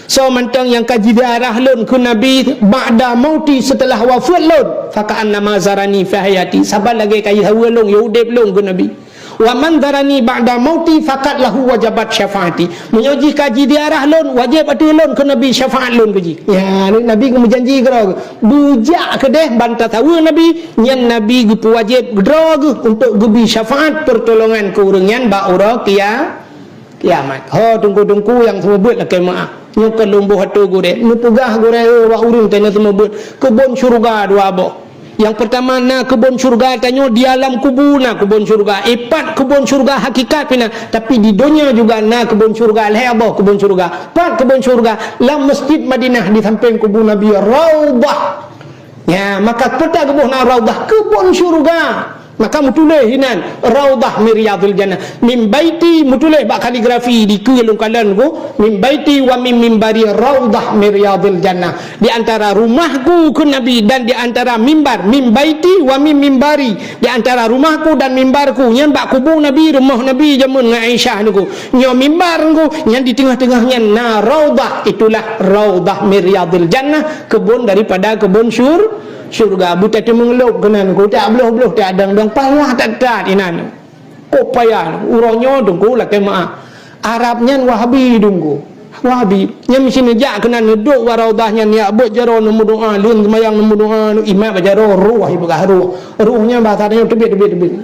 So mantang yang kaji darah lun ku Nabi ba'da mauti setelah wafat lun faka'annama zarani fi hayati. Sabar lagi kaji hawa lun yudib lun ku Nabi. Wa man zarani ba'da mauti faqad lahu wajabat syafaati. Menyoji kaji darah lun wajib atu lun ku Nabi syafaat lun kuji. Ya Nabi ku berjanji kero bujak ke deh bantah tahu Nabi nyan Nabi ku wajib gedrog untuk gubi syafaat pertolongan ku urang nyan ba ura kiamat. Ho tunggu yang semua buat lah maaf. Nyo kelumbuh hatu gure nu pugah gure wa urung tanya semua buat kebun syurga dua boh. Yang pertama na kebun syurga tanya di alam kubur na kebun syurga ipat kebun syurga hakikat pina tapi di dunia juga na kebun syurga leh boh kebun syurga pat kebun syurga lam masjid Madinah di samping kubur Nabi Raudah. Ya maka peta kebun na Raudah kebun syurga maka mutuleh hinan raudah min riyadil jannah min baiti mutuleh bak kaligrafi di kulung kalan ku min baiti wa min mimbari raudah min riyadil jannah di antara rumahku ke Nabi dan di antara mimbar min baiti wa min mimbari di antara rumahku dan mimbarku yang bak kubur Nabi rumah Nabi jamun dengan Aisyah niku nyo mimbar niku yang di tengah-tengahnya na raudah itulah raudah min riyadil jannah kebun daripada kebun syurga buta tu mengelup kenan ku tak belah-belah tak adang dang payah tak inan kok payah urangnya dengku lah kemaah Arabnya Wahabi dengku Wahabi nya mesti nejak kenan duduk waraudahnya ni abot jaro nombor doa lun semayang nombor doa imam bajaro ruh ibu ruhnya bahasa dia tebit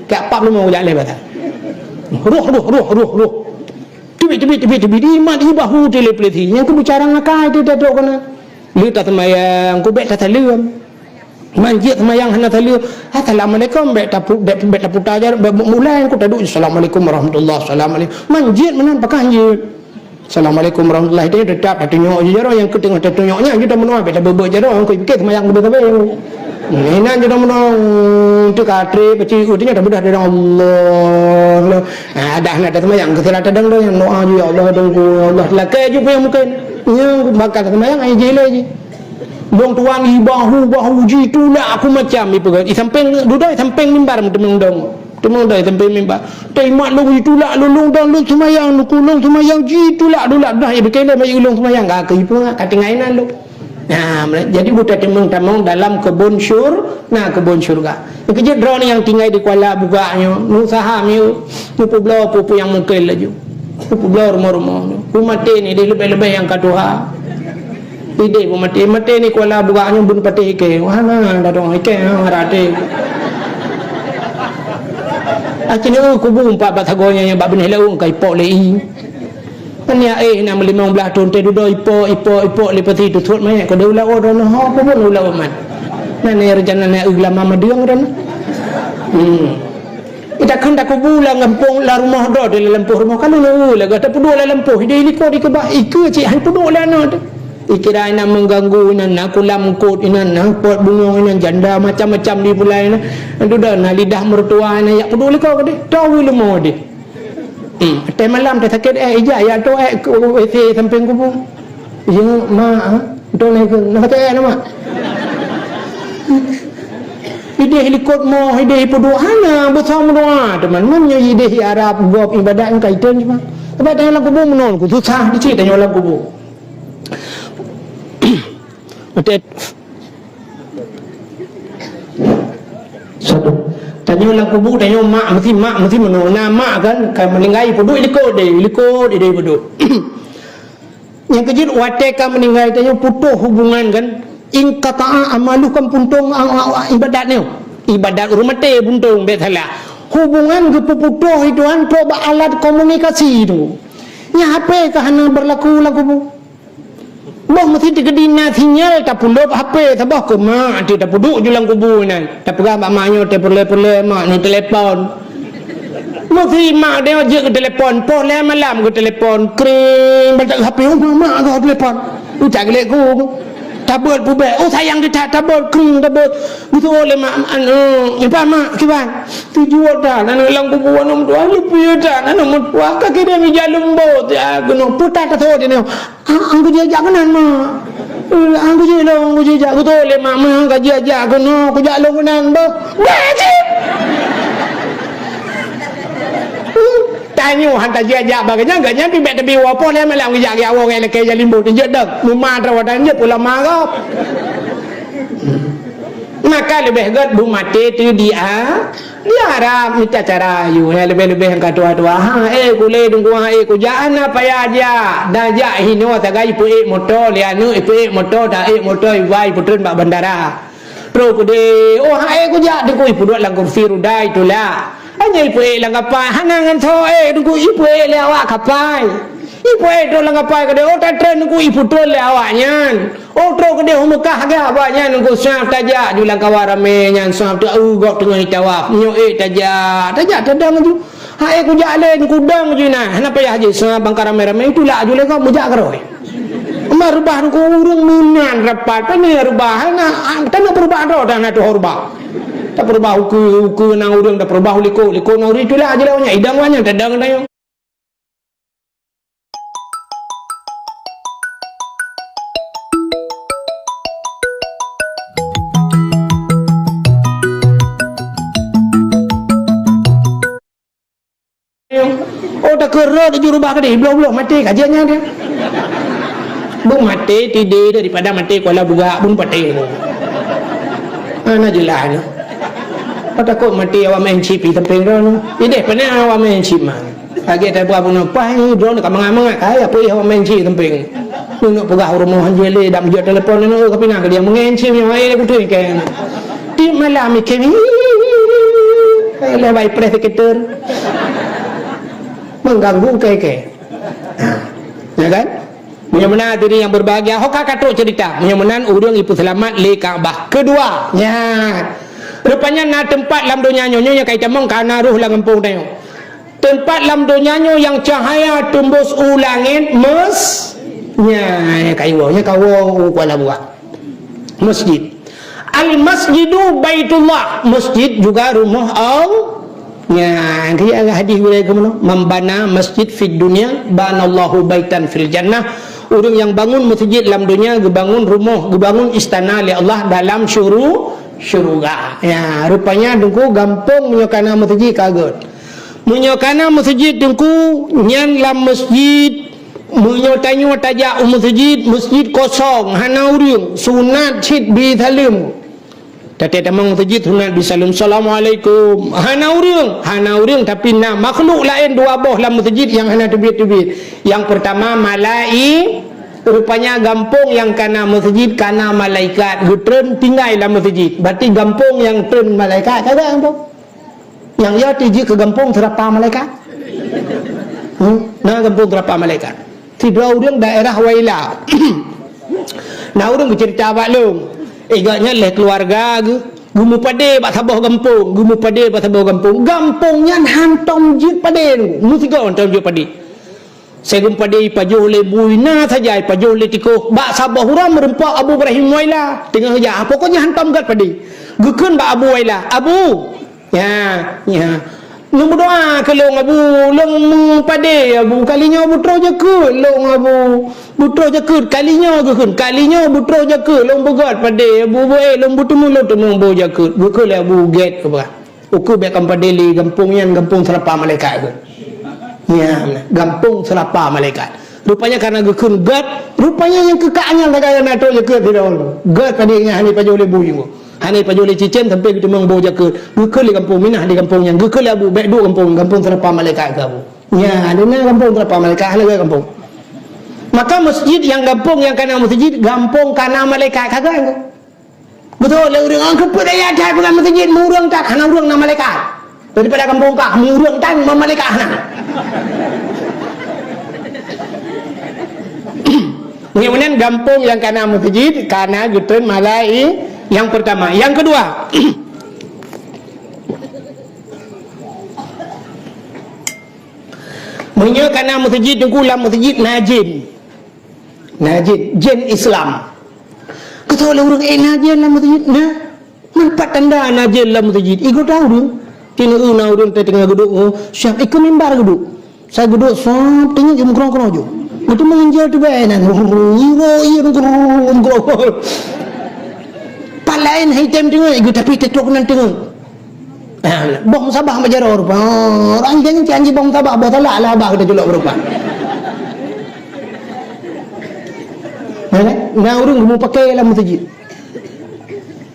kat 45 jalan bahasa ruh tebit iman ibahu telepati yang ku bicara ngakai tu tak dok kana lu tak semayang ku bet tak talem manjit semayang hana tali assalamualaikum bet taputa ajar mulai aku taduk assalamualaikum warahmatullahi assalamualaikum manjit menan pakah je assalamualaikum warahmatullahi dia tetap tengok je jaro yang ketengah tengoknya kita menua bet bebe jaro aku fikir semayang bebe ina je menong tu katre peci udinya dah bedah dari Allah dah nak semayang kesala tadang dah yang doa je ya Allah tunggu Allah lakai je yang mungkin yang bakal semayang ai je le je Bong tuan bahu jitu lah aku macam ni pegang. Samping duduk samping mimbar temendong. Temendong samping mimbar. Taimak lu itulah lulung dan lu semayang lu kulung semayang jitulah dulak dah berkena mai ulung semayang ka ipu kata ngainan lu. Nah, jadi buta temeng-temeng dalam kebun kebun syurga. Yang kerja drone yang tinggal di Kuala buganya, nu saham you, nu pulau pupu yang mungkin laju. Pulau rumah-rumah. Rumah ni dia lebih-lebih yang kaduha. Ide pun mati ni Kuala buganya bun pati ke wahana dah dong ke ngarate akhirnya kubu empat batagonya yang bab benih laung kai pok lei tanya nak 15 tahun te duduk ipok lepati tu thot mai ko deula o don ho ko bon ulah man nane rejana na ulama madiang don kita kan tak kubulang lampung la rumah do de lampuh rumah kalau lu la gata pudu la lampuh ide ni ko di ke ba iku cik han pudu la no ikira ina mengganggu ina nak kulam kot ina nak pot bunga ina janda macam-macam di pulai ina itu dah na lidah mertua ina yak peduli kau kade tahu lemo de teh malam teh sakit ija ya to wc samping kubu jeng ma to ne ke nak teh nama ide helikot mo ide pedoana bersama doa teman menyo ide Arab buat ibadat kaitan cuma sebab dalam kubu menon ku susah dicit dalam kubu Betul. Satu. Tanya lah kubu tanya mak mesti menona mak kan meninggal pudu ilikot dia pudu. Yang kejut wate kan meninggal tanya putus hubungan kan in qata'a amalukum puntung ibadatnya. Ibadat rumah teh puntung betala. Hubungan ke putus itu kan coba alat komunikasi itu. Nya HP kahana berlaku lagu bu. Boh mesti digedina sinyal tak pulop HP sabah ke mak dia tak puduk julang kubu ni tak pegang mak maknya tak perle mak ni telefon mesti mak dia je ke telefon poh le malam ke telefon kering baca HP mak ke telefon tu tak gelek ku tabut pube sayang dia tabut kering tabut betul le mak apa mak kiban tujuan dah nan lang kubu nom tu lebih dah nan nom tu kaki dia mi jalum bot ya geno putar ta tho dia ni angku je jangan mak angku je jak betul le mak mak gaji aja geno ku jak long nan bo wajib tanya hantar je baganya ganya pi bet bi wapo le malam jak ya wong le ke jalimbo je dak muma trawadan je ulama kau maka lebih god bu mati tu dia harap minta cara you lebih-lebih yang kadua-dua kule tunggu ku jaan apa ya aja dah ja hino tagai pu motor lianu pu motor dah motor wai putun bak bandara pro ku de ku ja de ku ipu dua lang kursi rudai itulah hanya ipu lang apa hanangan tho tunggu ipu le awak kapai ipu do lang apa ke de ta tren ku ipu tol le awaknya tro ke de Mekah ke awaknya nunggu syaf taja julang kawarame nyan syaf tu gok tengah tawaf nyo taja tadang ju ku jalen kudang ju nah kenapa ya haji syaf bangkar rame-rame itulah ju le kau mujak keroi marubah ku urung munan rapat pani rubah na tanah berubah do dah na tu rubah Tak perbah uku na urang tak perbah liko na uri itulah aja lawanya idang wanya dadang dayong. Oh tak kera dia rubah ke dia belum mati kajiannya dia. Bu mati tidur daripada mati kuala buga pun pati. Ana jelas. Pada kok mati awak main chip di tempeng ron. Ide pernah awak main chip mah. Lagi tak buat pun apa ni drone kat mangang kaya apa awak main chip tempeng. Nak pegah rumah jele dak menjual telefon ni ke pinang dia main chip yang ai aku tu kan. Di malam ni kami. Ai bai presenter. Mengganggu ke. Ya kan? Mudah-mudahan diri yang berbahagia. Hoka katuk cerita. Mudah-mudahan urang ipu selamat le Kaabah. Kedua, ya. Rupanya na tempat lam dunia nyonya kait temong kana ruh lang empung tayo. Tempat lam dunia yang cahaya tembus ulangit ya kaiwanya kawo kuala buat. Masjid. Al-masjidu baitullah. Masjid juga rumah Allah. Ya, dia hadis boleh ke mana? Membana masjid fid dunia, banallahu baitan fil jannah. Orang yang bangun masjid dalam dunia, gebangun rumah, gebangun istana oleh Allah dalam syurga. Ya, rupanya dengku gampang menyokana masjid kaget. Menyokana masjid dengku nyan lam masjid menyotanyo tajak masjid kosong, hana urang, sunat cid bi salim. Tadi tamang masjid sunat bisalam assalamualaikum hana urang tapi na makhluk lain dua boh dalam masjid yang hana tebit-tebit. Yang pertama rupanya gampung yang kana masjid kana malaikat gutren tinggal dalam masjid. Berarti gampung yang tren malaikat kagak gampung. Yang ya tiji ke gampung terapa malaikat. Nah gampung terapa malaikat. Tidak urang daerah Waila. Nah urang bercerita abak long. Agaknya leh keluarga gumu pade bak sabah gampung, gampungnya hantam jid pade mesti kau hantam jid pade. Saya gum pade pajuh le buina saja pajuh le tiko bak sabah huram merempak Abu Ibrahim Waila tengah ya pokoknya hantam gat pade. Gekeun bak Abu Waila, Abu. Ya. Nung berdoa ke long Abu, long pade Abu kalinya butro je ke long Abu. Butro je ke kalinya butro je ke long begat pade Abu boy long butemu lo temu bo je ke. Buka le Abu get ke bah. Uku be kam pade li gampung serapa malaikat ke. Ya, gampung serapa malaikat. Rupanya karena gekun gat, rupanya yang kekaknya tagaya nato je ke tidak. Gat pade nya hani pajo le bu jingo. Hani pajole cicen sampai kita mengbo jaka gekele kampung minah di kampung yang gekele Abu baik dua kampung terapa malaikat kamu ya ada kampung terapa malaikat halal kampung. Maka masjid yang kampung yang kana masjid kampung kana malaikat kagak betul le urang angkat budaya ada bukan masjid murang tak kana urang na malaikat daripada kampung kah murang tan malaikat nah. Kemudian kampung yang kana masjid kana gutun malaikat. Yang pertama, yang kedua menyokana masjid dengkulam masjid najin jin Islam kata oleh orang najin dalam masjid nah nampak tanda najin dalam masjid ikut tahu dia tina orang tengah duduk siap ikut mimbar duduk saya duduk sop tengok je mengkerong-kerong je itu menginjal tu baik lain hitam tengok ikut tapi tetuk nan tengok bong sabah majar rupa orang janji bong sabah batala ala abah kita julak berupa nah urung mau pakai dalam masjid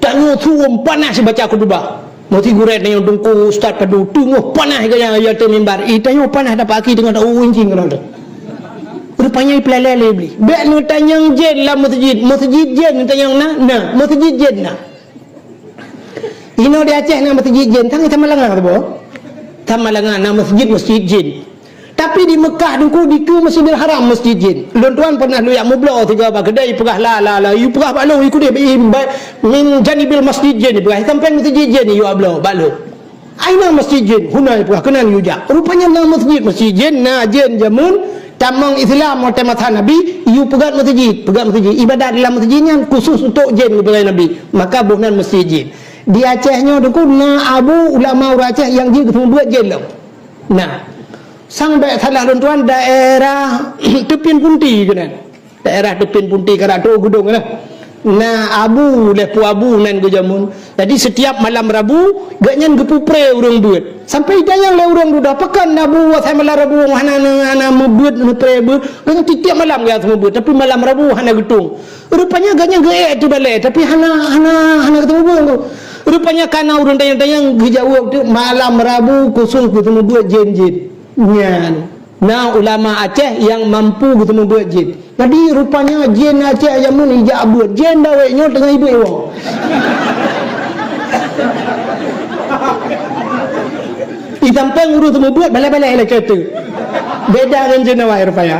tanya suam panas baca khutbah mesti guret yang dengku ustaz padu tunggu panas gaya ya tu mimbar itanya panas dapat aki dengan uncing kalau tu rupanya pelale beli bek nu tanyang jen lah masjid jen tanyang na masjid jen na ino di Aceh na masjid jen tang Tamalanga tu boh Tamalanga na masjid jen tapi di Mekah dengku diku Masjidil Haram masjid jen lon tuan pernah lu yang mublo tiga ba kedai pegah la you pegah ba lu ikut dia min janibil masjid jen pegah sampai masjid jen you ablo ba lu aina masjid jen hunai pegah kenan you jak rupanya na masjid jen na jen jamun tamang Islam atau mata Nabi you pegat masjid ibadat dalam masjidnya khusus untuk jin kepada Nabi maka bukan masjid jin di Acehnya tu na abu ulama orang Aceh yang dia ketemu buat je lah. Nah, sampai salah tuan daerah Tepin Punti kan. Daerah Tepin Punti Karato Gudung lah. Nah, abu lepu abu nan go jamun. Jadi setiap malam Rabu gaknyan gepupre urang buat. Sampai dayang le urang dah pekan Rabu wa malam Rabu hana mebuat mepre bu. Kan tiap malam ga semua buat, tapi malam Rabu hana getung. Rupanya gaknyan geek tu balik, tapi hana ketemu buat. Rupanya karena urang dayang-dayang gejauh tu malam Rabu khusus ketemu buat jin-jin. Nyan. Nah, ulama Aceh yang mampu ketemu buat jin. Jadi rupanya jin Aceh yang mun ijak buat jin daweknya tengah ibu wong. Isampang urus temu buat balai-balai lah kata. Beda dengan jin awak rupanya.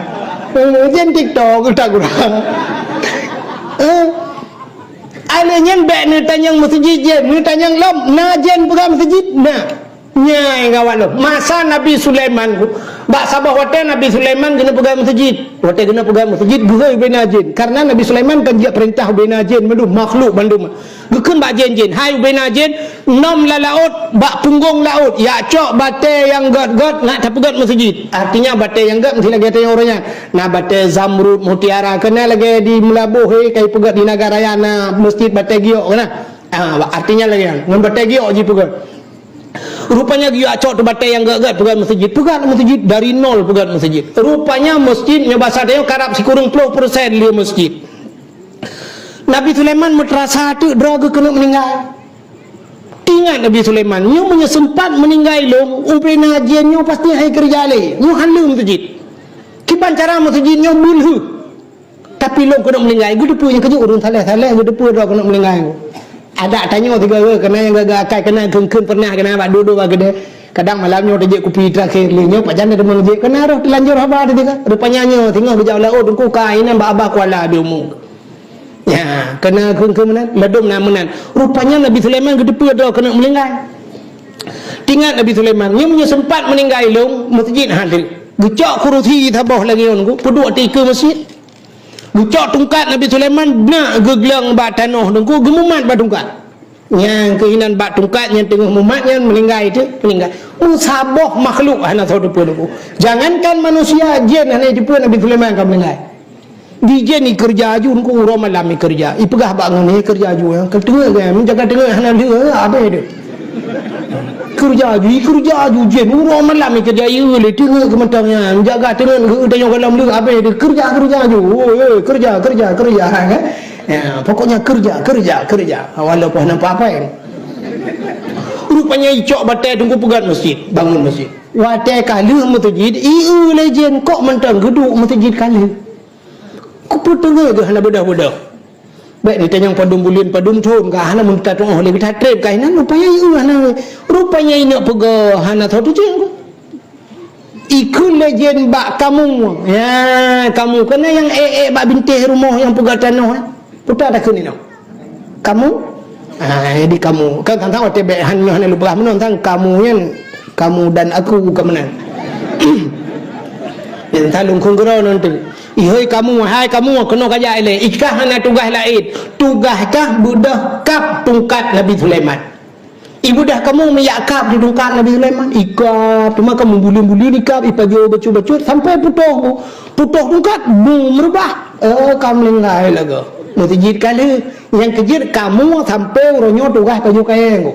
Jin TikTok tak kurang. Alanya bek ni tanyang masjid je, ni tanyang lom, na jen pegang masjid, nah. Nyai kawan lo. Masa Nabi Sulaiman bak sabah wate Nabi Sulaiman kena pegang masjid. Wate kena pegang masjid gehoi bina jin. Karena Nabi Sulaiman kan dia perintah bina jin mandu makhluk bandum. Gekeun bak jin-jin, hai bina jin nom la laut bak punggung laut. Ya cok bate yang got-got nak tapegat masjid. Artinya bate yang got mesti lagi ada orangnya. Nah bate zamrud mutiara kena lagi di melabuh kai pegat di negara yana masjid bate giok kana. Artinya lagi ngan bate giok ji pegat. Rupanya dia acok tu batai yang gak-gak pegang masjid dari nol pegang masjid. Rupanya masjidnya bahasa dia karap sikurung 10% dia masjid. Nabi Sulaiman merasa tu draga kena meninggal. Ingat Nabi Sulaiman, nyo sempat meninggal long, ubena jenyo pasti hai kerja le. Nyo halu masjid. Kiban cara masjidnya bulhu. Tapi long kena meninggal, gue depu yang kerja urung salah-salah gue depu draga kena meninggal. Ada tanya tiga kena yang gagal akai kena keun pernah kena bak duduk bak gede. Kadang malamnya dia kopi terakhir linya pak janda demen je kena roh telanjur haba dia rupanya nyo tengok bijak laut dengku kainan bak abah kuala dia umum. Ya, kena keun menan ledum na menan. Rupanya Nabi Sulaiman gedepu ada kena meninggal. Tinggal Nabi Sulaiman nyo sempat meninggal long masjid hadir. Gecak kurusi tabah lagi on ku peduk tika masjid. Bucok tungkat Nabi Sulaiman nak geglang bat tanah dengku gemumat bat tungkat. Yang keinginan bat tungkat yang tengah mumat yang meninggal itu meninggal. Sabah makhluk hana tahu depu dengku. Jangankan manusia jin hana depu Nabi Sulaiman kan meninggal. Di jin ni kerja aju dengku urang malam ni kerja. I pegah bak ngene kerja aju yang ketengah kan menjaga tengah hana dia apa dia. Kerja aju jin urang malam ni kerja ieu le tengah kementangnya menjaga tengah tayong dalam dia apa dia kerja aju. Oh kerja kan. Ya, pokoknya kerja. Walaupun nampak apa kan. Rupanya icok batai tunggu pegat masjid, bangun masjid. Watai kala masjid, ieu le jin kok mentang geduk masjid kala. Kok petengah ke hana bedah-bedah. Baik ni tanyang padum bulian padum thon ka hana mun ta tong oleh kita trip ka hana rupanya ieu hana rupanya ina pega hana thau tu jeng ikut legend bak kamu ya kamu kena yang bak bintih rumah yang pega tanah putar dah kini no kamu jadi kamu kan tang ote be hana lupa menon tang kamu yang kamu dan aku ke menan yang talung kongro nanti ihoi kamu hai kamu kena kaya ele ikah hana tugas lain tugaskah budah kap tungkat Nabi Sulaiman ibu dah kamu meyakap di tungkat Nabi Sulaiman ikap cuma kamu bulim-bulim ikap ipajo bacut-bacut sampai putuh tungkat merubah kamu lengai lagu masjid kali yang kejir kamu sampai ronyo tugas pajo kaya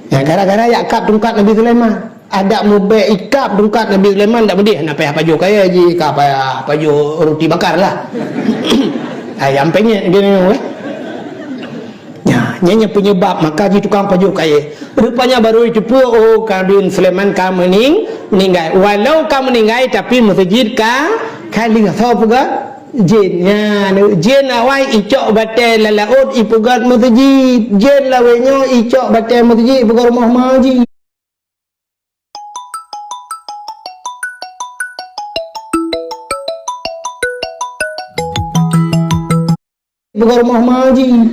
yang gara-gara yakap tungkat Nabi Sulaiman ada mube ikap tungkat Nabi Sulaiman tak bedih nak payah pajo kaya je ka payah pajo roti bakar lah ayam penyet gini ya nyanyi penyebab maka ji tukang pajo kaya rupanya baru cepu kadun Sulaiman ka meninggal walau ka meninggal tapi masjid ka kali tahu puga jin ya jin awai icok batai lalaut ipugat masjid jin lawenyo icok batai masjid ipugat rumah maji bukan rumah maji.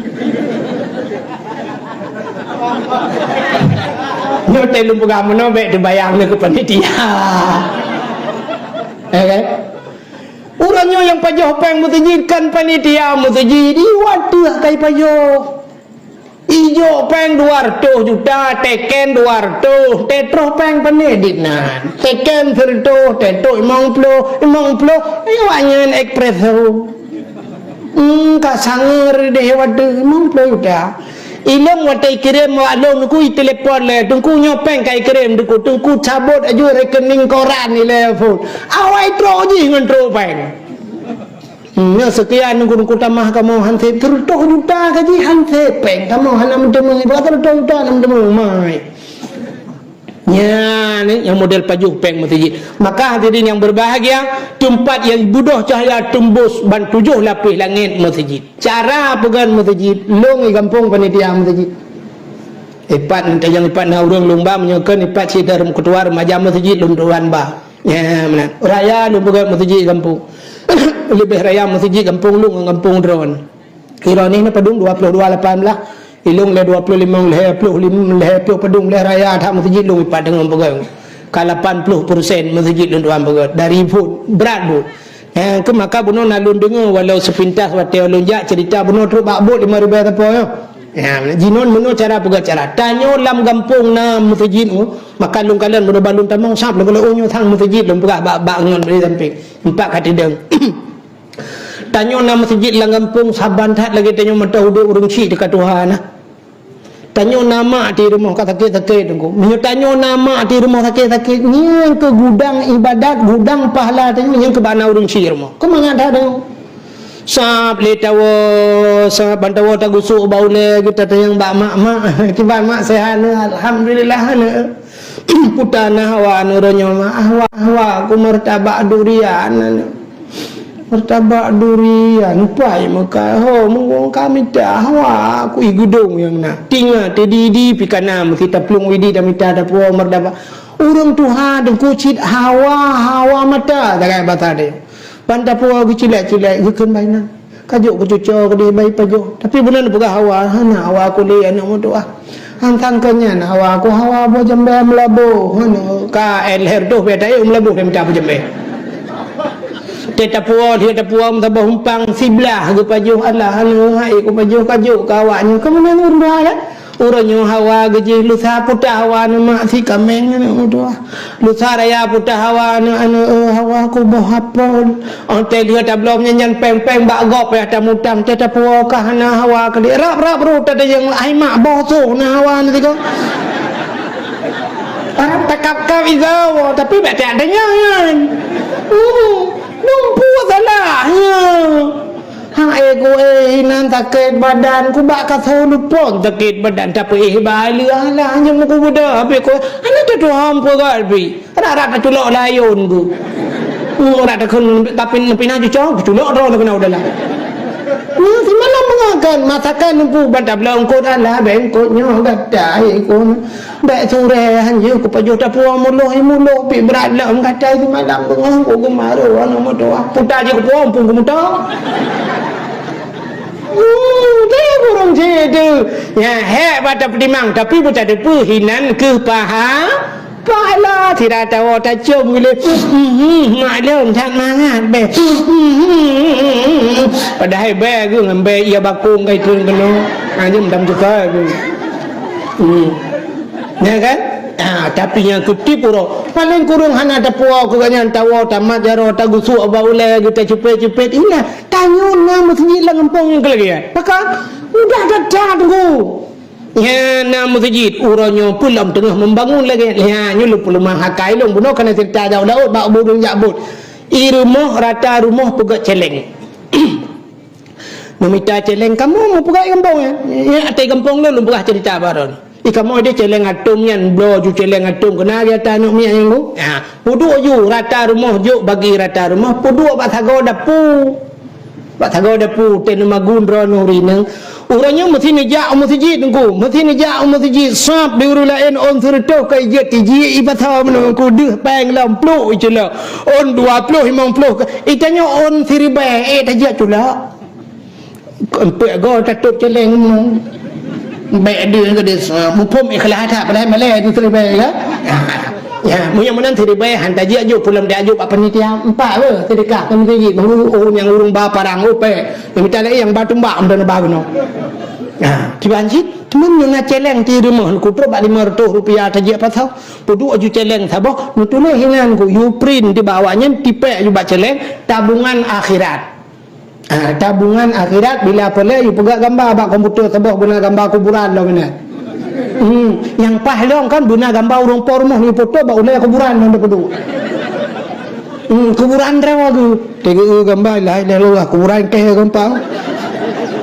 Ni telung pegang mana baik dibayang ke panitia. Okay? Orangnya yang pajoh peng mutajidkan panitia mutajid. Iwat tu kai pajoh. Ijo peng 200 juta, teken 200, tetro peng penedinan, teken 100, tetro 50, ayo anyen espresso. Ka sanger deh waduh 50 juta. Ilong watai kirim waklong ku telepon le, tungku nyopeng kai kirim duku, tungku cabut aja rekening koran ni telefon. Awai tro je ngan tro peng. Ya sekian nunggu tamah kamu hansip 100 juta gaji hansip peng kamu hanam demu berapa 100 juta hanam demu mai. Ya ni yang model pajuh peng masjid. Maka hadirin yang berbahagia, tempat yang budoh cahaya tembus ban 7 lapis langit masjid. Cara pegang masjid, long di kampung panitia masjid. Ipat nanti yang ipat na urang lumba menyokan ipat si dalam ketua remaja masjid lumduan ba. Ya mana? Raya lu pegang masjid kampung. Lebih raya masjid kampung lu kampung drone. Kira ni padung 22.18 ilung le 25 le 25 le padung le raya tak masjid lu ipat dengan pegang. Ka 80% masjid lu doan pegang dari pun berat bu. Ke maka buno nalun dengar walau sepintas watel lonjak cerita buno teruk bakbut 5,000 apa yo. Ya, jinon buno cara pegang cara. Tanyo lam kampung na masjid tu, maka lung kalian buno balun tamang sap lu kalau unyu thang masjid lu pegang bak ngon beri samping. Empat kati deng. Tanyo na masjid lang kampung saban tat lagi tanyo mata udah urung si dekat Tuhan nah. Tanyo nama di rumah sakit-sakit tunggu. Menyo tanyo nama di rumah sakit-sakit ni ke gudang ibadat, gudang pahala tanyo yang ke bana urung si rumah. Kau mengada dong. Sap le tawo sap bantawo ta gusuk bau le kita tayang bak mak kiban mak sehat alhamdulillah ne. Putana hawa nuronyo mak hawa ku martabak durian. Martabak durian pai maka ho mung kami dah hawa ku igudung yang na tinga tedi pikana kita plung widi da mita da puo martabak urang Tuhan deng kucit hawa mata dagai bata de panda puo gicilek-cilek gekeun baina kajuk kecuco ke dia bayi pajuk tapi benar pegah hawa hana hawa ku le anak mu doa hantang kenya hawa ku hawa bo jembe melabu hana ka el herdo beda eu melabu ke minta jembe teta puo mtabah humpang siblah ke pajuh Allah anu hai ku pajuh kajuk kawaknya kemana urang ya uranyo hawa geje lusa putah hawa nu mak si kameng anu doa lusa raya putah hawa anu hawa ku boh hapol onte dia tablom nyanyan peng-peng bak gop ya tamutang teta puo ka hana hawa ke rap ru tada yang ai mak boh so na hawa ni tiga arab takap izau tapi tak ada nyan numpu salah ya hang ego hinan sakit badan ku bak kasau lupon sakit badan tapi bali alah hanya muku budak habis ku ana tu hampa galbi ara tulok layun ku ora tak tapi pinah cucong tulok ro kena udahlah semalam mengakan masakan numpu badab lang ko ala bengkotnya gadai ku bek sore hanya ku pajuh tapuang muloh pi berat lah gadai semalam tengah ku gemaru anu modoh putar je ku puang pun ku mutar dia burung jedu ya hebat pedimang tapi buta de hinan ke pahala tidak tahu tak cium gile maklum tak mangat be padahal be ku ngambe ia bakung kai tun keno hanya mendam juga ku ya kan tapi yang kutip puro paling kurung hana ada puau ku ganyan tawo tamat jaro tagusu abaule kita cepet-cepet ina tanyo na masjid lang kampung yang kelagi ya maka udah ada tunggu ya na masjid uronyo pulam tengah membangun lagi ya nyulu pulumah hakai long buno kana cerita jauh daud bak burung jabut irumuh rata rumah pegak celeng meminta celeng kamu mau pegak kampung ya atai kampung lu pegak cerita baron ikamu dia celeng atum yan bro ju celeng atum kena dia tanuk mi yang lu ya pudu ju rata rumah ju bagi rata rumah pudu bak thago dapu tenu magun ro nurineng uranya mesti nejak masjid tunggu mesti nejak masjid sap di uru lain on serto kai je tiji ibatha menungku deh peng lamplu icula on 20 50 itanya on siribe tajak cula empek go tatup celeng baik dia ke desa mupum ikhlas tak pada malai tu siribe ya mun yang menan siribe hantar je ajuk pulang dia ajuk apa panitia empat ke sedekah ke masjid baru yang urung ba parang ope minta lagi yang batu mbak amdan ba gono Di banjir teman yang nak celeng ti rumah ku tu bak 500 rupiah saja apa tahu pudu aju celeng sabah nutulah hingan ku you print di bawahnya tipek you bak celeng tabungan akhirat. Tabungan akhirat bila boleh you pegang gambar bak komputer sabah guna gambar kuburan lah benar. Yang pahlong kan guna gambar urang por rumah ni foto bak ulai kuburan mana pudu. Kuburan rewa tu tengok gambar lah kuburan ke gampang.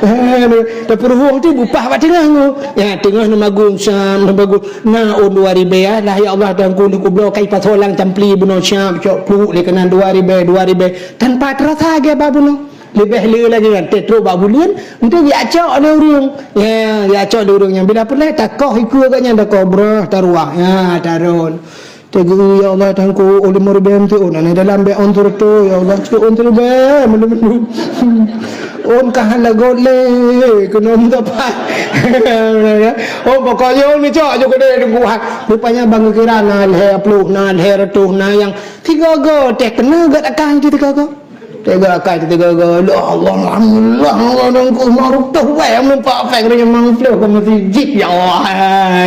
Tapi ruang tu bupah buat tengah tu. Ya tengah nama gung syam, nama gung na on 2000 lah ya Allah dan ku blo kai patolang tampli buno syam cok peluk le kena 2000 tanpa terasa ge babuno. Lebih le lagi kan tetro babulian untuk dia acak ada urang. Ya dia acak ada urang yang bila pula takoh ikut agaknya takoh bro taruah. Ya tarun. Tegu ya Allah dan ku oleh morbem tu on dalam be on tu ya Allah tu on tu be melu on kahala gole kena minta apa oh pokoknya on ni cok juga dia buat rupanya bang kira na le upload na le ratuh na yang 3 go tek kena gak akan tu 3 go tega akan tu 3 go Allah alhamdulillah dan ku maruk tu wae nampak apa yang memang flow kau mesti jip ya Allah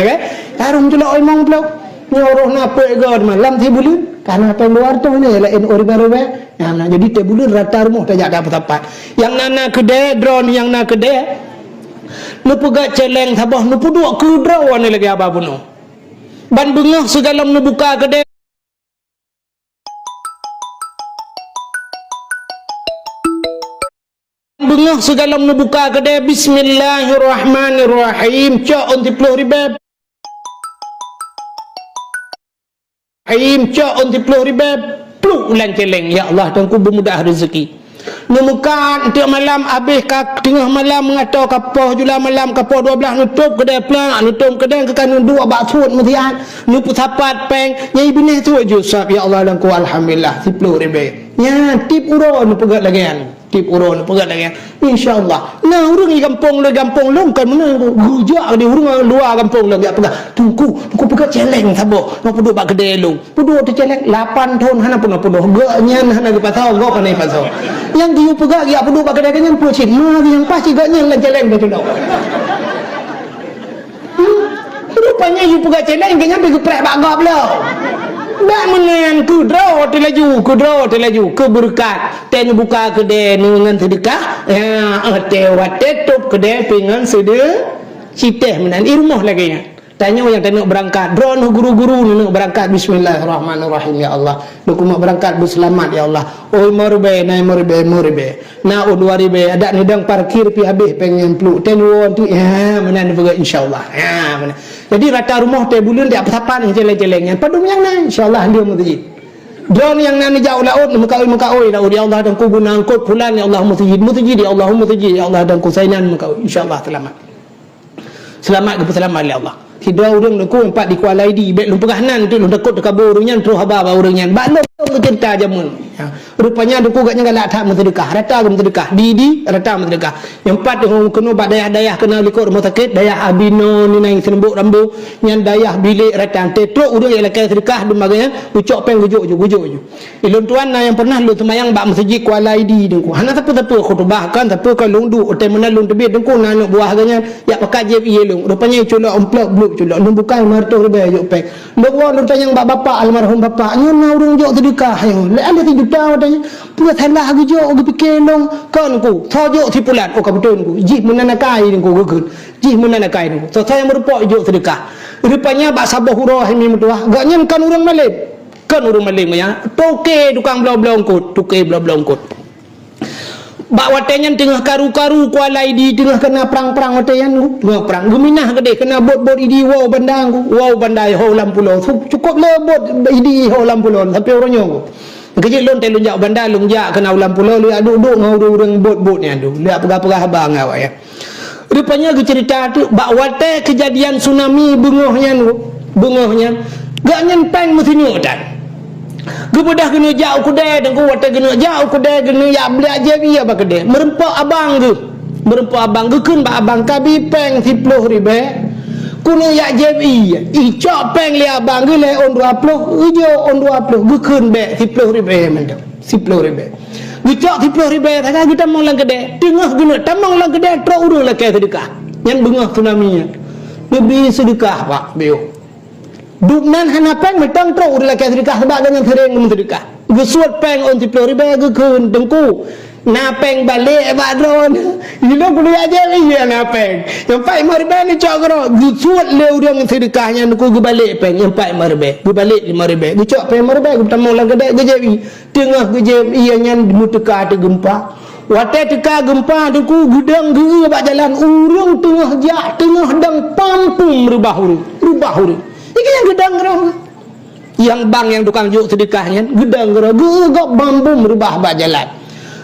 kan tarum tu lah memang flow nyoroh napa ke malam ti bulan karena apa luar tu ni lain oribe nah jadi te bulan rata rumah tak ada apa-apa yang nana kedai drone yang nak kedai nu pegak celeng sabah nu puduk ke drone ni lagi apa pun ban bengah segalam nu buka kedai bengah segalam nu buka kedai bismillahirrahmanirrahim cak on 10,000 Aim cak on 10,000 pluk ulang celeng ya Allah dan ku bermudah rezeki nemukan tiap malam habis tengah malam mengatau kapal jula malam kapal 12 nutup kedai pelak nutup kedai ke kanun 2 bak sud metian nu putapat peng nyai bineh tu je sab ya Allah dan ku alhamdulillah 10,000 ya tip uro nu pegat lagi kan tip uro nu pegat lagi insyaallah nah urang di kampung lu kan mana gujak di urang luar kampung lu gak pegat tungku pegat celeng sabo no pudu bak kedai lu pudu tu celeng 8 tahun hana pun pudu gak nyan hana ge pasau gak panai pasau yang dia pegat dia pudu bak kedai kan pucin yang pasti gak nyan celeng betul dah rupanya you pegat celeng kayaknya pergi prek bak gak belum dak menan kudro telaju keberkat ten buka kedai dengan sedekah ya te tutup kedai dengan sedekah citeh menan irmoh lagi ya tanya yang tengok berangkat drone guru-guru nak berangkat bismillahirrahmanirrahim ya Allah lu mau berangkat berselamat ya Allah oi morbe na 2000 ada nidang parkir pi habis pengen peluk ten won tu ya menan juga insyaallah ya menan jadi rata rumah te bulan dia apa-apa ni celeng-celengnya padum yang nan insyaallah dia mesti drone yang nan jauh laut muka oi ya Allah dan ku guna angkut fulan ya Allah mesti ya Allahumma ya Allah dan ku sainan muka insyaallah selamat selamat ya Allah tidak urang nak ku empat di Kuala ID bet lu pegahanan tu lu dekut kabur urangnya terus haba urangnya bak lu cerita jamun ya rupanya aku gaknya galak tak sedekah rata ke sedekah di rata sedekah yang empat yang kena bak dayah kena likut rumah sakit dayah abino ni nang serembuk rambu yang dayah bilik rata tetruk urang yang lekai sedekah demaganya ucok peng gujuk je ilun tuan yang pernah lu semayang bak masjid Kuala ID dengku hana siapa khutbah kan tapi kalau lu hotel mana lu tebit dengku nak buah agaknya ya pakai je lu rupanya culak amplop bluk culak lu bukan marto riba juk pek lu lu tanya bapak almarhum bapaknya na urang juk sedekah yang ada 3 juta katanya buat salah aku juk aku fikir long kan ku thojuk si pulat oh kabutun ku jih menanakai ku gegun jih menanakai ku so saya merupak juk sedekah rupanya bak sabah hurah ini mutuah gaknya kan urang malim ya toke tukang blau-blau angkut bak watenya tengah karu-karu Kuala ID tengah kena perang-perang watenya tengah perang geminah gede kena bot-bot ID wow bandai ho lampulo cukup le bot ID ho lampulo tapi orangnya ku kecil lon telun jak bandar lunjak kena ulam pulau dia duduk ngau urang bot-bot ni aduh lihat pegah-pegah abang awak ya rupanya ke cerita tu bak wate kejadian tsunami bungohnya gak nyentang mesti nyutan gebedah kena jauh kedai dan ku wate kena jauh kedai kena ya beli aja dia apa kedai merempak abang keun bak abang kabi peng 10,000 kuno ya JBI icok peng le abang ge le on 20 ujo on 20 gekeun be 10,000 mendap 10,000 gicok 10,000 tak kita mong lang gede tengah guna tamang lang gede tro urang la ke sedekah Yang bengah tsunami lebih sedekah pak bio duk nan hana peng mai tang tro ula ka sedekah sebab dengan sering sedekah gesuat peng on 10 ribu ke kun dengku na peng balik ba drone ilo kudu aja iya na peng yang pai marbe ni cok gro gesuat le urang sedekahnya ku ge balik peng yang pai marbe ge balik 5 ribu ge cok peng marbe ge tamu lang gede ge jewi tengah ge je iya nyan muteka te gempa Wate teka gempa deku gudang geu bak jalan urang tengah jak tengah dang pampung rubah huru. Iki yang gedang geroh. Yang bang yang tukang juk sedekahnya gedang geroh gok bambu merubah bak jalan.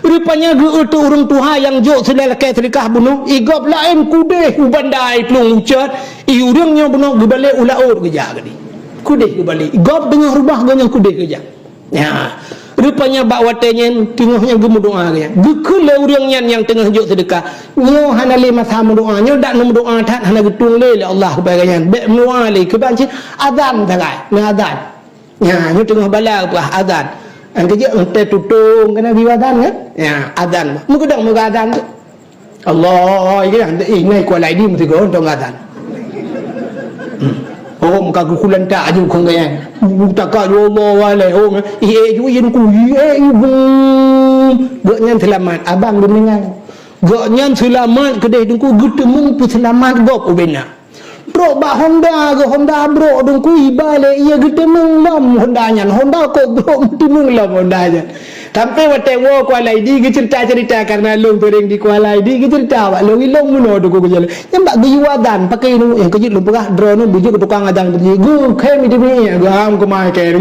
Rupanya geu tu urang tuha yang juk sedekah bunuh igop lain kudeh bandai plung ucat i urangnya bunuh ge balik ulaur gejak gadi. Kudeh ge balik igop dengan rubah ganya kudeh gejak. Ya. Rupanya bak watenya tengahnya gemu doa gaya. Gekul le urang yang tengah juk sedekah. Nyo hana le masa doa, nyo dak nom doa that hana getung le Allah kebagian. Be doa le ke banci azan tagai, na azan. Ya, nyo tengah bala apa azan. Ang kerja ente tutung kena biwadan kan? Ya, azan. Mu gedang mu azan tu. Allah, ini anda ingat kuala ini mesti kau tong azan. Oh muka kukulan tak aju kong gaya mutaka yo Allah wale oh ju yen ku gaknyan selamat abang dengan gaknyan selamat kedai dengku gedemung pu selamat gop ubena bro ba Honda bro dengku ibale ia gedemung lam Honda nyan Honda ko bro gedemung lam Honda nyan sampai wate wo kuala idi ge cerita karena long tering di kuala idi ge cerita wak long ilong muno dengku gejala nyambak gewadan pakai nu yang kejut lu pegah drone bujuk tukang adan pergi gu khem di ni gam ko mai ke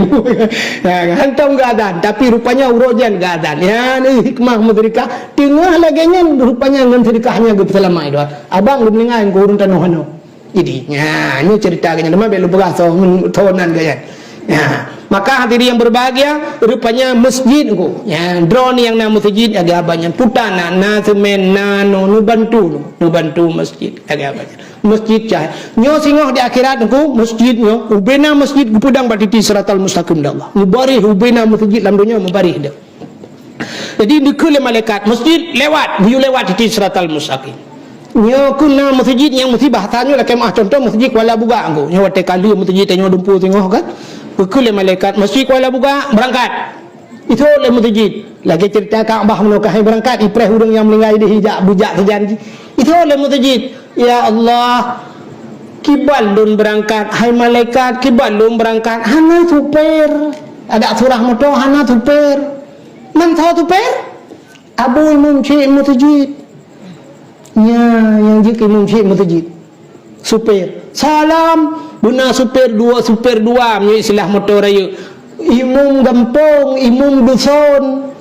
hantam gadan tapi rupanya urojan gadan ya ni hikmah mudrika tengah laganya rupanya ngan sedekahnya ge selama itu abang lu mendengar ko urun tanohano jadi ya ni cerita ganya nama belu pegah so thonan gaya ya maka hadirin yang berbahagia rupanya masjid ku ya drone yang nama masjid agak banyak putana na semen na no bantu masjid agak banyak masjid cah nyo singoh di akhirat ku masjid nyo ubena masjid gupudang batiti siratal mustaqim Allah mubarih ubena masjid lam dunia mubarih dah jadi dikul malaikat masjid lewat biu lewat titi siratal mustaqim nyo kuna masjid yang mesti bahasanya lah kemah contoh masjid Kuala Buga ku nyo wate kali masjid tanyo dumpu tengok kan bekul malaikat masjid Kuala Buga berangkat itu oleh masjid lagi cerita Kaabah menukah berangkat ipreh urang yang meninggal di hijab bujak sejanji itu oleh masjid ya Allah kibalun berangkat hai malaikat kibalun berangkat hana supir ada surah motor hana supir man tahu supir abu imam syekh masjid ya yang jik imam syekh masjid supir salam buna supir dua menjadi istilah motor raya imum gampong imum dusun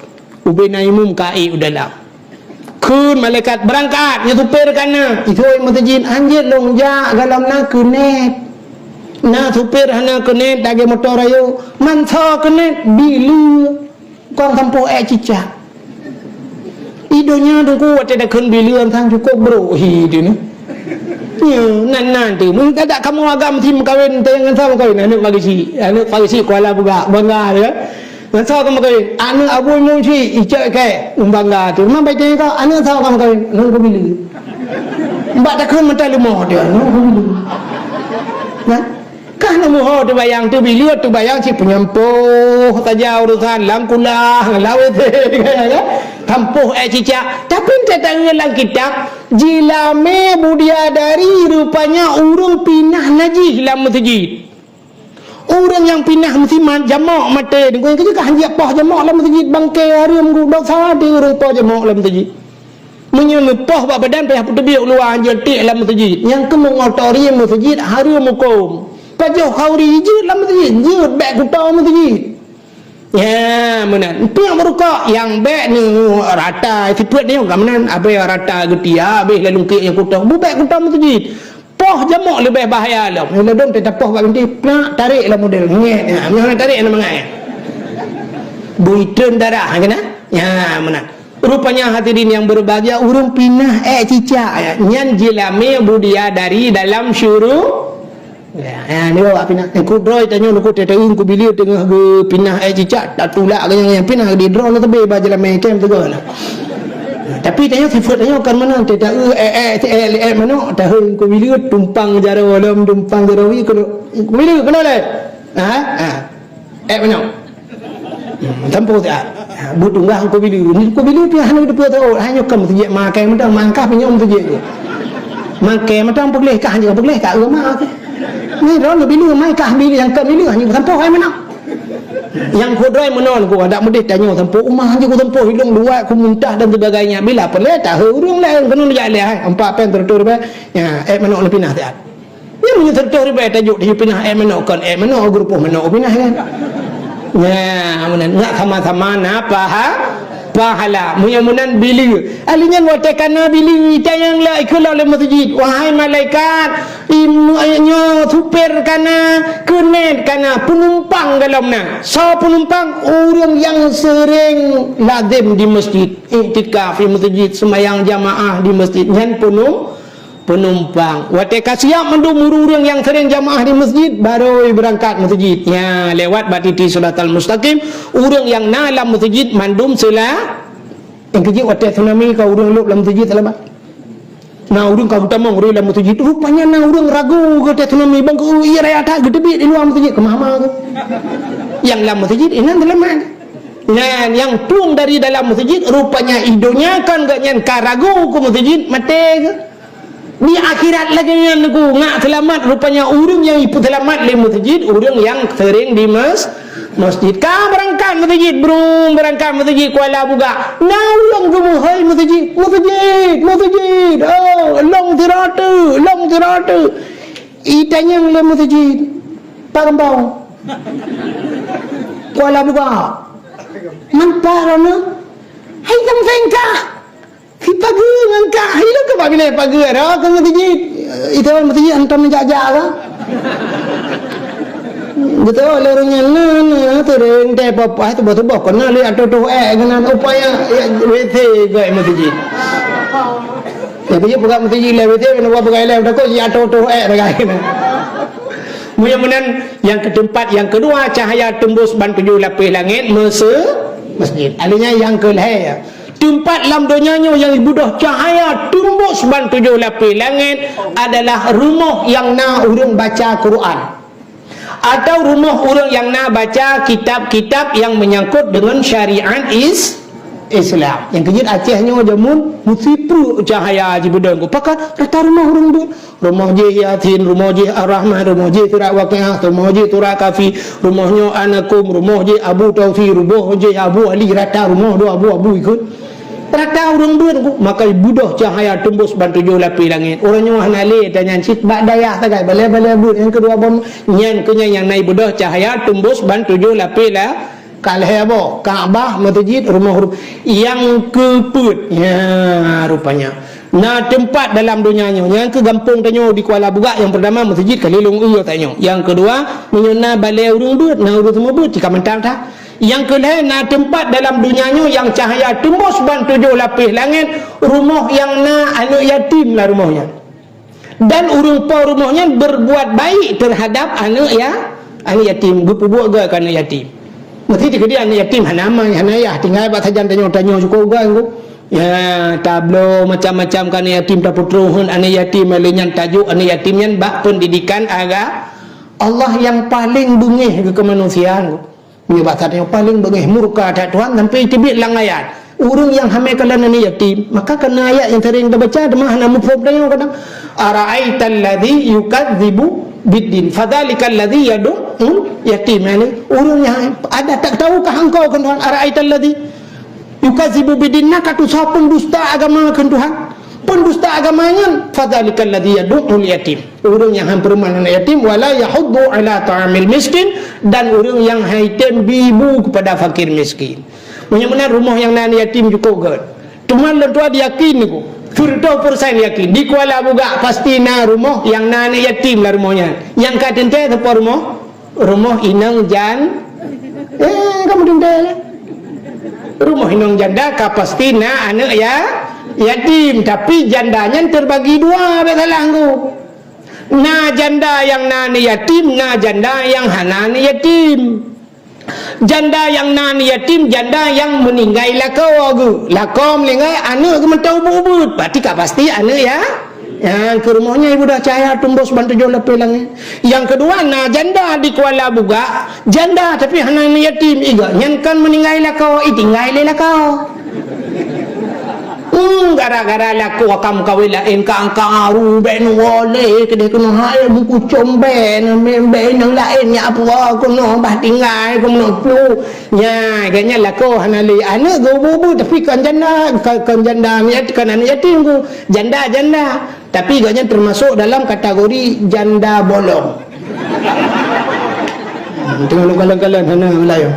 ubena imum kai udalah kun malaikat berangkat ya supir kana itu masjid anjir longja galam na kunet na supir hana kunet dage motor raya man tha kunet bilu kong kampo cicak idonya dengku wate dak kun bilu tang cukup bro hi ni ya nanti mun tak kamu agam mesti kawin dengan sama kawin anak pagi si Kuala Buga bangga ya dan sama kamu kawin anak abu munci ijak ke bangga tu memang baik kau anak sama kamu kawin nak pilih mbak tak kan mental lemah dia nak pilih nah kan lemah tu bayang tu pilih tu bayang si penyampuh saja urusan langkulah lawet ya tampuh cicak tapi tak dalam kitab jilame budia dari rupanya urung pinah najih dalam masjid orang yang pinah mesti jamak mata dengan kerja kan dia pah jamak dalam masjid bangkai harum gudok sadi urung pah jamak dalam masjid menyempah badan payah tebi luar jetik dalam masjid yang kemung autori masjid harum hukum pajoh khauri jid dalam masjid jid beg kutau masjid ya menan itu yang beruka yang baik ni rata siput ni gamanan apa yang rata getia habis lalu ke yang kutang bubek kutang masjid poh jamak lebih bahaya lah bila dom tak poh kat nanti nak tarik lah model ngek nak tarik nak mengai buitun darah kena ya menan rupanya hadirin yang berbahagia urung pinah cicak nyan jilame budia dari dalam syuruh ya ni bawa pinah aku droi tanya aku teteung ku bilir tengah ge pinah cicak tak tulak yang pinah di drone tebe bajalah main camp tegar Tapi tanya sifat tanya kan mana tidak mana tahu ko bila tumpang jara walam tumpang jara wi ko bila kena le mana tampo tak butuh ngah ko bila pi hanu de pu tu hanya kam tu je makai mentang mangkah punya tu je makai mentang boleh kah hanya boleh kah rumah ni ro bila mai kah bila yang kam bila hanya tampo hai mana yang kudrai menon ku ada mudih tanya tempo umah je ku tempo hidung dua ku muntah dan sebagainya bila pelai tahu urang lain kena lihat lihat empat pen tertur ba ya menok le pinah tak ni mun tertur ba tajuk di pinah menok kan menok grup menok pinah kan ya amunan ngak sama-sama na pahala muyamunan bili alinya watakana bili tayang la ikula le masjid wahai malaikat imnya super kana kenet kana penumpang dalamnya so penumpang orang yang sering lazim di masjid iktikaf di masjid sembahyang jamaah di masjid ngan penumpang wateka siap mendum orang yang sering jamaah di masjid baru berangkat masjid ya lewat batiti suratul mustaqim orang yang nalam masjid mandum sila yang kecil watek tsunami kau orang luk dalam masjid selama nah orang kau utama orang dalam masjid rupanya nah orang ragu ke tsunami bang ke iya raya tak gede di luar masjid ke mama ke yang dalam masjid ini dalam mana dan yang plung dari dalam masjid rupanya idonya kan gak nyan karagu ke masjid mati ke di akhirat lagi yang aku ngak selamat rupanya orang yang ikut selamat di masjid orang yang sering di masjid kau berangkat masjid berangkat masjid Kuala Buga nah orang gemuhai masjid oh long tirata itanya le masjid Pagambau Kuala Buga mantarana hai kam sengka si pagi ngangka hilang ke bila pagi ada ke masjid itu masjid antam menjajak ke betul lorongnya nana tereng teh papa itu betul kena lihat tuh kena upaya WC ke masjid ya dia buka masjid le WC kena buka le dah kok ya tuh kena mudah-mudahan yang keempat yang kedua cahaya tembus ban 7 lapis langit masjid alinya yang kelih tempat dalam dunianya yang ibudah cahaya tembus ban 7 lapis langit adalah rumah yang nak orang baca Quran atau rumah orang yang nak baca kitab-kitab yang menyangkut dengan syariat Islam. Yang kejut Acehnya jamun musipru cahaya ji budang ko pakat rata rumah orang tu rumah je Yasin, rumah je Ar-Rahman, rumah je Surah Waqiah, rumah je Surah Kafi, rumahnya Anakum, rumah je Abu Taufi, rumah je Abu Ali, rata rumah dua abu ikut rata orang tu maka budah cahaya tembus ban 7 lapis langit orangnya hanale tanya cit bak dayah tagai bale bud yang kedua bom nyen kenya yang naik budah cahaya tembus ban 7 lapis lah kalih apa Kaabah masjid rumah yang keput ya rupanya nah tempat dalam dunianya yang ke gampung tanya di Kuala Buga yang pertama masjid Kalilung iyo tanya yang kedua menyuna balai urung dut nah urung semua but jika mentang tak yang kedua nah tempat dalam dunianya yang cahaya tembus ban 7 lapis langit rumah yang na anak yatim lah rumahnya dan urung pa rumahnya berbuat baik terhadap anak yatim berbuat ke anak yatim mesti dia anak yatim hanama anak ayah tinggal buat saja tanya cukup juga ya tablo macam-macam kan anak yatim tak putruhun anak yatim melenyan tajuk anak yatim yang bak pendidikan agak Allah yang paling bengih ke kemanusiaan dia bahasa yang paling bengih murka tak Tuhan sampai tibit lang ayat urung yang hamil kalan anak yatim maka kena ayat yang sering kita baca demah nama mufhum tanya kadang ara'aital ladzi yukadzibu biddin fadzalikal ladzi yadu yatim yani urung yang ada tak tahukah engkau kan Tuhan ara'aital ladzi yukadzibu biddin nak tu sapun dusta agama kan Tuhan pendusta agamanya fadzalikal ladzi yad'ul yatim urang yang hampir mana yatim wala yahuddu ala ta'amil miskin dan urang yang haitem bibu kepada fakir miskin benar-benar rumah yang nan yatim cukup kan cuma lentua yakin niku 100% yakin di Kuala Buga pasti na rumah yang nan yatim lah rumahnya yang katente apa rumah inang jan kamu dendel rumah inang janda pasti na anak yatim tapi jandanya terbagi dua besalah aku na janda yang nani yatim na janda yang hanani yatim Janda yang nan yatim, janda yang meninggal lakau agu. Lakau meninggal anak ke mentau bubut. Berarti kak pasti anak ya. Yang ke rumahnya ibu dah cahaya tumbus bantu jual pelangnya. Yang kedua nah janda di Kuala Buga, janda tapi hana yatim iga. Yang kan meninggal lakau, tinggal lakau. Gara-gara laku akam kawilain ka angka ruben wale kedai kena hai buku comben memben yang lainnya apa kena bah tinggal kena flu nya ganya laku hanali anak go bubu tapi kan janda niat kan anak yatim ku janda tapi ganya termasuk dalam kategori janda bolong. Tengok kalan-kalan hana Melayu.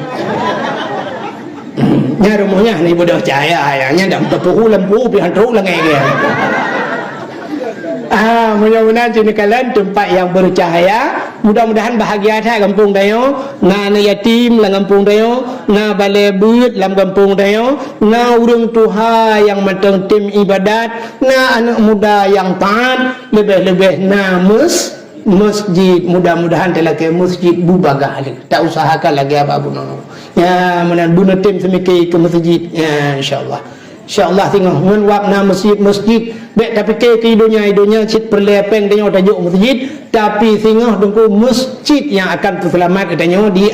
Nya rumahnya ni bodoh cahaya ayahnya dah terpuhu lembu pihan teruk lengai dia. Mudah-mudahan sini kalian tempat yang bercahaya, mudah-mudahan bahagia dah kampung dayo, na yatim lang kampung dayo, na balebut lang kampung dayo, na urang tuha yang matang tim ibadat, na anak muda yang taat, lebih-lebih na masjid, mudah-mudahan telah ke masjid bubagah tak usahakan lagi apa bunuh ya menan bunuh tim semiki ke masjid ya insyaallah tengok mun wapna masjid baik tapi ke idonya cit perlepeng tengok tajuk masjid tapi tengok dengku masjid yang akan terselamat katanya di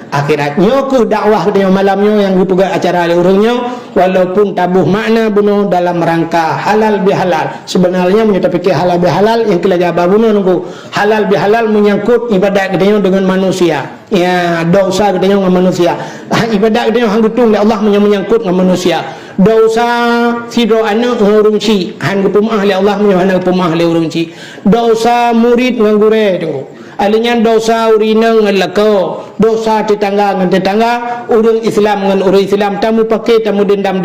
akhiratnya ke dakwah katanya malamnya yang dipegang acara orangnya walaupun tabuh makna bunuh dalam rangka halal bihalal sebenarnya menyatakan fikir halal bihalal yang kita jawab bunuh nunggu halal bihalal menyangkut ibadat katanya dengan manusia ya dosa katanya dengan manusia ibadat katanya hang gutung oleh Allah menyangkut dengan manusia dosa sidro anak ngurung ci hang gupumah oleh Allah menyangkut pumah oleh urung ci dosa murid nganggure tunggu alinya dosa urina ngan lako dosa tetangga ngan tetangga urang Islam ngan urang Islam tamu pakai tamu dendam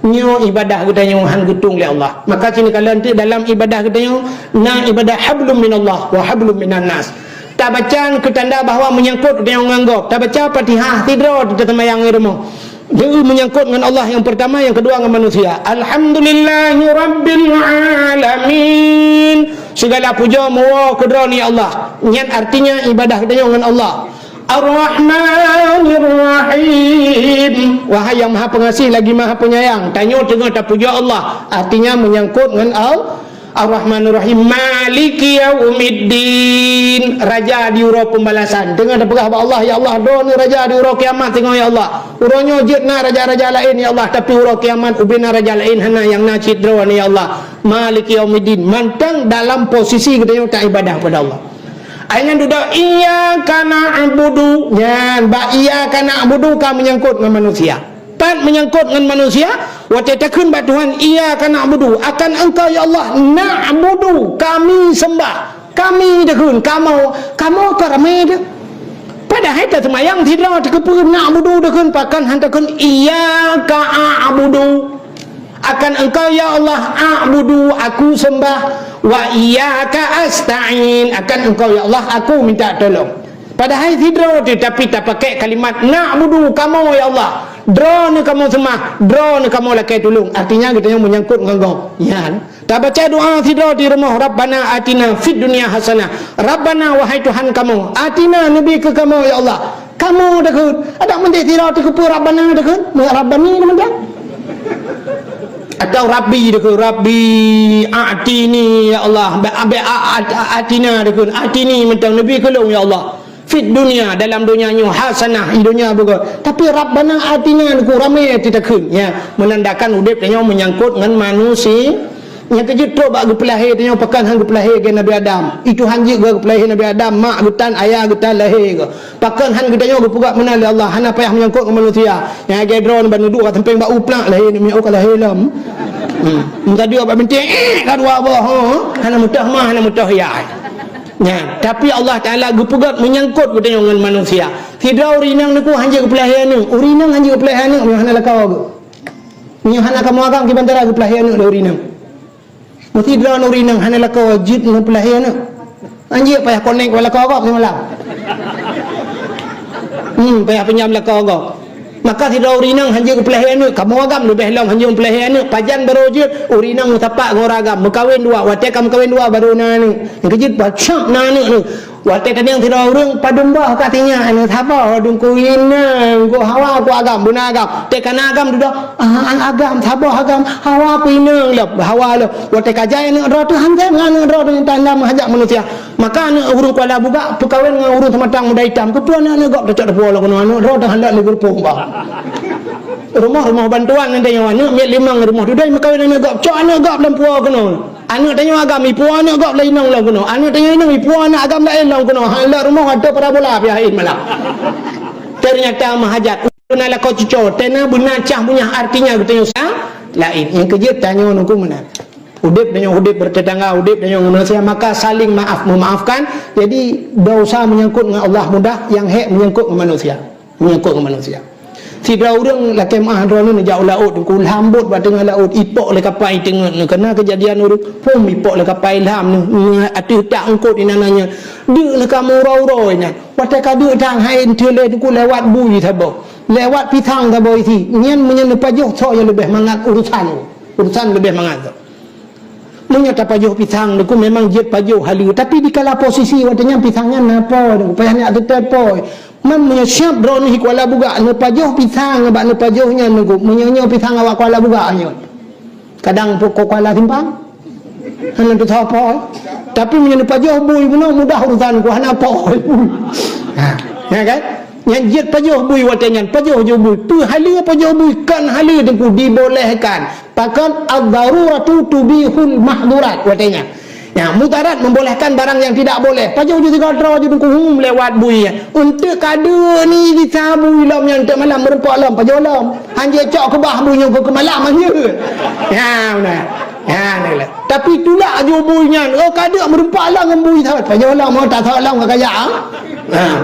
nyo ibadah kita yang han gutung oleh Allah maka sini kalian dalam ibadah kita yang na ibadah hablum minallah wa hablum minan nas tak baca ketanda bahawa menyangkut dengan nganggop tak baca Fatihah tidro di temayang rumah dia menyangkut dengan Allah yang pertama yang kedua dengan manusia alhamdulillahi rabbil alamin segala puja mawa kedua ni Allah niat artinya ibadah kita dengan Allah Ar-Rahmanir Rahim wahai yang maha pengasih lagi maha penyayang tanya tengah tak puja Allah artinya menyangkut dengan Ar-Rahmanir Rahim Maliki Yaumiddin raja diurau pembalasan tengah ada pegah Allah ya Allah do ni raja diurau kiamat tengok ya Allah urangnya jitna raja-raja lain ya Allah tapi urau kiamat ubina raja lain hana yang na cidra ni ya Allah Maliki Yaumiddin mantang dalam posisi kita tak ibadah kepada Allah ayat duduk iyyaka na'budu ya ba iyyaka na'budu ka menyangkut dengan manusia pat menyangkut dengan manusia wa tatakun ba Tuhan iyyaka na'budu akan engkau ya Allah na'budu kami sembah kami dekun kamu ke ramai dia padahal tak semayang tidak dikepur na'budu dekun pakan hantakun iyyaka a'budu akan engkau ya Allah a'budu aku sembah wa iyyaka asta'in akan engkau ya Allah aku minta tolong padahal tidak tetapi tak pakai kalimat na'budu kamu ya Allah drone kamu sembah drone kamu lakai tolong artinya kita yang menyangkut nganggo ya tak baca doa tidak di rumah Rabbana atina fid dunya hasanah Rabbana wahai Tuhan kamu atina nabi ke kamu ya Allah kamu dekut ada menteri tidak dikepur Rabbana dekut Rabbani namanya atau Rabbi dekut Rabbi atini ya Allah atina dekut atini mentang nabi kelong ya Allah fit dunia dalam dunianya hasanah di dunia juga tapi Rabbana atina ku ramai tidak kun ya menandakan udip dia menyangkut dengan manusia yang kejutro bagi pelahir dia pakan hang pelahir ke Nabi Adam itu hanji ke pelahir Nabi Adam mak gutan ayah gutan lahir ke pakan hang kita yo pugak menal Allah hana payah menyangkut dengan manusia yang gedron ban duduk kat tempeng bau plak lahir ni miau ka lahir lam tadi apa penting kan wa bah hana mutah mah hana mutah ya ya, tapi Allah Ta'ala gupugat menyangkut dengan manusia tidak urinang ni ku hanja ke pelahir ni urinang hanja ke pelahir ni hana lakau ke hana kamu akan ke bantara ke pelahir ni urinang mesti drone urinang hana lakau wajib ke pelahir ni hanja payah connect ke lakau kau malam payah penyam lakau kau maka tidak urinang hanja ke pelahir ni kamu agam lebih lam hanja ke pelahir ni pajan baru je urinang tapak ngoragam berkahwin dua watek kamu kahwin dua baru na ni yang kejut bacak na ni Waktu tadi yang tidak orang padumba katanya anu thabah dungku ina ku hawa ku agam buna agam tekan agam dah agam thabah agam hawa ku ina lep hawa le waktu kajai anu ro tu hantai ngan ro dengan tanda menghajak manusia maka anu urung kuala buka perkahwin dengan urung tematang muda hitam ku puan anu gop decok depo la kono anu ro dah hendak libur pomba rumah bantuan nanti yang anu miat limang rumah tu dai makawin anu gop cok anu gop dalam puau kono anu tanya agam ipu anu gop lain nang la kono anu tanya anu ipu anu agam lain la kono hala rumah ada parabola biahin malam ternyata mahajat kenal kau cucuk tena bunacah punya artinya katanya usah lain yang kerja tanya nunggu mana udip dengan udip bertetangga udip dengan manusia maka saling maaf memaafkan jadi dosa menyangkut dengan Allah mudah yang hak menyangkut dengan manusia tidak orang laki mah drone ni jauh laut ku lambut ba tengah laut ipok le kapai tengah kena kejadian urut pom ipok le kapai lam ni atu tak angkut inananya dia le kamu rau-rau nya watai kadu tang hai tele ku lewat bui thabo lewat pitang thabo iti nyen menyen pajuh so yang lebih mangat urusan lebih mangat menyata pajuh pitang ku memang jet pajuh halu tapi di kala posisi watanya pitangnya napa payah nak tetap poi memang siap drone hi kuala buga ne pajuh pitang ba ne pajuhnya nugu menyonyo pitang awak kuala buga nya kadang pokok kuala timpang hanya tu apa tapi menyene pajuh bui mudah urusan ku hana apa ya kan yang jet pajuh bui watanya pajuh bui tu halu pajuh bui kan halu tu dibolehkan pakan ad-daruratu tubihul mahdurat watanya ya mudarat membolehkan barang yang tidak boleh pajuh je tiga draw je dukung lewat bui untuk kadu ni kita bui lam yang tak malam merempak lam pajuh lam hanya cok ke bah bui yang ke malam hanya ya benar ya ni lah tapi itulah je buinya oh kadu merempak lam dengan bui thot pajuh lam mau tak thot lam kaya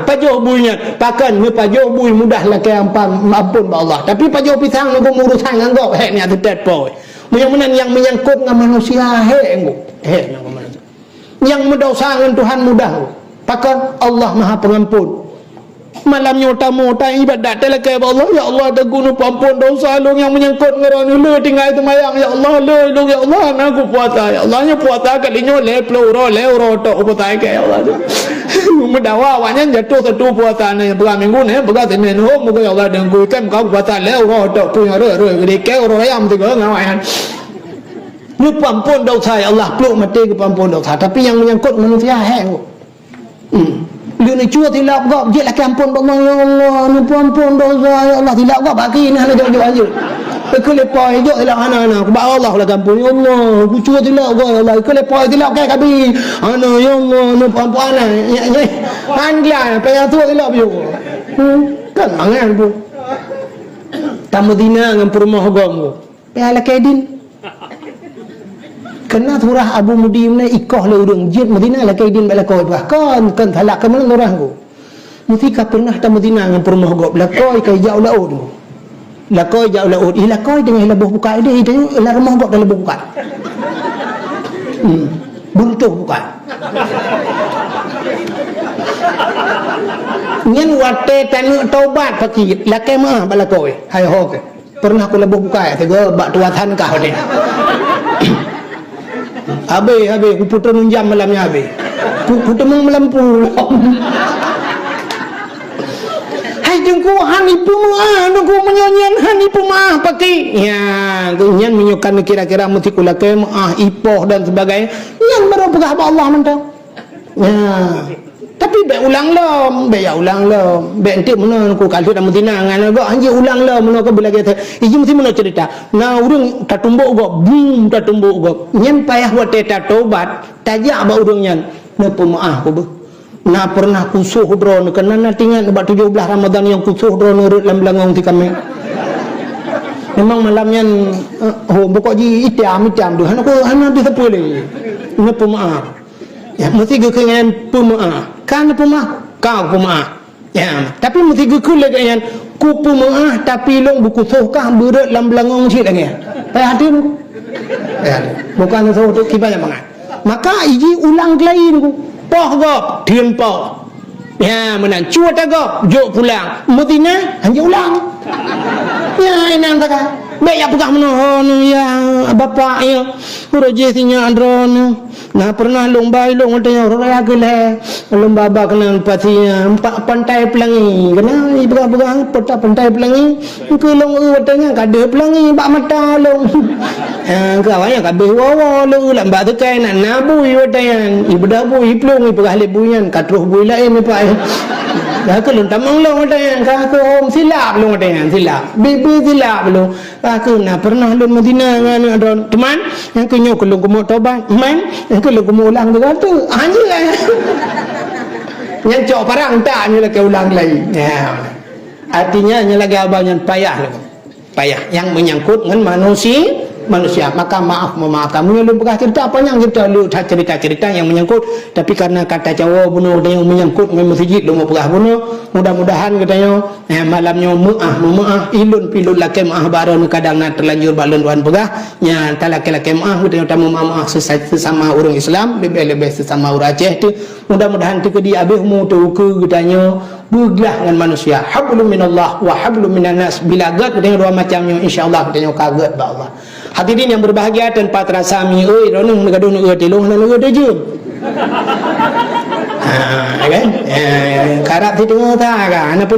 pajuh buinya pakan ni pajuh bui mudahlah ke ampun ba Allah tapi pajuh pisang ni urusan nganggap hek ni ada tetpoi yang menyangkut dengan manusia hek yang mendosa dengan Tuhan mudah pakan Allah Maha Pengampun malamnya tamu ibadat telaka Allah ya Allah ada guna ampun dosa lu yang menyangkut dengan lu tinggal itu mayang ya Allah lu ya Allah aku puasa ya Allah nya puasa kalinya le pluro tok puasa ke ya Allah mendawa awaknya jatuh satu puasa ni berapa minggu ni berapa Senin moga ya Allah dengan ku kan kau puasa le tok punya gede ke orang ayam tu ngawayan lu ampun dosa ya Allah peluk mati ke ampun dosa tapi yang menyangkut manusia hang dia ni cua tilap gap dia laki ampun Allah ya Allah ni ampun dosa ya Allah tilap gap bagi ni hana jauh-jauh aja ke lepas hijau tilap hana aku ba Allah lah ampun ya Allah aku cua tilap gap ya Allah ke lepas tilap kai kabi hana ya Allah ni ampun ana angla payah tu tilap yo kan mangan tu Tamadina dengan perumah gam ya laki din kena turah Abu Mudim ni ikoh le urang jid Madinah la kaidin bala koi bahkan kan thalak ke mana orang ku mesti ka pernah ta Madinah dengan perumah gob la koi kai jauh laut la koi jauh laut ila koi dengan lebuh buka dia itu la rumah gob dalam lebuh buka buntuh buka nyen wate tanu taubat pakit la kai mah bala koi hai ho ke pernah ku lebuh buka tego bak tuatan kah dia Habis ku putar nunjam malamnya habis. Ku melampu. Hai jengku hani puma, nunggu menyonyan hani puma pati. Ya, kunyan menyukan kira-kira mesti kula ke ipoh dan sebagainya. Yang baru pegah Allah mentang. Ya. Tapi be ulang lo, be entik mana ku kalut dan Madinah ngan gak hanje ulang lo mana ke bila kata. Iji mesti mana cerita. Nah urang tak tumbuk gak, boom tak tumbuk gak. Nyen payah buat teta tobat, tajak ba urang nyen. Na pemaaf ku be. Na pernah kusuh drone kena na tingan ba 17 Ramadan yang kusuh drone urut lam langong ti kami. Memang malamnya pokok ji itam tu. Hana tu sepule. Na pemaaf. Ya mesti kekengan pemaaf. Kan pemaaf, kau pemaaf. Ya, tapi mesti gekul lagi yang ku pemaaf tapi long buku sohkah berat lam belangong sikit lagi. Payah hati ku. Ya, bukan soh tu kibanya banget. Maka iji ulang lain ku. Poh gop, diam poh. Ya, menang cuat gop, jok pulang. Madinah hanya ulang. Ya, enang tak. Baik ya pegang menahan ya bapak ya. Urujihnya andron. Nah pernah lomba ilung tanya raya gele. Lomba ba kena patinya empat pantai pelangi. Kena pegang-pegang peta pantai pelangi. Ke long tanya kada pelangi bak mata long. Kawanya kabeh wawa lu lamba tekai nak nabu iwatayan. Ibuda bu iplung ipegah lebuyan katruh bu lain mi pai. Dah ke lun tamang long tanya ka ke hom silap long tanya silap. Bibi silap lu. Aku nak pernah lun Madinah dengan ada teman yang ke nyok lun kumuk tobat. Man yang ke lun kumuk ulang tu kata anjing lah. Yang cok parang tak ni lagi ulang lagi. Ya. Artinya ni lagi abang payah lu. Payah yang menyangkut dengan manusia maka maaf memaafkan mengelum bekas cerita apa yang kita lu cerita-cerita yang menyangkut tapi karena kata Jawa bunuh yang menyangkut dengan masjid lu mau bekas bunuh mudah-mudahan katanya malamnya maaf ilun pilun laki maaf baron kadang nak terlanjur balon tuan bekas nya talaki-laki maaf katanya tamu maaf sesama orang Islam lebih-lebih sesama orang Aceh tu mudah-mudahan tu di abihmu tu ke katanya bergelah dengan manusia hablum minallah wa hablum minan nas bila gad katanya dua macamnya insyaallah katanya kaget ba Allah. Hadirin yang berbahagia tanpa terasa mi euy ronong gaduh nu euy tilung nu euy deje. Kan? Karat ti tengah ta kan apa